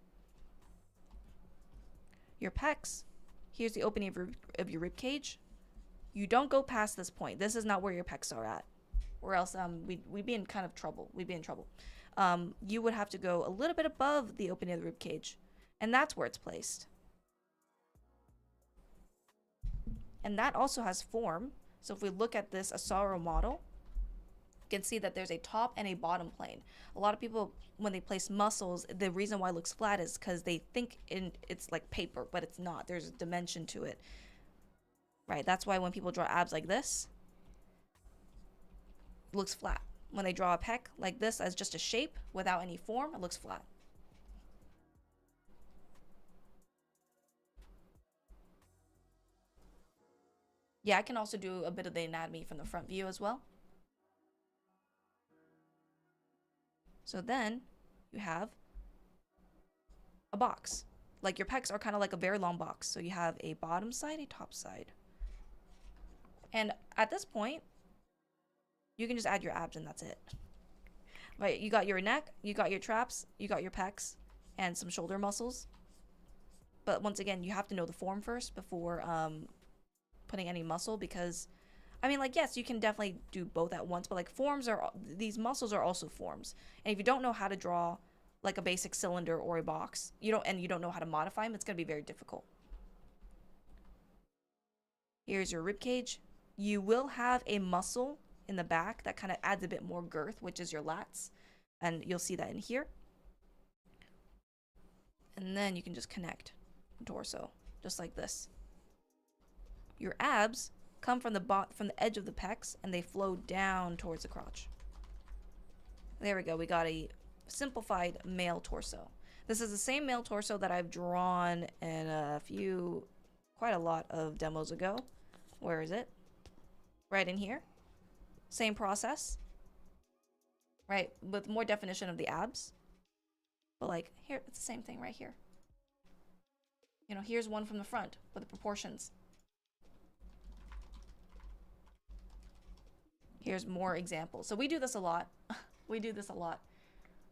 Your pecs. Here's the opening of your rib cage. You don't go past this point. This is not where your pecs are at, or else we'd be in kind of trouble. We'd be in trouble. You would have to go a little bit above the opening of the rib cage, and that's where it's placed. And that also has form. So if we look at this Asaro model, You can see that there's a top and a bottom plane. A lot of people, when they place muscles, the reason why it looks flat is because they think it's like paper, but it's not. There's a dimension to it. Right? That's why when people draw abs like this, it looks flat. When they draw a pec like this as just a shape without any form, it looks flat. Yeah, I can also do a bit of the anatomy from the front view as well. So then you have a box. Like your pecs are kind of like a very long box. So you have a bottom side, a top side. And at this point, you can just add your abs and that's it. Right, you got your neck, you got your traps, you got your pecs, and some shoulder muscles. But once again, you have to know the form first before putting any muscle, because I mean, like, yes, you can definitely do both at once, but like these muscles are also forms. And if you don't know how to draw like a basic cylinder or a box, you don't know how to modify them, it's going to be very difficult. Here's your rib cage. You will have a muscle in the back that kind of adds a bit more girth, which is your lats, and you'll see that in here. And then you can just connect the torso just like this. Your abs come from the edge of the pecs and they flow down towards the crotch. There we go. We got a simplified male torso. This is the same male torso that I've drawn in quite a lot of demos ago. Where is it? Right in here. Same process. Right, with more definition of the abs. But like here, it's the same thing right here. You know, here's one from the front with the proportions. Here's more examples. So we do this a lot. We do this a lot.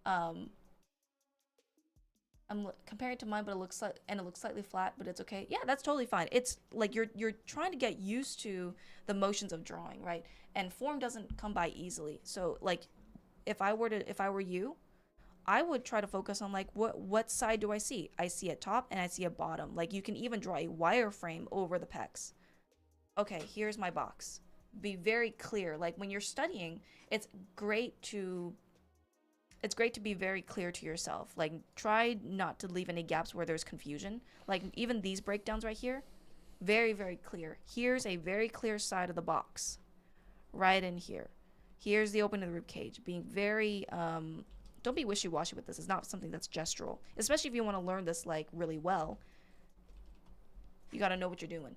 I'm comparing it to mine, but it looks slightly flat, but it's okay. Yeah, that's totally fine. It's like you're trying to get used to the motions of drawing, right? And form doesn't come by easily. So like, if I were you, I would try to focus on like what side do I see? I see a top and I see a bottom. Like you can even draw a wireframe over the pecs. Okay, here's my box. Be very clear. Like when you're studying, it's great to be very clear to yourself. Like try not to leave any gaps where there's confusion. Like even these breakdowns right here, very, very clear. Here's a very clear side of the box. Right in here. Here's the opening of the rib cage. Being very don't be wishy-washy with this. It's not something that's gestural. Especially if you want to learn this like really well. You got to know what you're doing.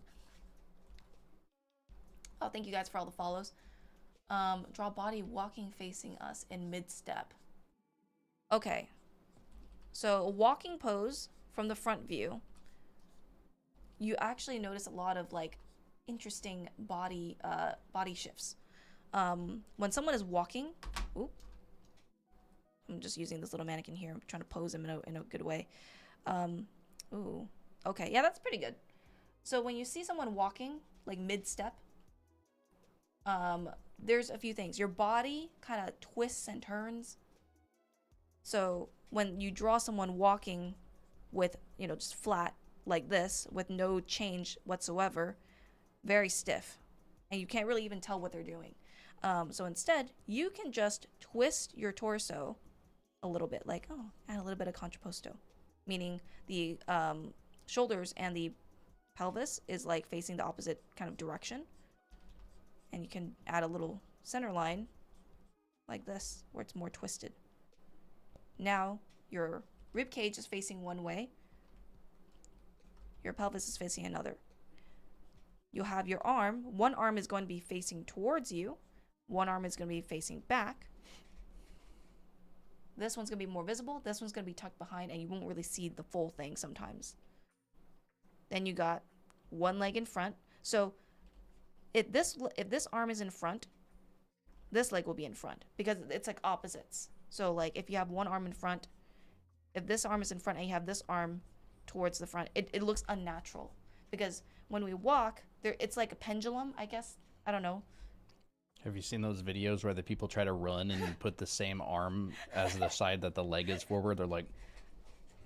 Oh, thank you guys for all the follows. Draw body walking facing us in mid-step. Okay. So a walking pose from the front view. You actually notice a lot of like interesting body shifts. When someone is walking, oop, I'm just using this little mannequin here. I'm trying to pose him in a good way. Ooh, okay, yeah, that's pretty good. So when you see someone walking like mid-step, there's a few things. Your body kind of twists and turns. So when you draw someone walking with, just flat like this with no change whatsoever, very stiff, and you can't really even tell what they're doing. So instead, you can just twist your torso a little bit, like, add a little bit of contrapposto, meaning the shoulders and the pelvis is like facing the opposite kind of direction. And you can add a little center line like this, where it's more twisted. Now, your rib cage is facing one way. Your pelvis is facing another. You'll have your arm. One arm is going to be facing towards you. One arm is going to be facing back. This one's going to be more visible. This one's going to be tucked behind, and you won't really see the full thing sometimes. Then you got one leg in front. So if this arm is in front, this leg will be in front because it's like opposites. So like if you have one arm in front, if this arm is in front and you have this arm towards the front, it looks unnatural because when we walk, it's like a pendulum, I guess. I don't know. Have you seen those videos where the people try to run and put the same arm as the side that the leg is forward? They're like,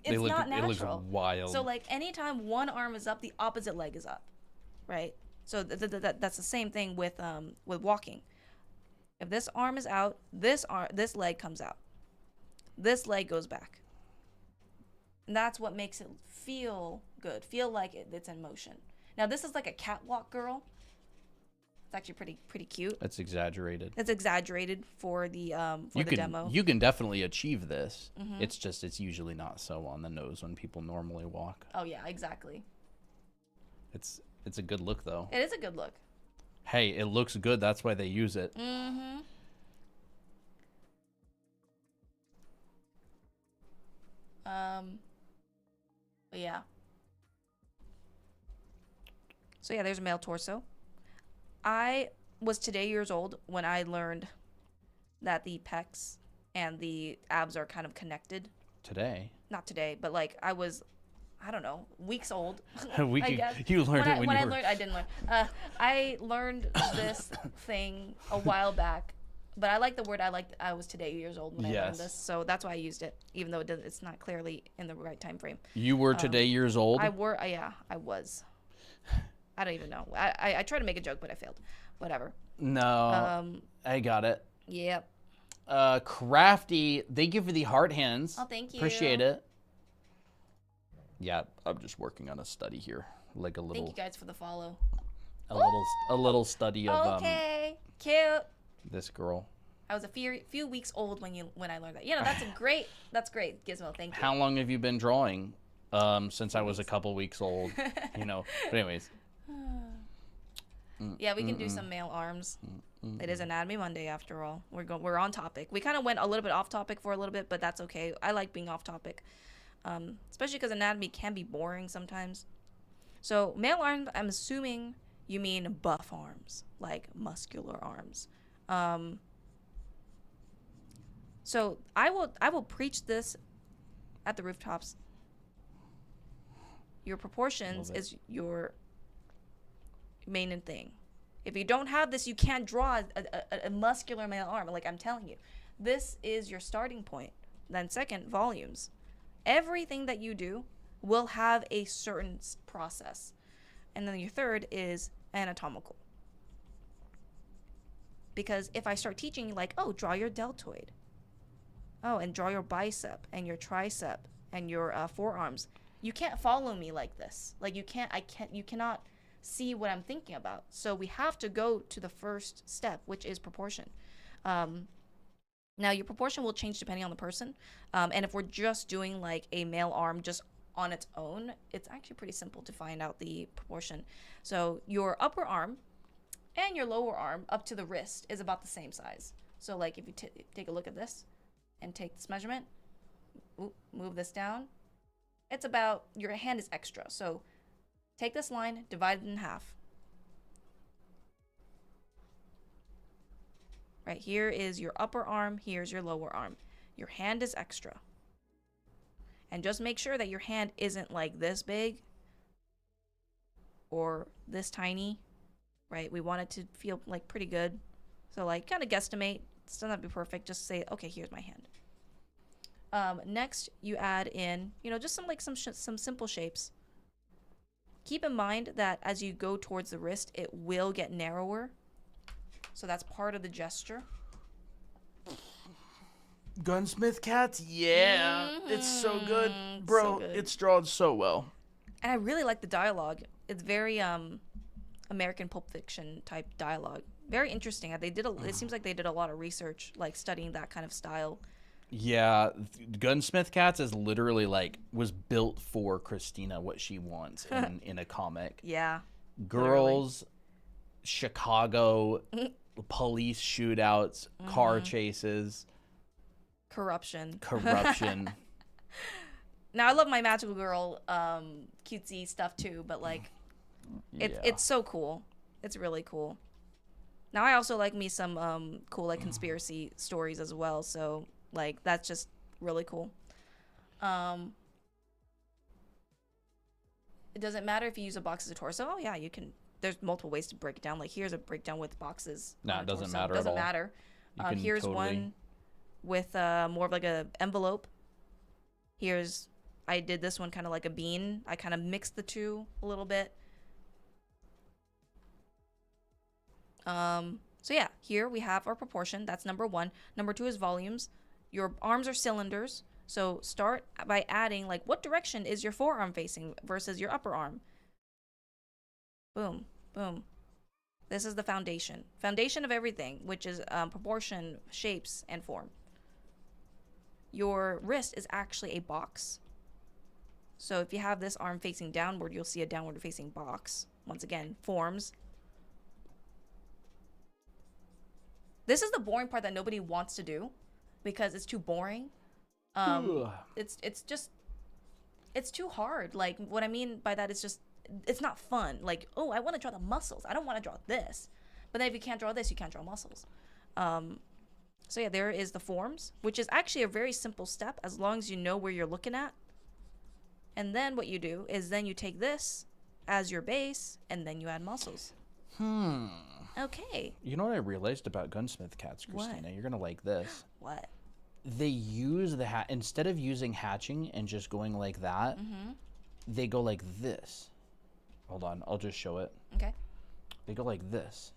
it's not natural. It looks wild. So like anytime one arm is up, the opposite leg is up, right? So that's the same thing with walking. If this arm is out, this leg comes out. This leg goes back. And that's what makes it feel good. Feel like it's in motion. Now this is like a catwalk girl. It's actually pretty cute. That's exaggerated. It's exaggerated for the demo. You can definitely achieve this. It's usually not so on the nose when people normally walk. Oh yeah, exactly. It's a good look though. It is a good look. Hey, it looks good. That's why they use it. But yeah. So yeah, there's a male torso. I was today years old when I learned that the pecs and the abs are kind of connected. Today? Not today, but like I was, I don't know, weeks old. You learned it when you were... I didn't learn. I learned this thing a while back, but I like the word. I was today years old when I learned this, so that's why I used it, even though it's not clearly in the right time frame. You were today years old? I was. I don't even know. I tried to make a joke, but I failed. Whatever. No. I got it. Yep. Crafty, thank you for the heart hands. Oh, thank you. Appreciate it. Yeah, I'm just working on a study here, like a little. Thank you guys for the follow. A little study of Cute. this girl. I was a few weeks old when I learned that. Yeah, no, that's great, Gizmo. Thank you. How long have you been drawing? Since I was a couple weeks old, you know. But anyways. Yeah, we can do some male arms. It is Anatomy Monday after all. We're on topic. We kind of went a little bit off topic for a little bit, but that's okay. I like being off topic, especially because anatomy can be boring sometimes. So male arms, I'm assuming you mean buff arms, like muscular arms. So I will preach this at the rooftops. Your proportions is your main thing. If you don't have this, you can't draw a muscular male arm. Like I'm telling you, this is your starting point. Then second, volumes. Everything that you do will have a certain process. And then your third is anatomical. Because if I start teaching you like, oh, draw your deltoid. Oh, and draw your bicep and your tricep and your forearms. You can't follow me like this. Like you cannot see what I'm thinking about. So we have to go to the first step, which is proportion. Now your proportion will change depending on the person. And if we're just doing like a male arm just on its own, it's actually pretty simple to find out the proportion. So your upper arm and your lower arm up to the wrist is about the same size. So like if you take a look at this and take this measurement, move this down, it's about, your hand is extra. So take this line, divide it in half. Right, here is your upper arm, here's your lower arm. Your hand is extra. And just make sure that your hand isn't like this big or this tiny, right? We want it to feel like pretty good. So like kind of guesstimate, it doesn't have to be perfect, just say, okay, here's my hand. Next, you add in, just some simple shapes. Keep in mind that as you go towards the wrist, it will get narrower. So that's part of the gesture. Gunsmith cats? Yeah. It's so good. Bro, it's drawn so well. And I really like the dialogue. It's very American Pulp Fiction type dialogue. Very interesting. It seems like they did a lot of research, like studying that kind of style. Yeah, Gunsmith Cats is literally was built for Christina, what she wants in a comic. Yeah. Girls, literally. Chicago, police shootouts, car chases. Corruption. Now, I love my magical girl cutesy stuff too, but it's so cool. It's really cool. Now, I also like me some cool conspiracy stories as well, so that's just really cool. It doesn't matter if you use a box as a torso. Oh yeah, you can. There's multiple ways to break it down. Here's a breakdown with boxes. No, it doesn't matter. Doesn't matter. Here's one with more of a envelope. I did this one kind of like a bean. I kind of mixed the two a little bit. So yeah, here we have our proportion. That's number 1. Number 2 is volumes. Your arms are cylinders. So start by adding, like, what direction is your forearm facing versus your upper arm? Boom, boom. This is the foundation. Foundation of everything, which is proportion, shapes, and form. Your wrist is actually a box. So if you have this arm facing downward, you'll see a downward facing box. Once again, forms. This is the boring part that nobody wants to do because it's too boring. It's too hard. Like, what I mean by that is just, it's not fun. Like, oh, I want to draw the muscles. I don't want to draw this. But then if you can't draw this, you can't draw muscles. So yeah, there is the forms, which is actually a very simple step as long as you know where you're looking at. And then what you do is then you take this as your base and then you add muscles. Okay. You know what I realized about gunsmith cats, Christina? What? You're gonna like this. What? They use the instead of using hatching and just going like that, they go like this. Hold on, I'll just show it. Okay. They go like this.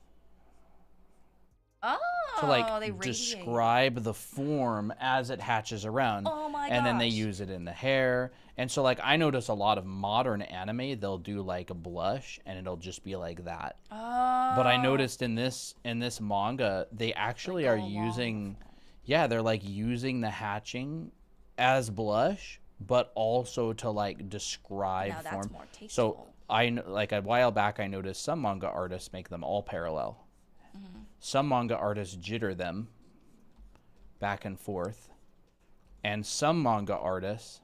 Oh, To they like radiate. describe the form as it hatches around. Oh my And then they gosh. use it in the hair. And so like I notice a lot of modern anime, they'll do like a blush and it'll just be like that. Oh. But I noticed in this manga, they actually Like are go along using, yeah, they're like using the hatching as blush, but also to like describe Now that's form. more tasteful. So like a while back, I noticed some manga artists make them all parallel. Some manga artists jitter them back and forth, and some manga artists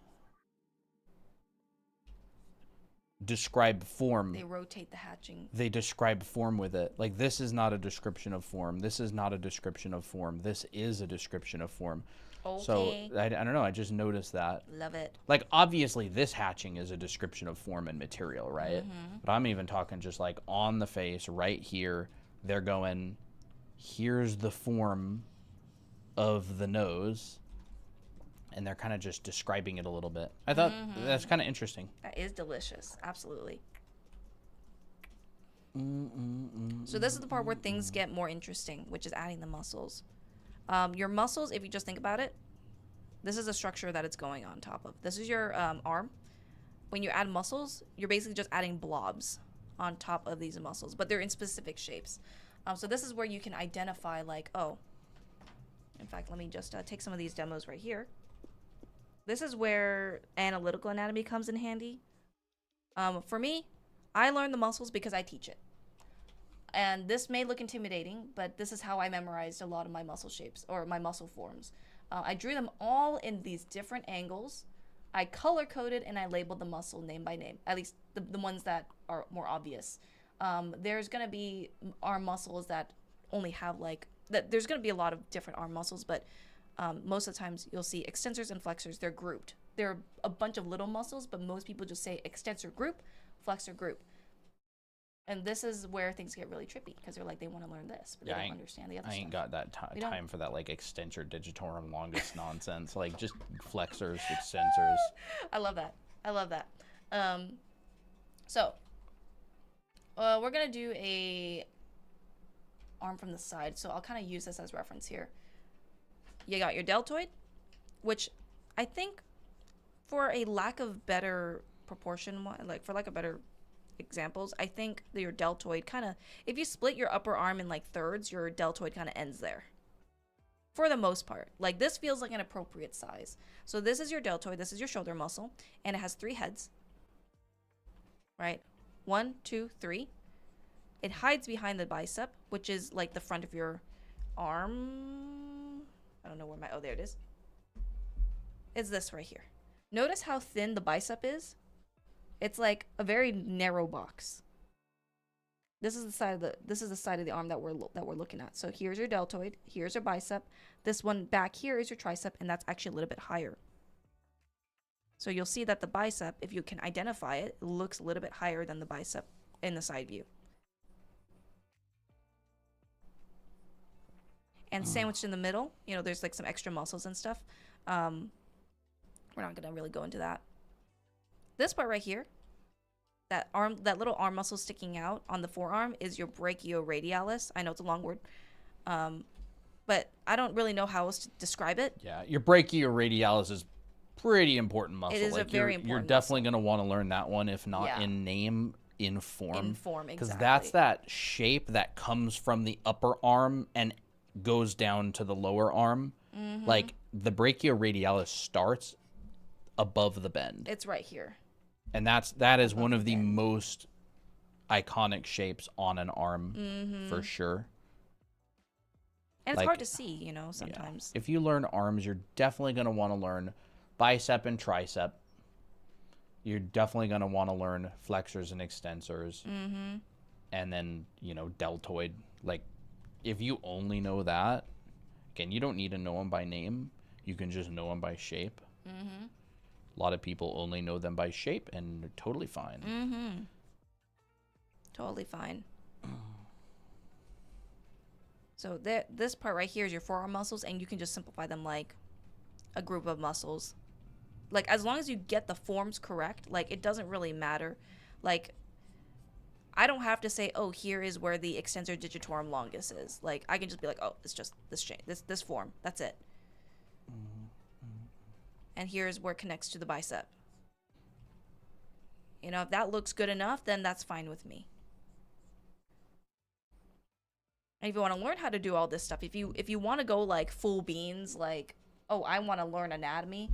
describe form. They rotate the hatching. They describe form with it. Like, this is not a description of form. This is not a description of form. This is a description of form. Okay. So, I don't know. I just noticed that. Love it. Like, obviously, this hatching is a description of form and material, right? But I'm even talking just, like, on the face, right here. They're going, here's the form of the nose. And they're kind of just describing it a little bit. I thought that's kind of interesting. That is delicious. Absolutely. So this is the part where things get more interesting, which is adding the muscles. Your muscles, if you just think about it, this is a structure that it's going on top of. This is your arm. When you add muscles, you're basically just adding blobs on top of these muscles, but they're in specific shapes. So this is where you can identify, like, oh, in fact, let me just take some of these demos right here. This is where analytical anatomy comes in handy. For me, I learned the muscles because I teach it. And this may look intimidating, but this is how I memorized a lot of my muscle shapes or my muscle forms. I drew them all in these different angles. I color-coded and I labeled the muscle name by name, at least the ones that are more obvious. There's going to be arm muscles that only have there's going to be a lot of different arm muscles, but most of the times you'll see extensors and flexors. They're grouped. They're a bunch of little muscles, but most people just say extensor group, flexor group. And this is where things get really trippy because they're like, they want to learn this, but they don't understand the other stuff. I ain't got that time for that, like, extensor digitorum longus nonsense. Like, just flexors, extensors. I love that. I love that. So, we're going to do a arm from the side. So I'll kind of use this as reference here. You got your deltoid, which I think for a lack of better proportion, like for lack of better examples, I think that your deltoid kind of, if you split your upper arm in like thirds, your deltoid kind of ends there. For the most part. Like, this feels like an appropriate size. So this is your deltoid, this is your shoulder muscle, and it has 3 heads. Right? 1, 2, 3. It hides behind the bicep, which is like the front of your arm. I don't know where oh, there it is. It's this right here. Notice how thin the bicep is? It's like a very narrow box. This is the side of the arm that we're looking at. So here's your deltoid, here's your bicep. This one back here is your tricep, and that's actually a little bit higher. So you'll see that the bicep, if you can identify it, looks a little bit higher than the bicep in the side view. And sandwiched in the middle, you know, there's like some extra muscles and stuff. We're not gonna really go into that. This part right here, that little arm muscle sticking out on the forearm is your brachioradialis. I know it's a long word. But I don't really know how else to describe it. Yeah, your brachioradialis is pretty important muscle. It is a like very you're important definitely going to want to learn that one, if not Yeah. in name, in form. In form, Because exactly. that's that shape that comes from the upper arm and goes down to the lower arm. Mm-hmm. Like the brachioradialis starts above the bend. It's right here. And that is one Above of the the bend. most iconic shapes on an arm for sure. And it's Like- hard to see, you know, Yeah. sometimes. If you learn arms, you're definitely going to want to learn bicep and tricep. You're definitely going to want to learn flexors and extensors. Mm-hmm. And then, you know, deltoid. Like, if you only know that, again, you don't need to know them by name. You can just know them by shape. Mm-hmm. A lot of people only know them by shape, and they're totally fine. Mm-hmm. Totally fine. So this part right here is your forearm muscles, and you can just simplify them like a group of muscles. Like, as long as you get the forms correct, like, it doesn't really matter. Like, I don't have to say, oh, here is where the extensor digitorum longus is. Like, I can just be like, oh, it's just this form. That's it. And here's where it connects to the bicep. You know, if that looks good enough, then that's fine with me. And if you want to learn how to do all this stuff, if you want to go like full beans, like, oh, I want to learn anatomy,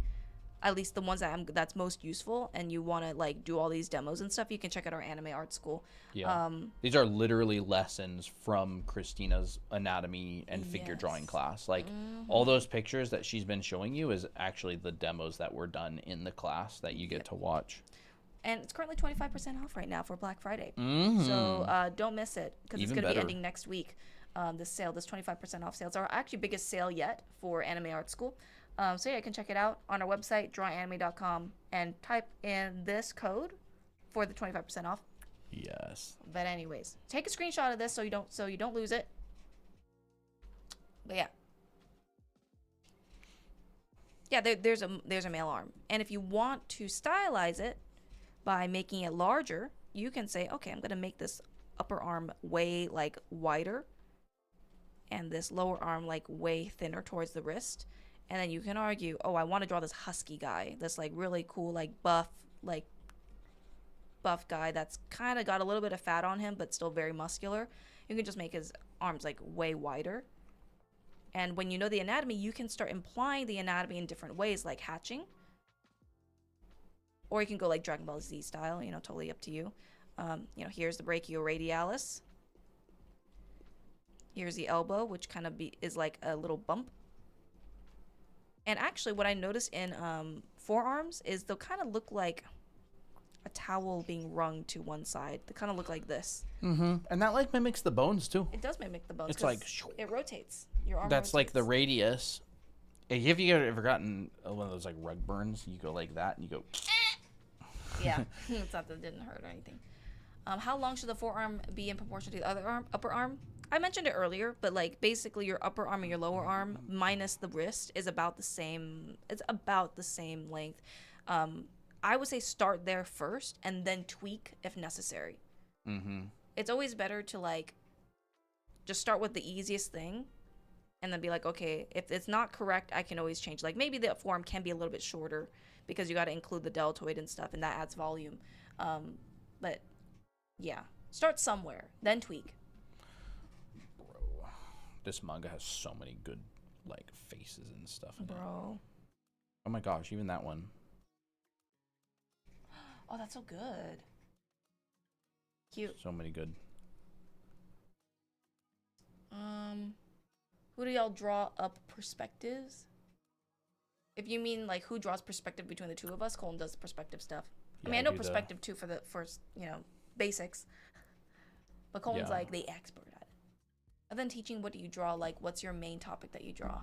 at least the ones that's most useful, and you want to like do all these demos and stuff, you can check out our anime art school. Yeah. These are literally lessons from Christina's anatomy and figure drawing Yes. class. Like, all those pictures that she's been showing you is actually the demos that were done in the class that you get to watch. And it's currently 25% off right now for Black Friday. Mm-hmm. So don't miss it, because it's Even going to be better. ending next week. This 25% off sale. It's our actually biggest sale yet for Anime Art School. So yeah, you can check it out on our website, drawanime.com, and type in this code for the 25% off. Yes. But anyways, take a screenshot of this so you don't lose it. But yeah. Yeah, there's a male arm. And if you want to stylize it by making it larger, you can say, okay, I'm going to make this upper arm way like wider and this lower arm like way thinner towards the wrist. And then you can argue, oh, I want to draw this husky guy, this like really cool like buff guy that's kind of got a little bit of fat on him but still very muscular. You can just make his arms like way wider. And when you know the anatomy, you can start implying the anatomy in different ways, like hatching. Or you can go like Dragon Ball Z style, you know, totally up to you. You know, here's the brachioradialis. Here's the elbow, which kind of is like a little bump. And actually, what I noticed in forearms is they'll kind of look like a towel being wrung to one side. They kind of look like this. Mm-hmm. And that like mimics the bones too. It does mimic the bones. It's 'cause like it rotates. Your arm. that's like the rotates. radius. Have you ever gotten one of those like rug burns? You go like that and you go. Yeah, it's not that it didn't hurt or anything. How long should the forearm be in proportion to the other upper arm? I mentioned it earlier, but like basically your upper arm and your lower arm minus the wrist is about the same. It's about the same length. I would say start there first and then tweak if necessary. Mm-hmm. It's always better to like just start with the easiest thing and then be like, okay, if it's not correct, I can always change. Like maybe the forearm can be a little bit shorter because you got to include the deltoid and stuff, and that adds volume. But yeah, start somewhere, then tweak. Bro, this manga has so many good like faces and stuff in it. Bro. Oh my gosh, even that one. Oh, that's so good. Cute. So many good. Who do y'all draw up perspectives? If you mean like who draws perspective between the two of us, Colin does the perspective stuff. I mean, I know perspective too for the first, you know, basics. But Colin's like the expert at it. And then teaching, what do you draw? Like, what's your main topic that you draw?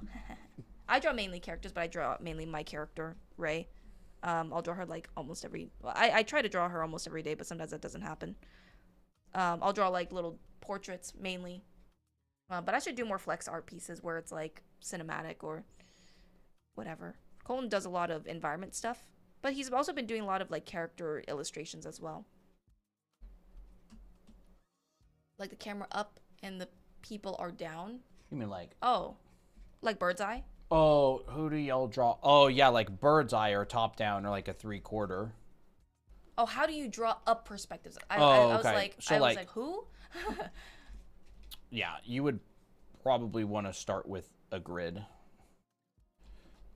I draw mainly characters, but I draw mainly my character, Ray. I'll draw her like almost every. Well, I try to draw her almost every day, but sometimes that doesn't happen. I'll draw like little portraits mainly. But I should do more flex art pieces where it's like cinematic or whatever. Colin does a lot of environment stuff, but he's also been doing a lot of like character illustrations as well. Like the camera up and the people are down. You mean like? Oh, like bird's eye? Oh, who do y'all draw? Oh yeah, like bird's eye or top down or like a 3/4. Oh, how do you draw up perspectives? I was okay. like, So, I was like- like, who? Yeah, you would probably want to start with a grid.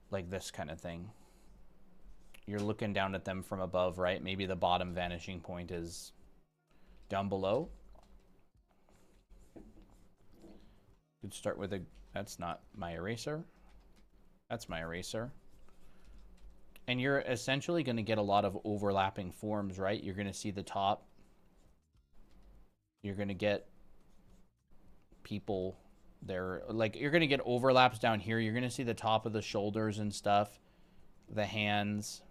Like this kind of thing. You're looking down at them from above, right? Maybe the bottom vanishing point is down below. You'd start with a, that's not my eraser. That's my eraser. And you're essentially going to get a lot of overlapping forms, right? You're going to see the top. You're going to get people there. Like, you're going to get overlaps down here. You're going to see the top of the shoulders and stuff. The hands.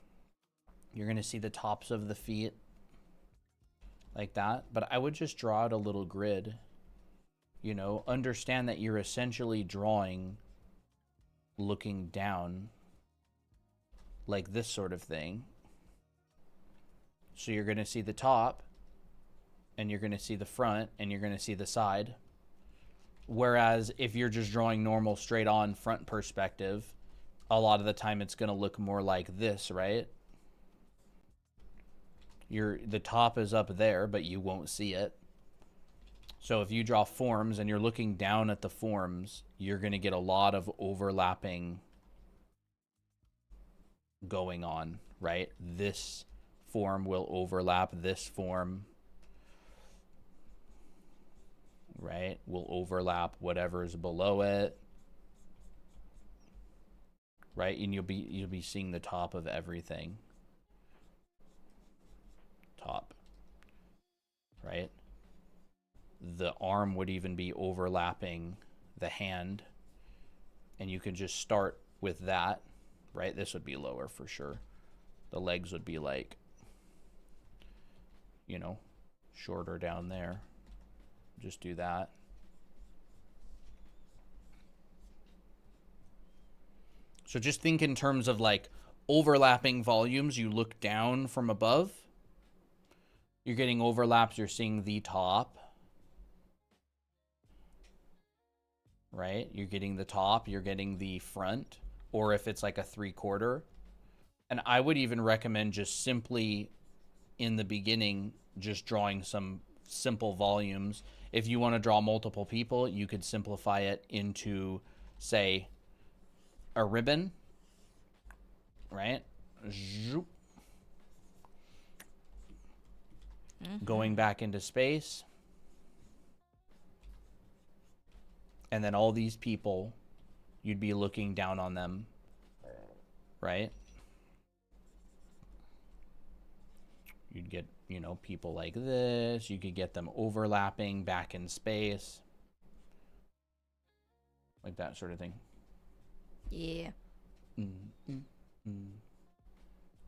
You're going to see the tops of the feet. Like that. But I would just draw out a little grid. You know, understand that you're essentially drawing looking down like this sort of thing. So you're going to see the top and you're going to see the front and you're going to see the side. Whereas if you're just drawing normal straight on front perspective, a lot of the time it's going to look more like this, right? The top is up there, but you won't see it. So if you draw forms and you're looking down at the forms, you're going to get a lot of overlapping going on, right? This form will overlap this form, right? Will overlap whatever's below it, right? And you'll be seeing the top of everything. Top, right? The arm would even be overlapping the hand, and you can just start with that, right? This would be lower for sure. The legs would be like, you know, shorter down there. Just do that. So just think in terms of like overlapping volumes. You look down from above. You're getting overlaps. You're seeing the top. Right? You're getting the top, you're getting the front, or if it's like a 3/4. And I would even recommend just simply in the beginning, just drawing some simple volumes. If you want to draw multiple people, you could simplify it into, say, a ribbon, right? Zoop. Going back into space. And then all these people, you'd be looking down on them, right? You'd get, you know, people like this. You could get them overlapping back in space. Like that sort of thing. Yeah.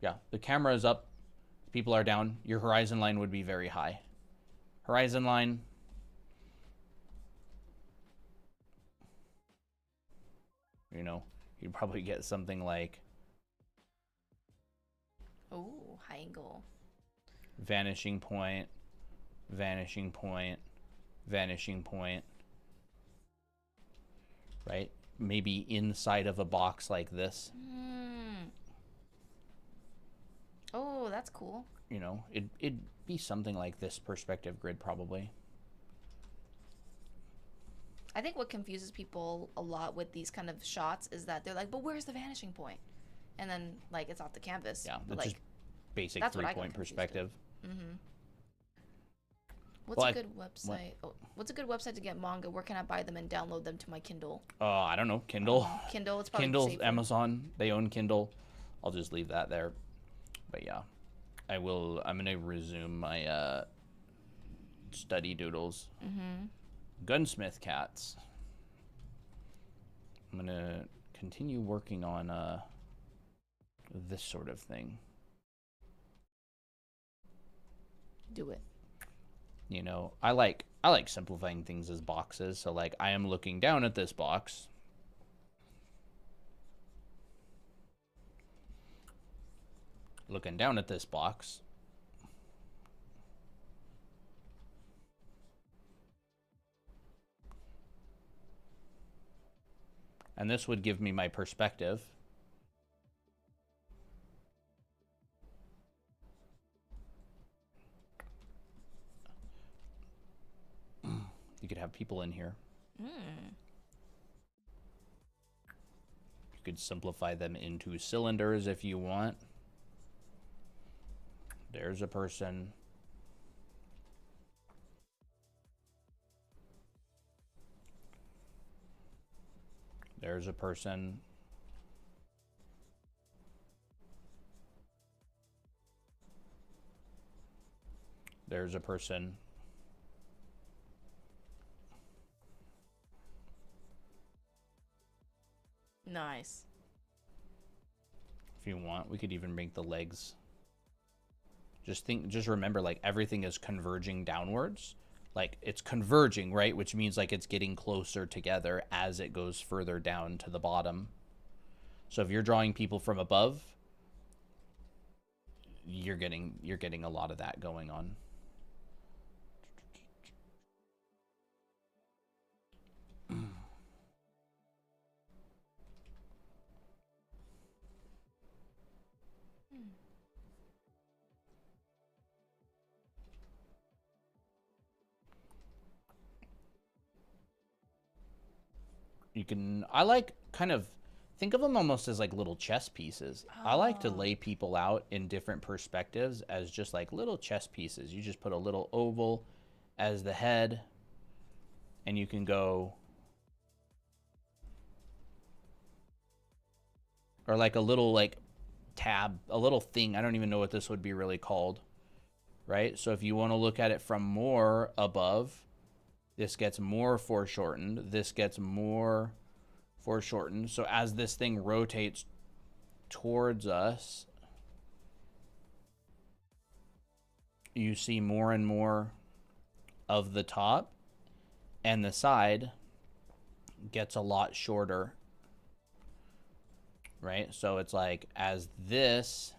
Yeah, the camera is up. People are down. Your horizon line would be very high. Horizon line. You know, you'd probably get something like Oh, high angle. vanishing point, vanishing point, vanishing point, right? Maybe inside of a box like this. Oh, that's cool. You know, it'd be something like this perspective grid probably. I think what confuses people a lot with these kind of shots is that they're like, but where's the vanishing point? And then, like, it's off the canvas. Yeah, but, that's like, just basic that's what I got 3-point confused perspective. What's Well, a good website? Oh, what's a good website to get manga? Where can I buy them and download them to my Kindle? I don't know, Kindle. Kindle, it's probably Kindle, safer. Amazon, they own Kindle. I'll just leave that there. But yeah, I'm going to resume my study doodles. Gunsmith cats. I'm going to continue working on this sort of thing. Do it. You know, I like simplifying things as boxes. So like I am looking down at this box. Looking down at this box. And this would give me my perspective. You could have people in here. You could simplify them into cylinders if you want. There's a person. There's a person. There's a person. Nice. If you want, we could even make the legs. Just remember, like, everything is converging downwards. Like, it's converging, right? Which means, like, it's getting closer together as it goes further down to the bottom. So if you're drawing people from above, you're getting a lot of that going on. You can, I like kind of think of them almost as like little chess pieces. I like to lay people out in different perspectives as just like little chess pieces. You just put a little oval as the head, and you can go, or like a little like tab, a little thing. I don't even know what this would be really called, right? So if you want to look at it from more above, this gets more foreshortened. This gets more foreshortened. So as this thing rotates towards us, you see more and more of the top, and the side gets a lot shorter, right? So it's like as this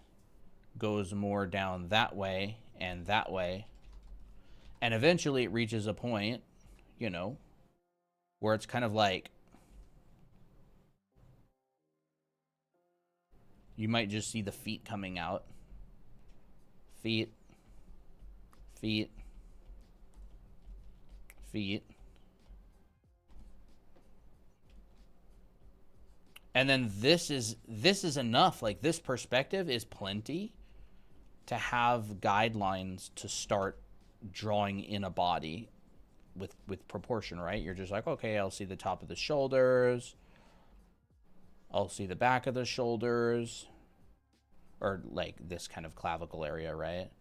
goes more down that way, and eventually it reaches a point, you know, where it's kind of like you might just see the feet coming out. Feet. And then this is enough. Like, this perspective is plenty to have guidelines to start drawing in a body with proportion, right? You're just like, okay, I'll see the top of the shoulders. I'll see the back of the shoulders, or like this kind of clavicle area, right?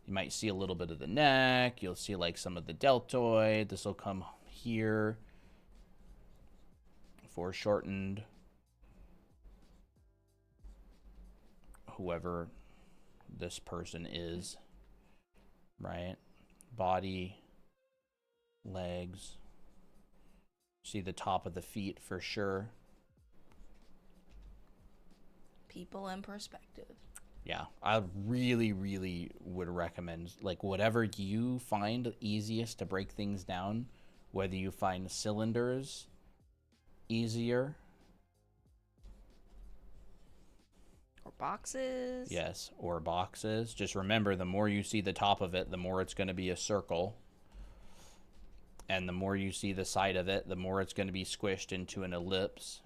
You might see a little bit of the neck. You'll see like some of the deltoid. This will come here, foreshortened. Whoever this person is, right? Body, legs. See the top of the feet for sure. People in perspective. Yeah, I really, really would recommend, like, whatever you find easiest to break things down, whether you find cylinders easier. Or boxes. Yes, or boxes. Just remember, the more you see the top of it, the more it's going to be a circle. And the more you see the side of it, the more it's going to be squished into an ellipse.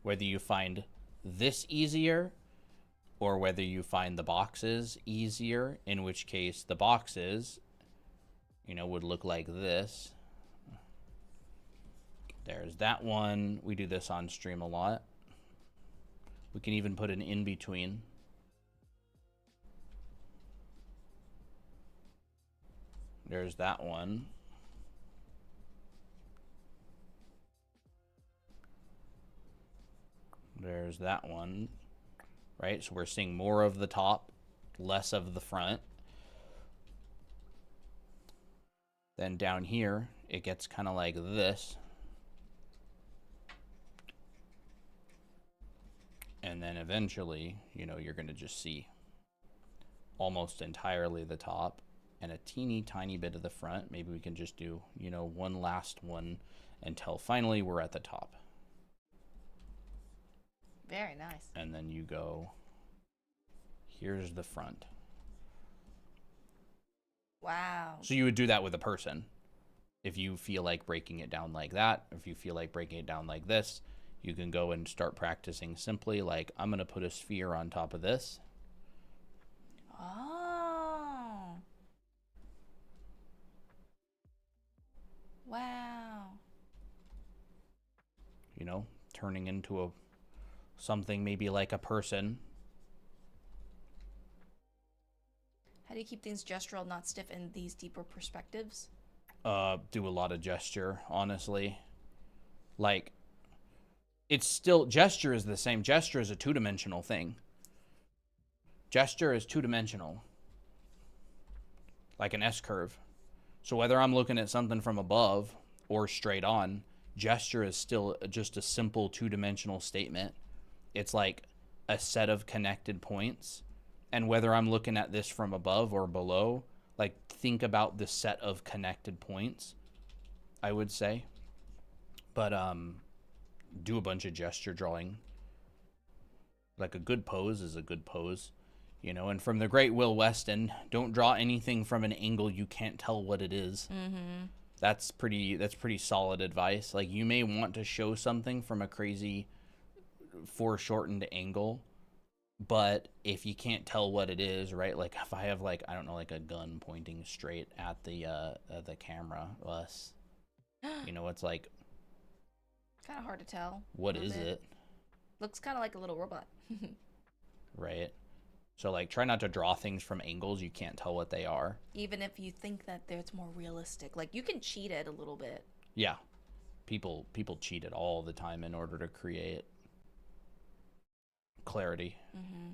Whether you find this easier or whether you find the boxes easier, in which case the boxes, you know, would look like this. There's that one. We do this on stream a lot. We can even put an in-between. There's that one. There's that one, right? So we're seeing more of the top, less of the front. Then down here, it gets kind of like this. And then eventually, you know, you're going to just see almost entirely the top and a teeny tiny bit of the front. Maybe we can just do, you know, one last one until finally we're at the top. Very nice. And then you go, here's the front. Wow. So you would do that with a person. If you feel like breaking it down like that, if you feel like breaking it down like this, you can go and start practicing simply like, I'm going to put a sphere on top of this. Oh. Wow. You know, turning into something maybe like a person. How do you keep things gestural, not stiff, in these deeper perspectives? Do a lot of gesture, honestly. Like, it's still, gesture is the same. Gesture is a two-dimensional thing. Gesture is two-dimensional. Like an S-curve. So whether I'm looking at something from above or straight on, gesture is still just a simple two-dimensional statement. It's like a set of connected points. And whether I'm looking at this from above or below, like, think about the set of connected points, I would say. But do a bunch of gesture drawing. Like, a good pose is a good pose, you know. And from the great Will Weston, don't draw anything from an angle you can't tell what it is. Mm-hmm. That's pretty solid advice. Like, you may want to show something from a crazy foreshortened angle, but if you can't tell what it is, right? Like, if I have, like, I don't know, like a gun pointing straight at the camera, us, you know, it's like, Kind of hard to tell. what is it? Looks kind of like a little robot. Right? So, like, try not to draw things from angles you can't tell what they are. Even if you think that it's more realistic. Like, you can cheat it a little bit. Yeah. People cheat it all the time in order to create clarity. Mm-hmm.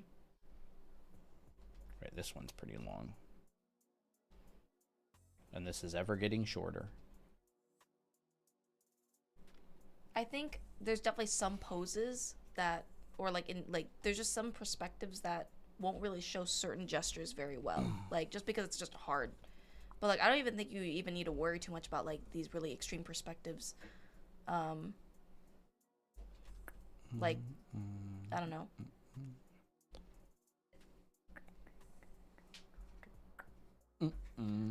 Right, this one's pretty long. And this is ever getting shorter. I think there's definitely some poses that, or like there's just some perspectives that won't really show certain gestures very well. Like, just because it's just hard. But like, I don't even think you even need to worry too much about like these really extreme perspectives. Like, I don't know.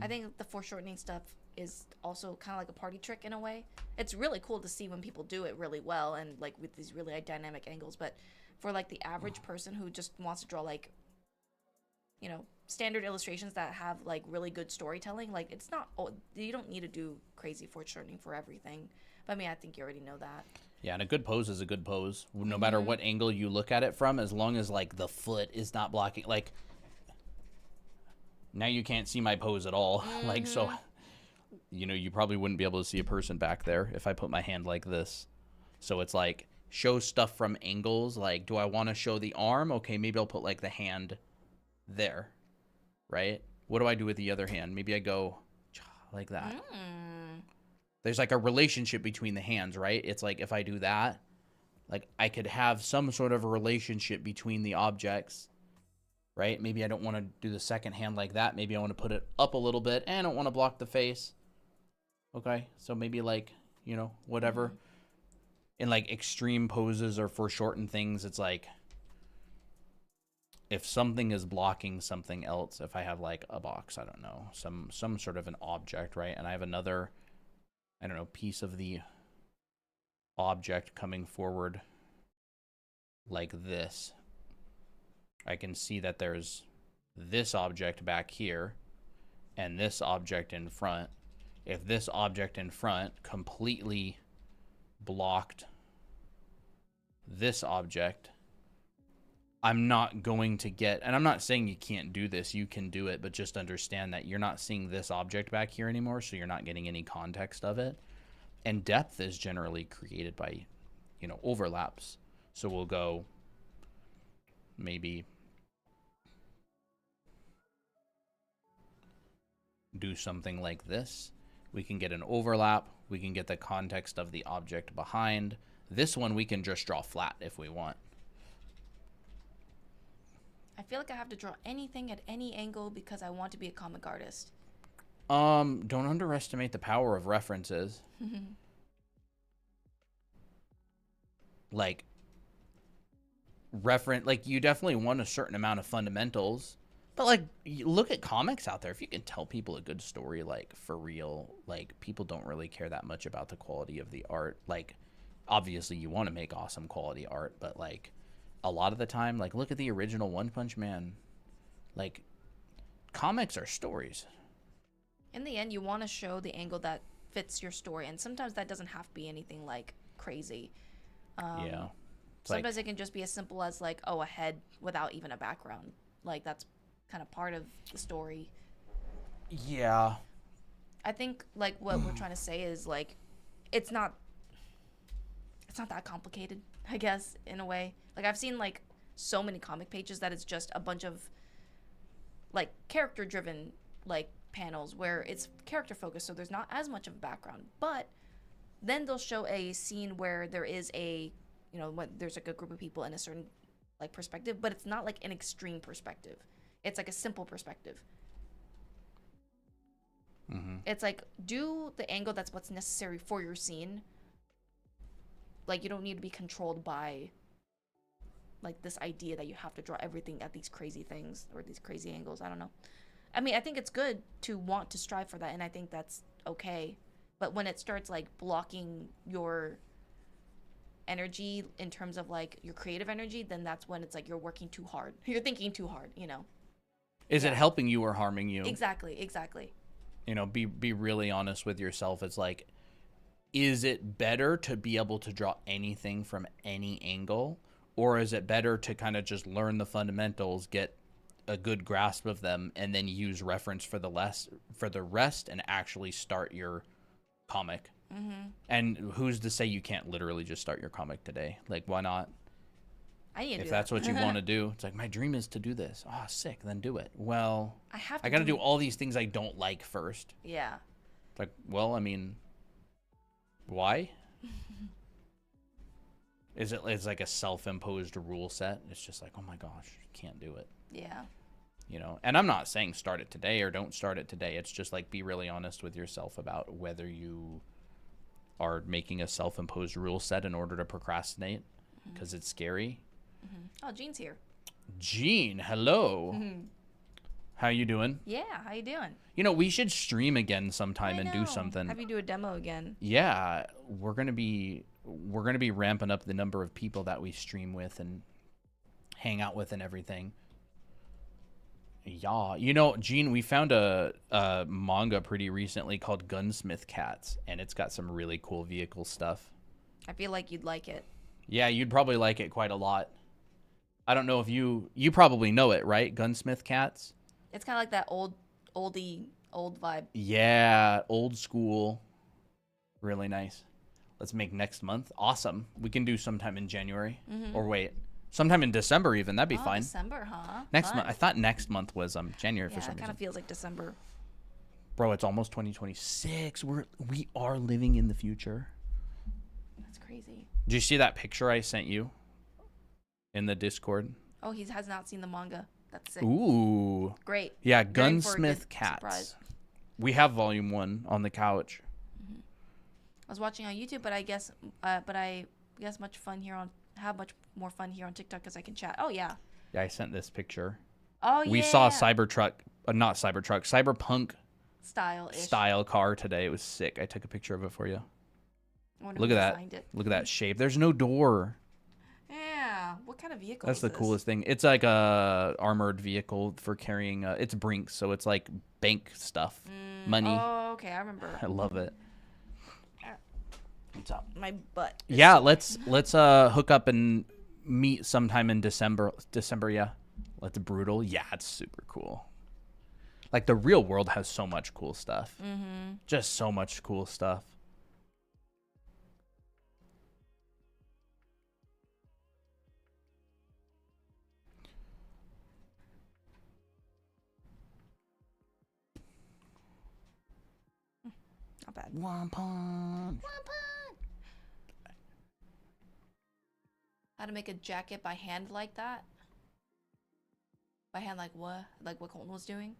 I think the foreshortening stuff is also kind of like a party trick in a way. It's really cool to see when people do it really well and like with these really dynamic angles. But for like the average person who just wants to draw like, you know, standard illustrations that have like really good storytelling, like it's not, you don't need to do crazy foreshortening for everything. But I mean, I think you already know that. Yeah, and a good pose is a good pose. No matter what angle you look at it from, as long as like the foot is not blocking, like, now you can't see my pose at all. Like, so, you know, you probably wouldn't be able to see a person back there if I put my hand like this. So it's like, show stuff from angles. Like, do I want to show the arm? Okay, maybe I'll put like the hand there, right? What do I do with the other hand? Maybe I go like that. There's like a relationship between the hands, right? It's like, if I do that, like, I could have some sort of a relationship between the objects, right? Maybe I don't want to do the second hand like that. Maybe I want to put it up a little bit and I don't want to block the face. Okay, so maybe like, you know, whatever. In like extreme poses or foreshortened things, it's like, if something is blocking something else, if I have like a box, I don't know, some sort of an object, right? And I have another, I don't know, piece of the object coming forward like this. I can see that there's this object back here and this object in front. If this object in front completely blocked this object, I'm not going to get, and I'm not saying you can't do this, you can do it, but just understand that you're not seeing this object back here anymore, so you're not getting any context of it. And depth is generally created by, you know, overlaps. So we'll go maybe do something like this. We can get an overlap. We can get the context of the object behind. This one we can just draw flat if we want. I feel like I have to draw anything at any angle because I want to be a comic artist. Don't underestimate the power of references. like reference, like you definitely want a certain amount of fundamentals, but like you look at comics out there. If you can tell people a good story, like for real, like people don't really care that much about the quality of the art. Like obviously you want to make awesome quality art, but like a lot of the time, like look at the original One Punch Man. Like comics are stories. In the end, you want to show the angle that fits your story, and sometimes that doesn't have to be anything like crazy. Yeah. Sometimes it can just be as simple as like, oh, a head without even a background. Like that's kind of part of the story. Yeah. I think like what we're trying to say is like, it's not that complicated, I guess, in a way. Like I've seen like so many comic pages that it's just a bunch of like character driven like panels where it's character focused, so there's not as much of a background. But then they'll show a scene where there is a, you know, when there's like a group of people in a certain like perspective, but it's not like an extreme perspective. It's like a simple perspective. Mm-hmm. It's like, do the angle that's what's necessary for your scene. Like you don't need to be controlled by like this idea that you have to draw everything at these crazy things or these crazy angles. I don't know. I mean, I think it's good to want to strive for that, and I think that's okay. But when it starts like blocking your energy in terms of like your creative energy, then that's when it's like you're working too hard. You're thinking too hard, you know. Is it helping you or harming you? Exactly. You know, be really honest with yourself. It's like, is it better to be able to draw anything from any angle, or is it better to kind of just learn the fundamentals, get a good grasp of them, and then use reference for the rest and actually start your comic? Mm-hmm. And who's to say you can't literally just start your comic today? Like, why not? I need to If do that's that. what you want to do, it's like, my dream is to do this. Oh, sick. Then do it. Well, I got to do all these things I don't like first. Yeah. It's like, well, I mean, why? It's like a self-imposed rule set. It's just like, oh my gosh, can't do it. Yeah. You know, and I'm not saying start it today or don't start it today. It's just like, be really honest with yourself about whether you are making a self-imposed rule set in order to procrastinate, because it's scary. Mm-hmm. Oh, Jean's here. Jean, hello. Mm-hmm. How you doing? Yeah, how you doing? You know, we should stream again sometime I and know. do something. Have you do a demo again? Yeah, we're gonna be ramping up the number of people that we stream with and hang out with and everything. Yeah, you know, Gene, we found a manga pretty recently called Gunsmith Cats, and it's got some really cool vehicle stuff. I feel like you'd like it. Yeah, you'd probably like it quite a lot. I don't know if you probably know it, right? Gunsmith Cats. It's kind of like that old vibe. Yeah, old school. Really nice. Let's make next month. Awesome. We can do sometime in January. Mm-hmm. Or wait, sometime in December even. That'd be Oh, fine. December, huh? Next Fun. month. I thought next month was January Yeah, for some it kind reason. of feels like December. Bro, it's almost 2026. We are living in the future. That's crazy. Did you see that picture I sent you in the Discord? Oh, he has not seen the manga. That's sick. Ooh. Great. Yeah, You're in for a Gunsmith good Cats. surprise. We have volume 1 on the couch. I was watching on YouTube, but I guess have much more fun here on TikTok because I can chat. Oh yeah. Yeah, I sent this picture. Oh We yeah. saw Cyberpunk style-ish. style car today. It was sick. I took a picture of it for you. I wonder Look who at that. designed it. Look at that shape. There's no door. Yeah. What kind of vehicle That's is the this? coolest thing. It's like a armored vehicle for carrying. It's Brinks, so it's like bank stuff, money. Oh, okay. I remember. I love it. What's up? My butt. is Yeah, sore. let's hook up and meet sometime in December. Yeah, let's brutal. Yeah, it's super cool. Like the real world has so much cool stuff. Mm-hmm. Just so much cool stuff. Not bad. One punch. How to make a jacket by hand like that? By hand, like what? Like what Colton was doing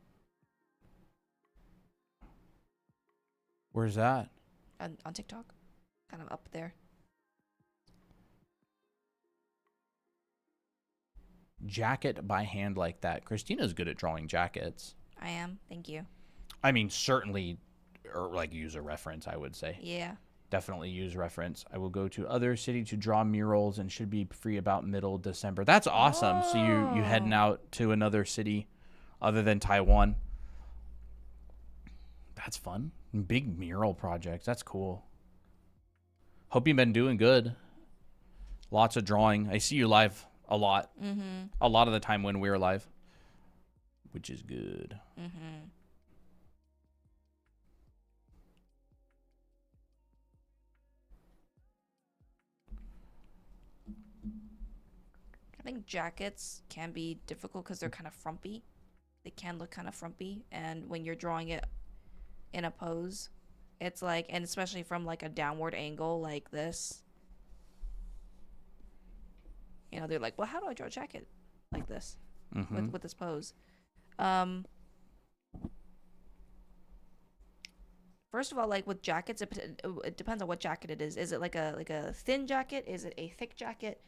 Where's that? on TikTok, kind of up there. jacket by hand like that. Christina's good at drawing jackets. I am. Thank you. I mean, certainly, or like use a reference, I would say. Yeah. Definitely use reference. I will go to other city to draw murals and should be free about middle December. That's awesome. So you heading out to another city other than Taiwan. That's fun. Big mural projects. That's cool. Hope you've been doing good. Lots of drawing. I see you live a lot. Mm-hmm. A lot of the time when we're live, which is good. Mm-hmm. I think jackets can be difficult because they're kind of frumpy. They can look kind of frumpy, and when you're drawing it in a pose, it's like, and especially from like a downward angle like this, you know, they're like, well, how do I draw a jacket like this with this pose? First of all, like with jackets, it depends on what jacket it is. Is it like a thin jacket? Is it a thick jacket?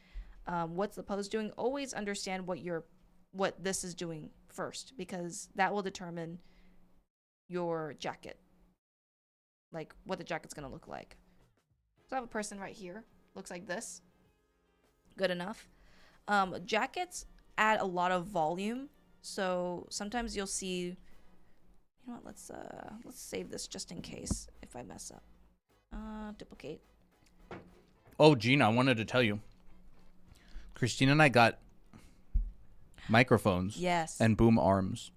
What's the pose doing? Always understand what this is doing first, because that will determine your jacket, like what the jacket's gonna look like. So I have a person right here, looks like this. Good enough. Jackets add a lot of volume, so sometimes you'll see. You know what? Let's save this just in case if I mess up. Duplicate. Oh, Gina, I wanted to tell you. Christina and I got microphones. Yes. And boom arms.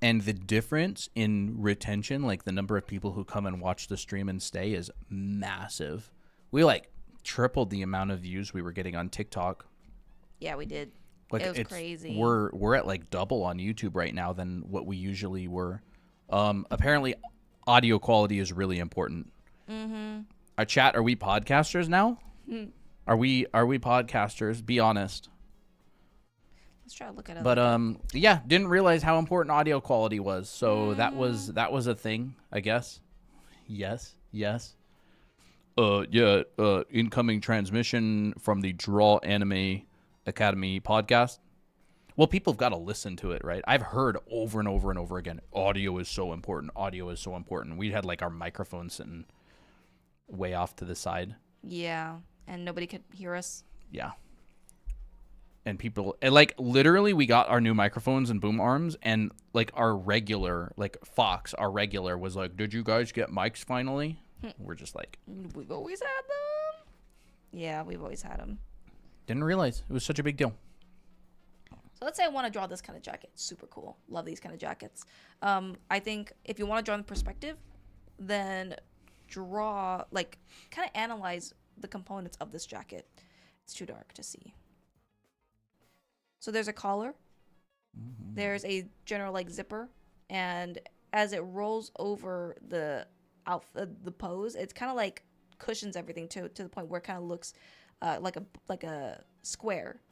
And the difference in retention, like the number of people who come and watch the stream and stay, is massive. We like tripled the amount of views we were getting on TikTok. Yeah, we did. Like, it was crazy. We're at like double on YouTube right now than what we usually were. Apparently audio quality is really important. Mm-hmm. Our chat, are we podcasters now? Are we podcasters? Be honest. Let's try to look at it. But yeah, didn't realize how important audio quality was. So that was a thing, I guess. Yes. Incoming transmission from the Draw Anime Academy podcast. Well, people have got to listen to it, right? I've heard over and over and over again, audio is so important. Audio is so important. We had like our microphone sitting way off to the side. Yeah, and nobody could hear us. Yeah. And people, and like literally we got our new microphones and boom arms, and like our regular, like Fox, our regular was like, did you guys get mics finally? We're just like, we've always had them. Yeah, we've always had them. Didn't realize it was such a big deal. So let's say I want to draw this kind of jacket. Super cool. Love these kind of jackets. I think if you want to draw in perspective, then draw, like, kind of analyze the components of this jacket. It's too dark to see. So there's a collar. There's a general, like, zipper. And as it rolls over the pose, it's kind of like cushions everything to the point where it kind of looks like a square.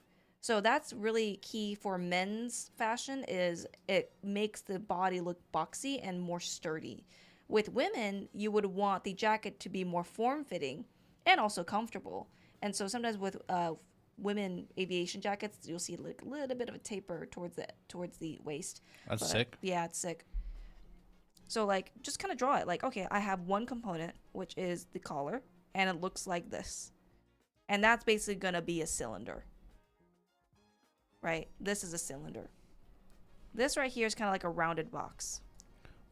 So that's really key for men's fashion, is it makes the body look boxy and more sturdy. With women, you would want the jacket to be more form-fitting and also comfortable. And so sometimes with women aviation jackets, you'll see like a little bit of a taper towards the waist. That's sick. Yeah, it's sick. So like just kind of draw it like, okay, I have one component, which is the collar, and it looks like this. And that's basically going to be a cylinder. Right? This is a cylinder. This right here is kind of like a rounded box.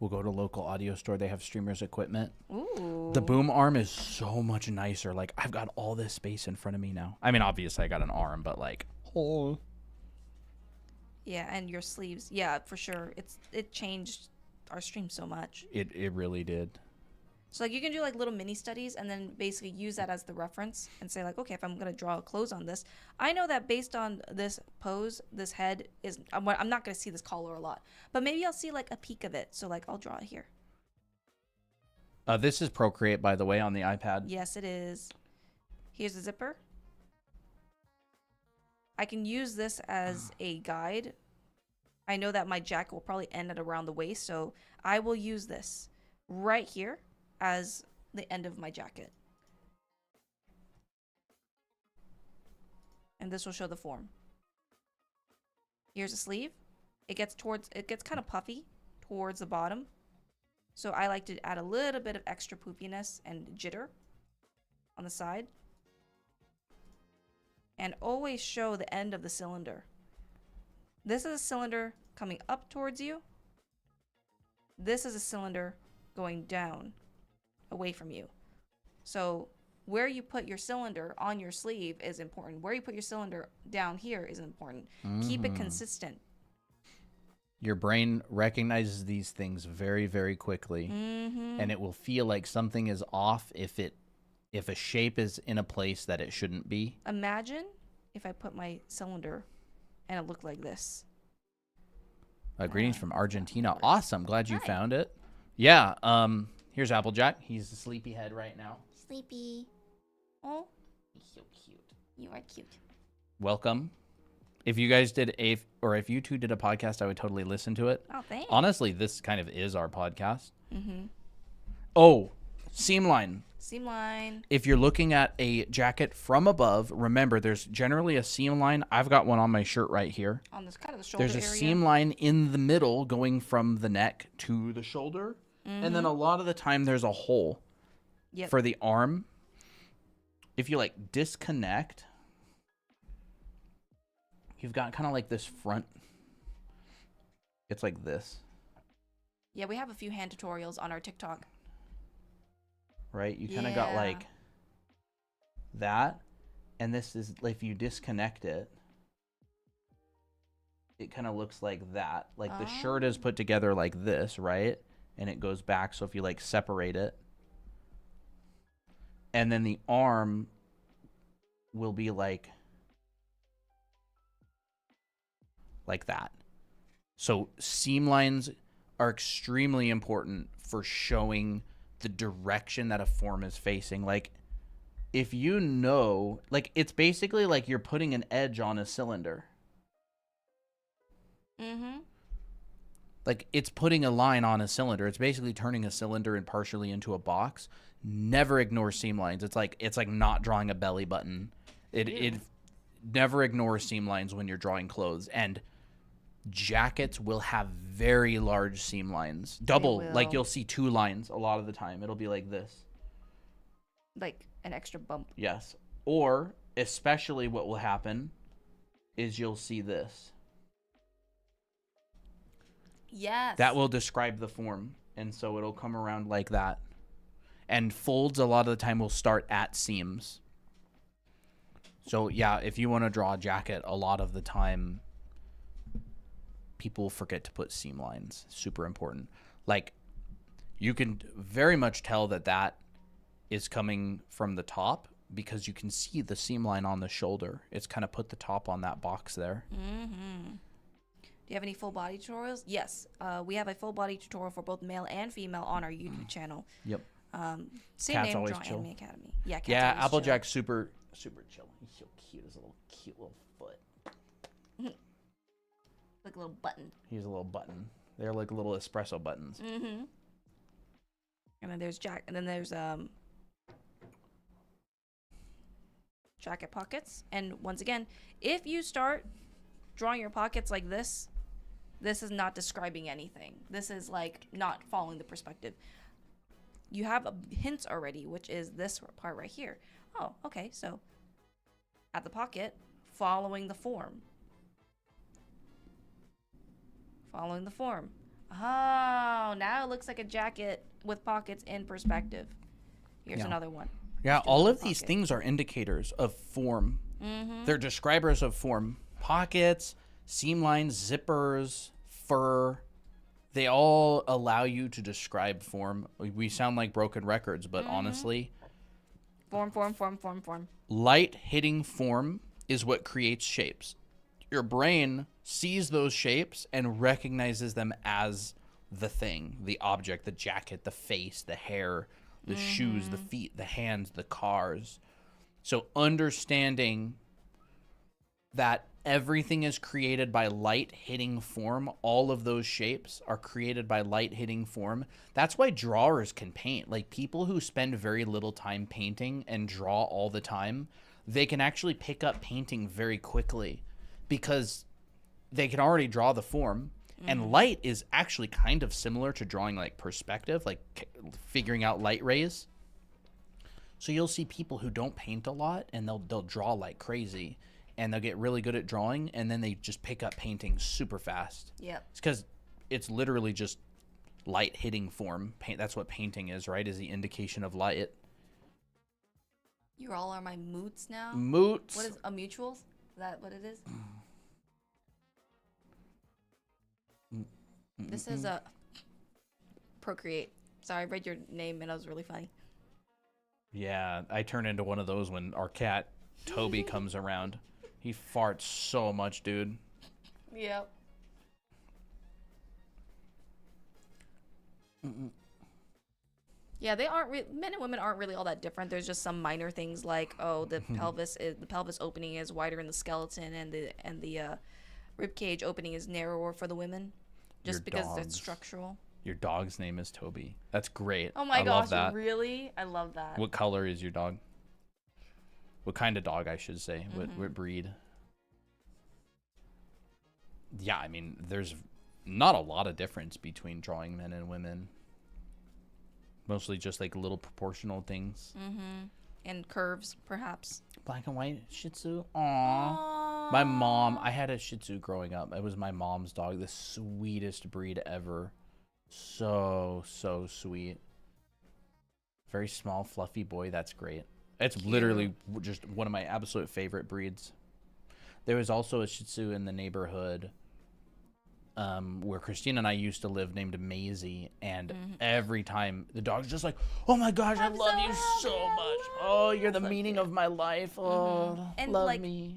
We'll go to local audio store. They have streamers equipment. Ooh. The boom arm is so much nicer. Like, I've got all this space in front of me now. I mean, obviously I got an arm, but like, oh. Yeah, and your sleeves. Yeah, for sure. It changed our stream so much. It really did. So like you can do like little mini studies and then basically use that as the reference and say like, okay, if I'm going to draw a close on this, I know that based on this pose, this head is, I'm not going to see this collar a lot, but maybe I'll see like a peek of it. So like I'll draw it here. This is Procreate, by the way, on the iPad. Yes, it is. Here's the zipper. I can use this as a guide. I know that my jacket will probably end at around the waist, so I will use this right here as the end of my jacket. And this will show the form. Here's a sleeve. It gets kind of puffy towards the bottom. So I like to add a little bit of extra poofiness and jitter on the side. And always show the end of the cylinder. This is a cylinder coming up towards you. This is a cylinder going down away from you. So where you put your cylinder on your sleeve is important. Where you put your cylinder down here is important. Keep it consistent. Your brain recognizes these things very, very quickly, and it will feel like something is off if a shape is in a place that it shouldn't be. Imagine if I put my cylinder and it looked like this. Greetings from Argentina. Awesome. Glad you Hi. found it. Yeah. Here's Applejack. He's a sleepyhead right now. Sleepy. Oh, he's so cute. You are cute. Welcome. If you guys if you two did a podcast, I would totally listen to it. Oh, thanks. Honestly, this kind of is our podcast. Mm-hmm. Oh, seam line. Seam line. If you're looking at a jacket from above, remember there's generally a seam line. I've got one on my shirt right here. On this kind of the shoulder There's a area. seam line in the middle going from the neck to the shoulder. And then a lot of the time there's a hole for the arm. If you like disconnect, you've got kind of like this front. It's like this. Yeah, we have a few hand tutorials on our TikTok. Right? You kind of got like that. And this is, if you disconnect it, it kind of looks like that. Like the shirt is put together like this, right? And it goes back. So if you like separate it, and then the arm will be like that. So seam lines are extremely important for showing the direction that a form is facing. Like if you know, like it's basically like you're putting an edge on a cylinder. Mm-hmm. Like it's putting a line on a cylinder. It's basically turning a cylinder and partially into a box. Never ignore seam lines. It's like not drawing a belly button. It never ignore seam lines when you're drawing clothes. And jackets will have very large seam lines. Double, like you'll see 2 lines a lot of the time. It'll be like this. Like an extra bump. Yes. Or especially what will happen is you'll see this. Yes. That will describe the form. And so it'll come around like that. And folds a lot of the time will start at seams. So yeah, if you want to draw a jacket, a lot of the time people forget to put seam lines. Super important. Like you can very much tell that is coming from the top because you can see the seam line on the shoulder. It's kind of put the top on that box there. Mm-hmm. Do you have any full body tutorials? Yes. We have a full body tutorial for both male and female on our YouTube channel. Yep. Same Cat's name, always Draw chill. Anime Academy. Yeah, Cat's Yeah, always Applejack's super chill. He's so cute. His cute little foot. chill. Like a little button. He's a little button. They're like little espresso buttons. Mm-hmm. And then there's jacket pockets. And once again, if you start drawing your pockets like this is not describing anything. This is like not following the perspective. You have hints already, which is this part right here. Oh, okay. So at the pocket, following the form. Following the form. Oh, now it looks like a jacket with pockets in perspective. Here's another one. Yeah, Just do all one of these pocket. things are indicators of form. Mm-hmm. They're describers of form. Pockets, seam lines, zippers, fur. They all allow you to describe form. We sound like broken records, but honestly, Form. light hitting form is what creates shapes. Your brain sees those shapes and recognizes them as the thing, the object, the jacket, the face, the hair, the shoes, the feet, the hands, the cars. So understanding that everything is created by light hitting form, all of those shapes are created by light hitting form. That's why drawers can paint. Like people who spend very little time painting and draw all the time, they can actually pick up painting very quickly because they can already draw the form. And light is actually kind of similar to drawing like perspective, like figuring out light rays. So you'll see people who don't paint a lot and they'll draw like crazy and they'll get really good at drawing and then they just pick up painting super fast. Yep. It's because it's literally just light hitting form. Paint. That's what painting is, right? Is the indication of light. You all are my moots now. Moots. What is a mutuals? Is that what it is? This is a Procreate. Sorry, I read your name and it was really funny. Yeah, I turn into one of those when our cat Toby comes around. He farts so much, dude. Yep. Yeah, they aren't men and women aren't really all that different. There's just some minor things like, oh, the pelvis opening is wider in the skeleton and the rib cage opening is narrower for the women, just because it's structural. Your dog's name is Toby. That's great. Oh my I gosh, love that. really? I love that. What color is your dog? What kind of dog, I should say. What breed? Yeah, I mean, there's not a lot of difference between drawing men and women. Mostly just like little proportional things. And curves, perhaps. Black and white Shih Tzu. Aww. My mom, I had a Shih Tzu growing up. It was my mom's dog. The sweetest breed ever. So sweet. Very small, fluffy boy. That's great. It's Cute. Literally just one of my absolute favorite breeds. There was also a Shih Tzu in the neighborhood where Christina and I used to live named Maisie. And every time the dog's just like, oh my gosh, I love you so much. Oh, you're the meaning of my life. Oh, And love like, me.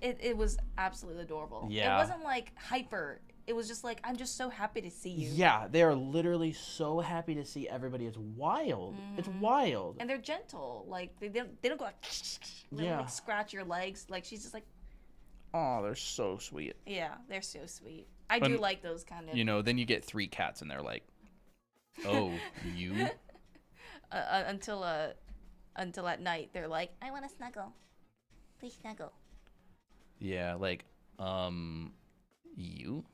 It was absolutely adorable. Yeah. It wasn't like hyper. It was just like, I'm just so happy to see you. Yeah, they are literally so happy to see everybody. It's wild. It's wild. And they're gentle. Like they don't go like, they don't, like scratch your legs. Like she's just like, Oh, they're so sweet. yeah, they're so sweet. I do like those kind of. You know, then you get 3 cats and they're like, oh, you? Until at night they're like, I want to snuggle. Please snuggle. Yeah, like, you?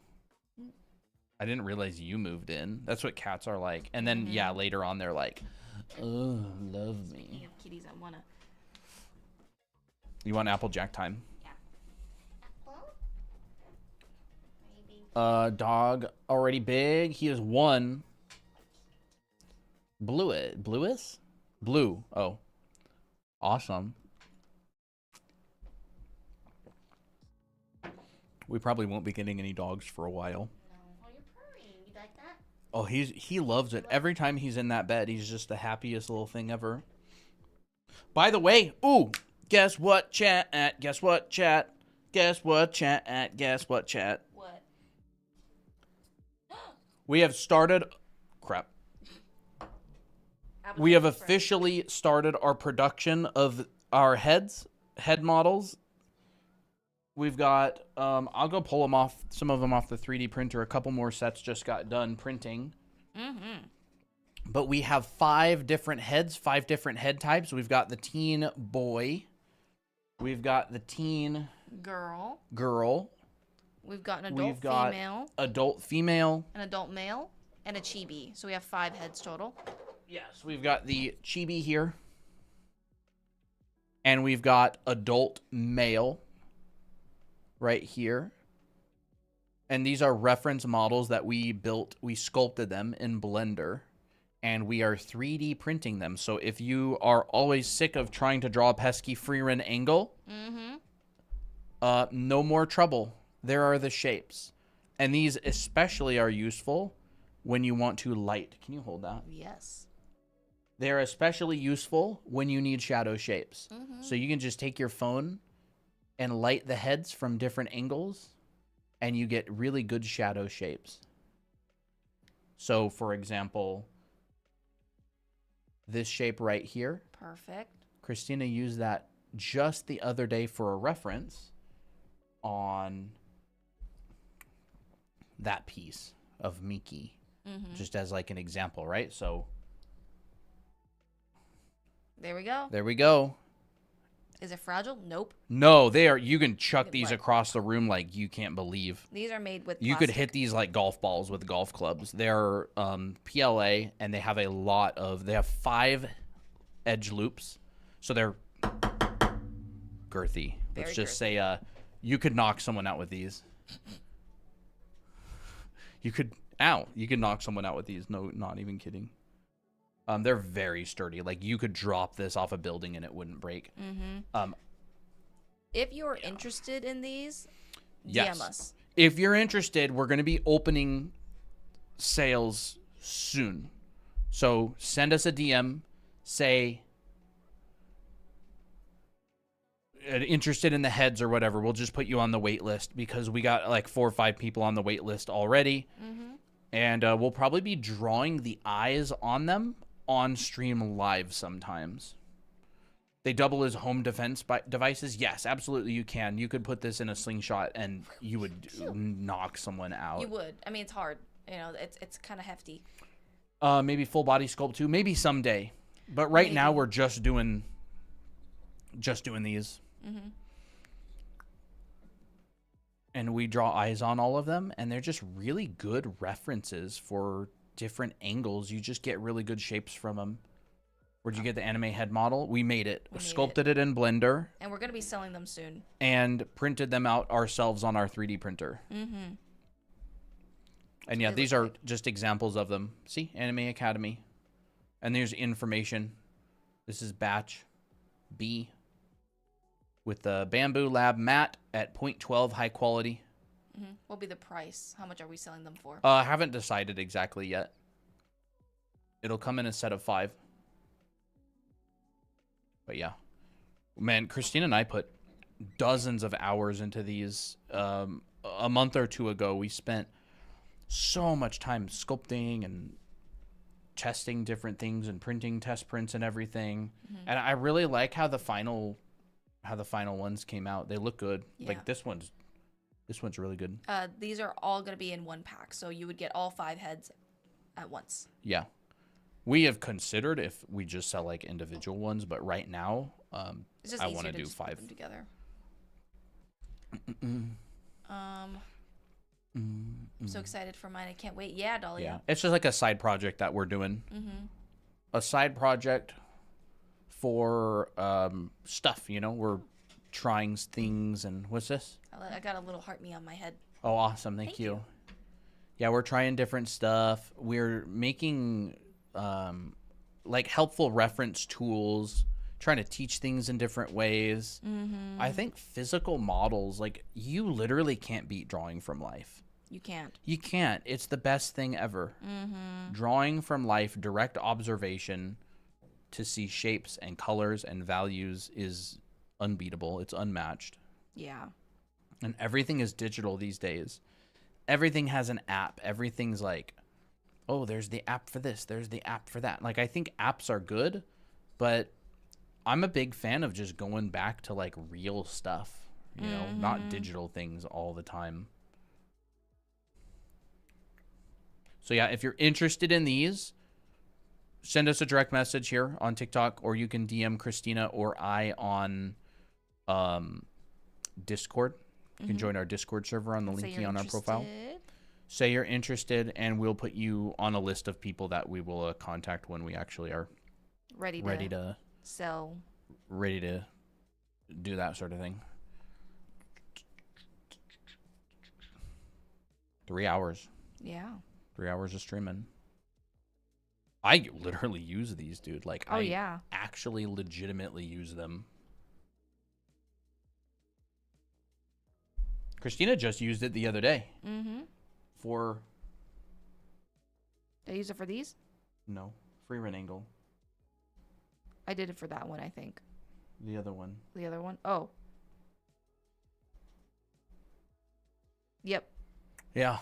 I didn't realize you moved in. That's what cats are like. And then, yeah, later on they're like, oh, love me. Speaking of kitties, I want to. You want Applejack time? Yeah. Dog already big. He is 1. Bluis? Blue. Oh. Awesome. We probably won't be getting any dogs for a while. Oh, you're purring. You like that? Oh, he loves it. Every time he's in that bed, he's just the happiest little thing ever. By the way, guess what, chat? Guess what, chat? Guess what, chat? Guess what, chat? What? We have started. Crap. We have officially started our production of our head models. We've got, I'll go pull them off, some of them off the 3D printer. A couple more sets just got done printing. But we have 5 different heads, 5 different head types. We've got the teen boy. We've got the teen Girl. We've got an We've adult got female. Adult female. An adult male. And a chibi. So we have 5 heads total. Yes, we've got the chibi here. And we've got adult male right here. And these are reference models that we built. We sculpted them in Blender. And we are 3D printing them. So if you are always sick of trying to draw a pesky freehand angle, no more trouble. There are the shapes. And these especially are useful when you want to light. Can you hold that? Yes. They're especially useful when you need shadow shapes. So you can just take your phone and light the heads from different angles, and you get really good shadow shapes. So, for example, this shape right here. Perfect. Christina used that just the other day for a reference on that piece of Miki, just as like an example, right? So there we go. there we go. Is it fragile? Nope. No, they are. You can chuck What? these across the room like you can't believe. These are made with You could plastic. hit these like golf balls with golf clubs. They're PLA, and they have a lot of. They have 5 edge loops, so they're girthy. Very Let's just girthy. say, you could knock someone out with these. You could knock someone out with these. No, not even kidding. They're very sturdy. Like you could drop this off a building and it wouldn't break. If you're interested in these, Yes. DM us. If you're interested, we're going to be opening sales soon. So send us a DM. Say interested in the heads or whatever. We'll just put you on the wait list because we got like 4 or 5 people on the wait list already. And we'll probably be drawing the eyes on them on stream live sometimes. They double as home defense devices. Yes, absolutely you can. You could put this in a slingshot and you would knock someone out. You would. I mean, it's hard. You know, it's kind of hefty. Maybe full body sculpt too. Maybe someday. But right now we're just doing these. And we draw eyes on all of them, and they're just really good references for different angles. You just get really good shapes from them. Where'd you get the anime head model? We made it. Sculpted it in Blender. And we're going to be selling them soon. And printed them out ourselves on our 3D printer. And yeah, these are just examples of them. See? Anime Academy. And there's information. This is batch B. With the Bamboo Lab matte at 0.12 high quality. What will be the price? How much are we selling them for? I haven't decided exactly yet. It'll come in a set of 5. But yeah. Man, Christina and I put dozens of hours into these. A month or 2 ago, we spent so much time sculpting and testing different things and printing test prints and everything. And I really like how the final ones came out. They look good. Yeah. Like this one's really good. These are all going to be in one pack, so you would get all 5 heads at once. Yeah. We have considered if we just sell like individual ones, but right now, It's just I easier want to to do just put 5 them together. I'm so excited for mine. I can't wait. Yeah, Dahlia. Yeah. It's just like a side project that we're doing. A side project for stuff, you know, we're trying things. And what's this? I got a little heart me on my head. Oh, awesome. Thank you. Yeah, we're trying different stuff. We're making like helpful reference tools, trying to teach things in different ways. I think physical models, like you literally can't beat drawing from life. You can't. You can't. It's the best thing ever. Drawing from life, direct observation to see shapes and colors and values is unbeatable. It's unmatched. Yeah. And everything is digital these days. Everything has an app. Everything's like, oh, there's the app for this. There's the app for that. Like, I think apps are good, but I'm a big fan of just going back to like real stuff, you know, not digital things all the time. So yeah, if you're interested in these, send us a direct message here on TikTok, or you can DM Christina or I on Discord. You can join our Discord server on the link on our profile. Say you're interested, and we'll put you on a list of people that we will contact when we actually are Ready to sell. Ready to do that sort of thing. 3 hours. Yeah. 3 hours of streaming. I literally use these, dude. Like, I actually legitimately use them. Christina just used it the other day. For... Did I use it for these? No. Free run angle. I did it for that one, I think. The other one. The other one? Oh. Yep. Yeah.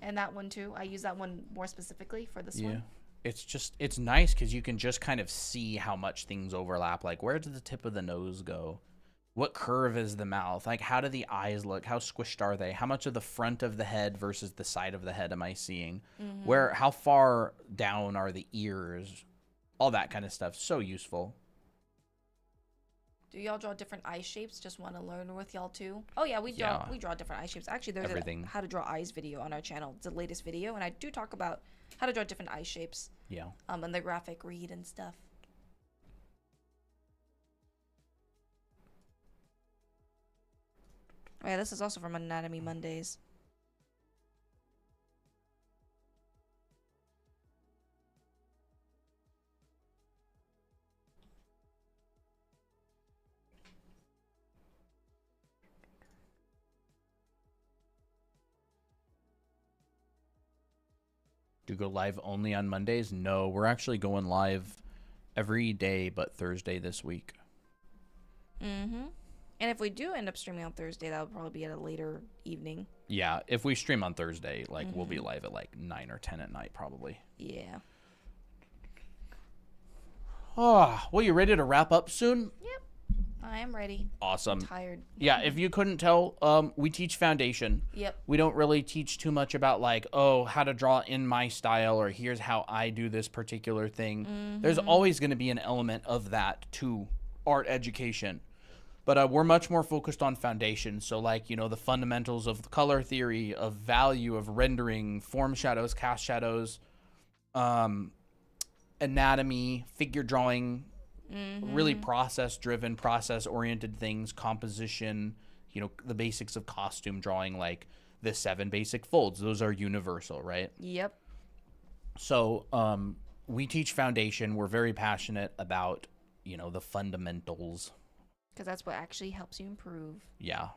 And that one too. I use that one more specifically for this one. It's just, it's nice because you can just kind of see how much things overlap. Like, where does the tip of the nose go? What curve is the mouth? Like, how do the eyes look? How squished are they? How much of the front of the head versus the side of the head am I seeing? How far down are the ears? All that kind of stuff. So useful. Do y'all draw different eye shapes? Just want to learn with y'all too. Oh yeah, we draw different eye shapes. Actually, there's Everything. a how to draw eyes video on our channel. It's the latest video, and I do talk about how to draw different eye shapes. Yeah. And the graphic read and stuff. Oh yeah, this is also from Anatomy Mondays. Do you go live only on Mondays? No, we're actually going live every day but Thursday this week. Mm-hmm. And if we do end up streaming on Thursday, that would probably be at a later evening. Yeah, if we stream on Thursday, like we'll be live at like 9 or 10 at night probably. Yeah. Oh, well, you ready to wrap up soon? Yep. I am ready. Awesome. I'm tired. Yeah, if you couldn't tell, we teach foundation. Yep. We don't really teach too much about like, oh, how to draw in my style or here's how I do this particular thing. There's always going to be an element of that to art education. But we're much more focused on foundation. So like, you know, the fundamentals of the color theory, of value, of rendering, form shadows, cast shadows, anatomy, figure drawing, really process-driven, process-oriented things, composition, you know, the basics of costume drawing, like the 7 basic folds. Those are universal, right? Yep. So we teach foundation. We're very passionate about, you know, the fundamentals. Because that's what actually helps you improve. Yeah.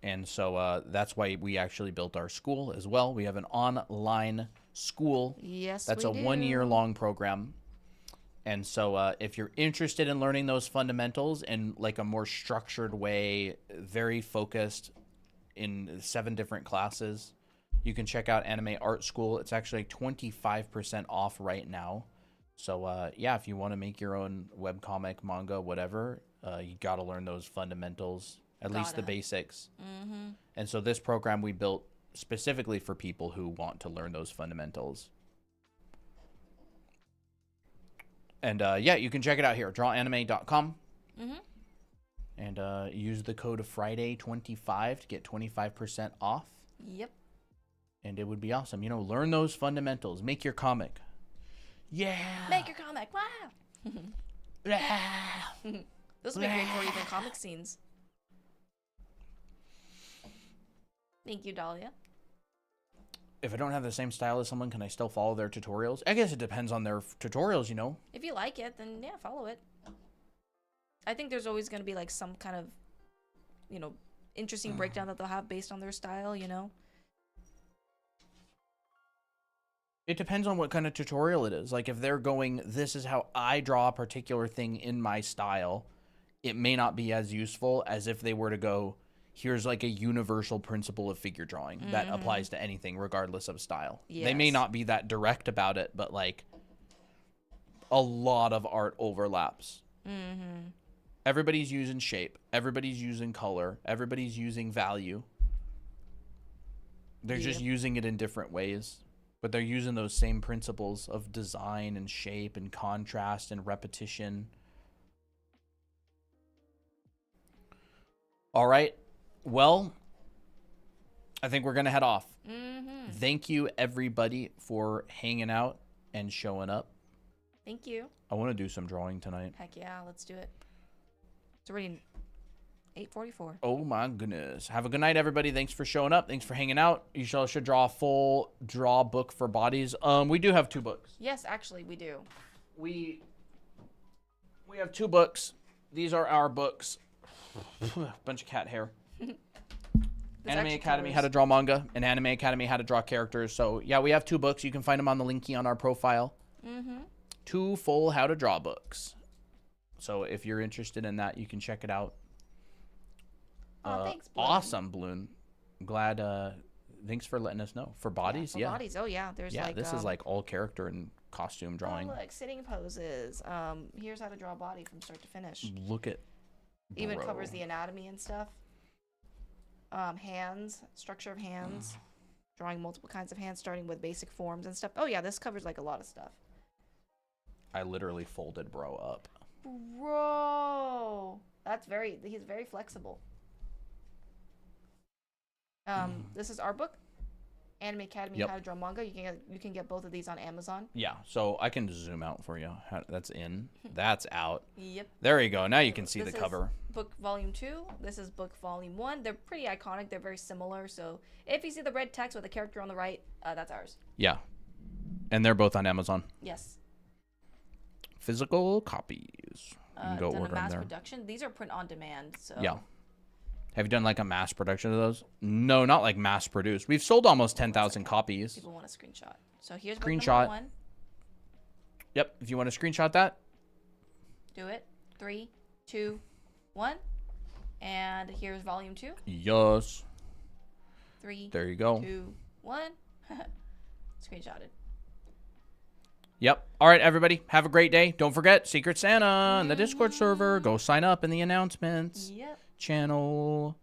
And so that's why we actually built our school as well. We have an online school. Yes, That's we a do. 1-year-long program. And so if you're interested in learning those fundamentals in like a more structured way, very focused in 7 different classes, you can check out Anime Art School. It's actually 25% off right now. So yeah, if you want to make your own webcomic, manga, whatever, you got to learn those fundamentals, at least the basics. And so this program we built specifically for people who want to learn those fundamentals. And yeah, you can check it out here, drawanime.com. And use the code Friday25 to get 25% off. Yep. And it would be awesome. You know, learn those fundamentals. Make your comic. Yeah. Make your comic. Wow. This would be great for even comic scenes. Thank you, Dahlia. If I don't have the same style as someone, can I still follow their tutorials? I guess it depends on their tutorials, you know. If you like it, then yeah, follow it. I think there's always going to be like some kind of, you know, interesting breakdown that they'll have based on their style, you know. It depends on what kind of tutorial it is. Like if they're going, this is how I draw a particular thing in my style, it may not be as useful as if they were to go, here's like a universal principle of figure drawing that applies to anything regardless of style. They may not be that direct about it, but like a lot of art overlaps. Everybody's using shape. Everybody's using color. Everybody's using value. They're just using it in different ways, but they're using those same principles of design and shape and contrast and repetition. All right. Well, I think we're going to head off. Thank you, everybody, for hanging out and showing up. Thank you. I want to do some drawing tonight. Heck yeah, let's do it. It's already 8:44. Oh, my goodness. Have a good night, everybody. Thanks for showing up. Thanks for hanging out. You should draw a full draw book for bodies. We do have 2 books. Yes, actually, we do. We have 2 books. These are our books. Bunch of cat hair. Anime Academy, How to Draw Manga, and Anime Academy, How to Draw Characters. So, yeah, we have 2 books. You can find them on the linky on our profile. 2 full How to Draw books. So, if you're interested in that, you can check it out. Thanks, Bloon. Awesome, Bloon. Glad. Thanks for letting us know. For bodies, for bodies. Oh, yeah. There's like... this is like all character and costume drawing. Oh, look, sitting poses. Here's how to draw a body from start to finish. Look at... Even covers the anatomy and stuff. Hands, structure of hands, drawing multiple kinds of hands, starting with basic forms and stuff. Oh yeah, this covers like a lot of stuff. I literally folded bro up. Bro, he's very flexible. This is our book, Anime Academy Yep. How to Draw Manga. You can get both of these on Amazon. Yeah, so I can zoom out for you. That's in. That's out. Yep. There you go. Now you can see This the is cover. book volume 2. This is book volume 1. They're pretty iconic. They're very similar. So if you see the red text with the character on the right, that's ours. Yeah. And they're both on Amazon. Yes. Physical copies. You can go Done a order them mass there. production. These are print on demand. So Yeah. Have you done like a mass production of those? No, not like mass produced. We've sold almost 10,000 copies. people want a screenshot. So here's book Screenshot. number 1. Yep. If you want to screenshot that. Do it. 3, 2, 1. And here's volume 2. Yes. 3, There you go. 2, 1. Screenshotted. Yep. All right, everybody. Have a great day. Don't forget Secret Santa in the Discord server. Go sign up in the announcements Yep. channel.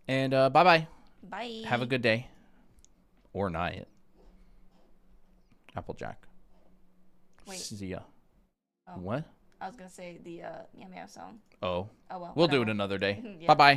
And bye-bye. Bye. Have a good day. Or night. Applejack. Wait. See ya. Oh. What? I was going to say the Meow Meow song. Oh. Oh, well. We'll do it whatever. another day. Yeah. Bye-bye.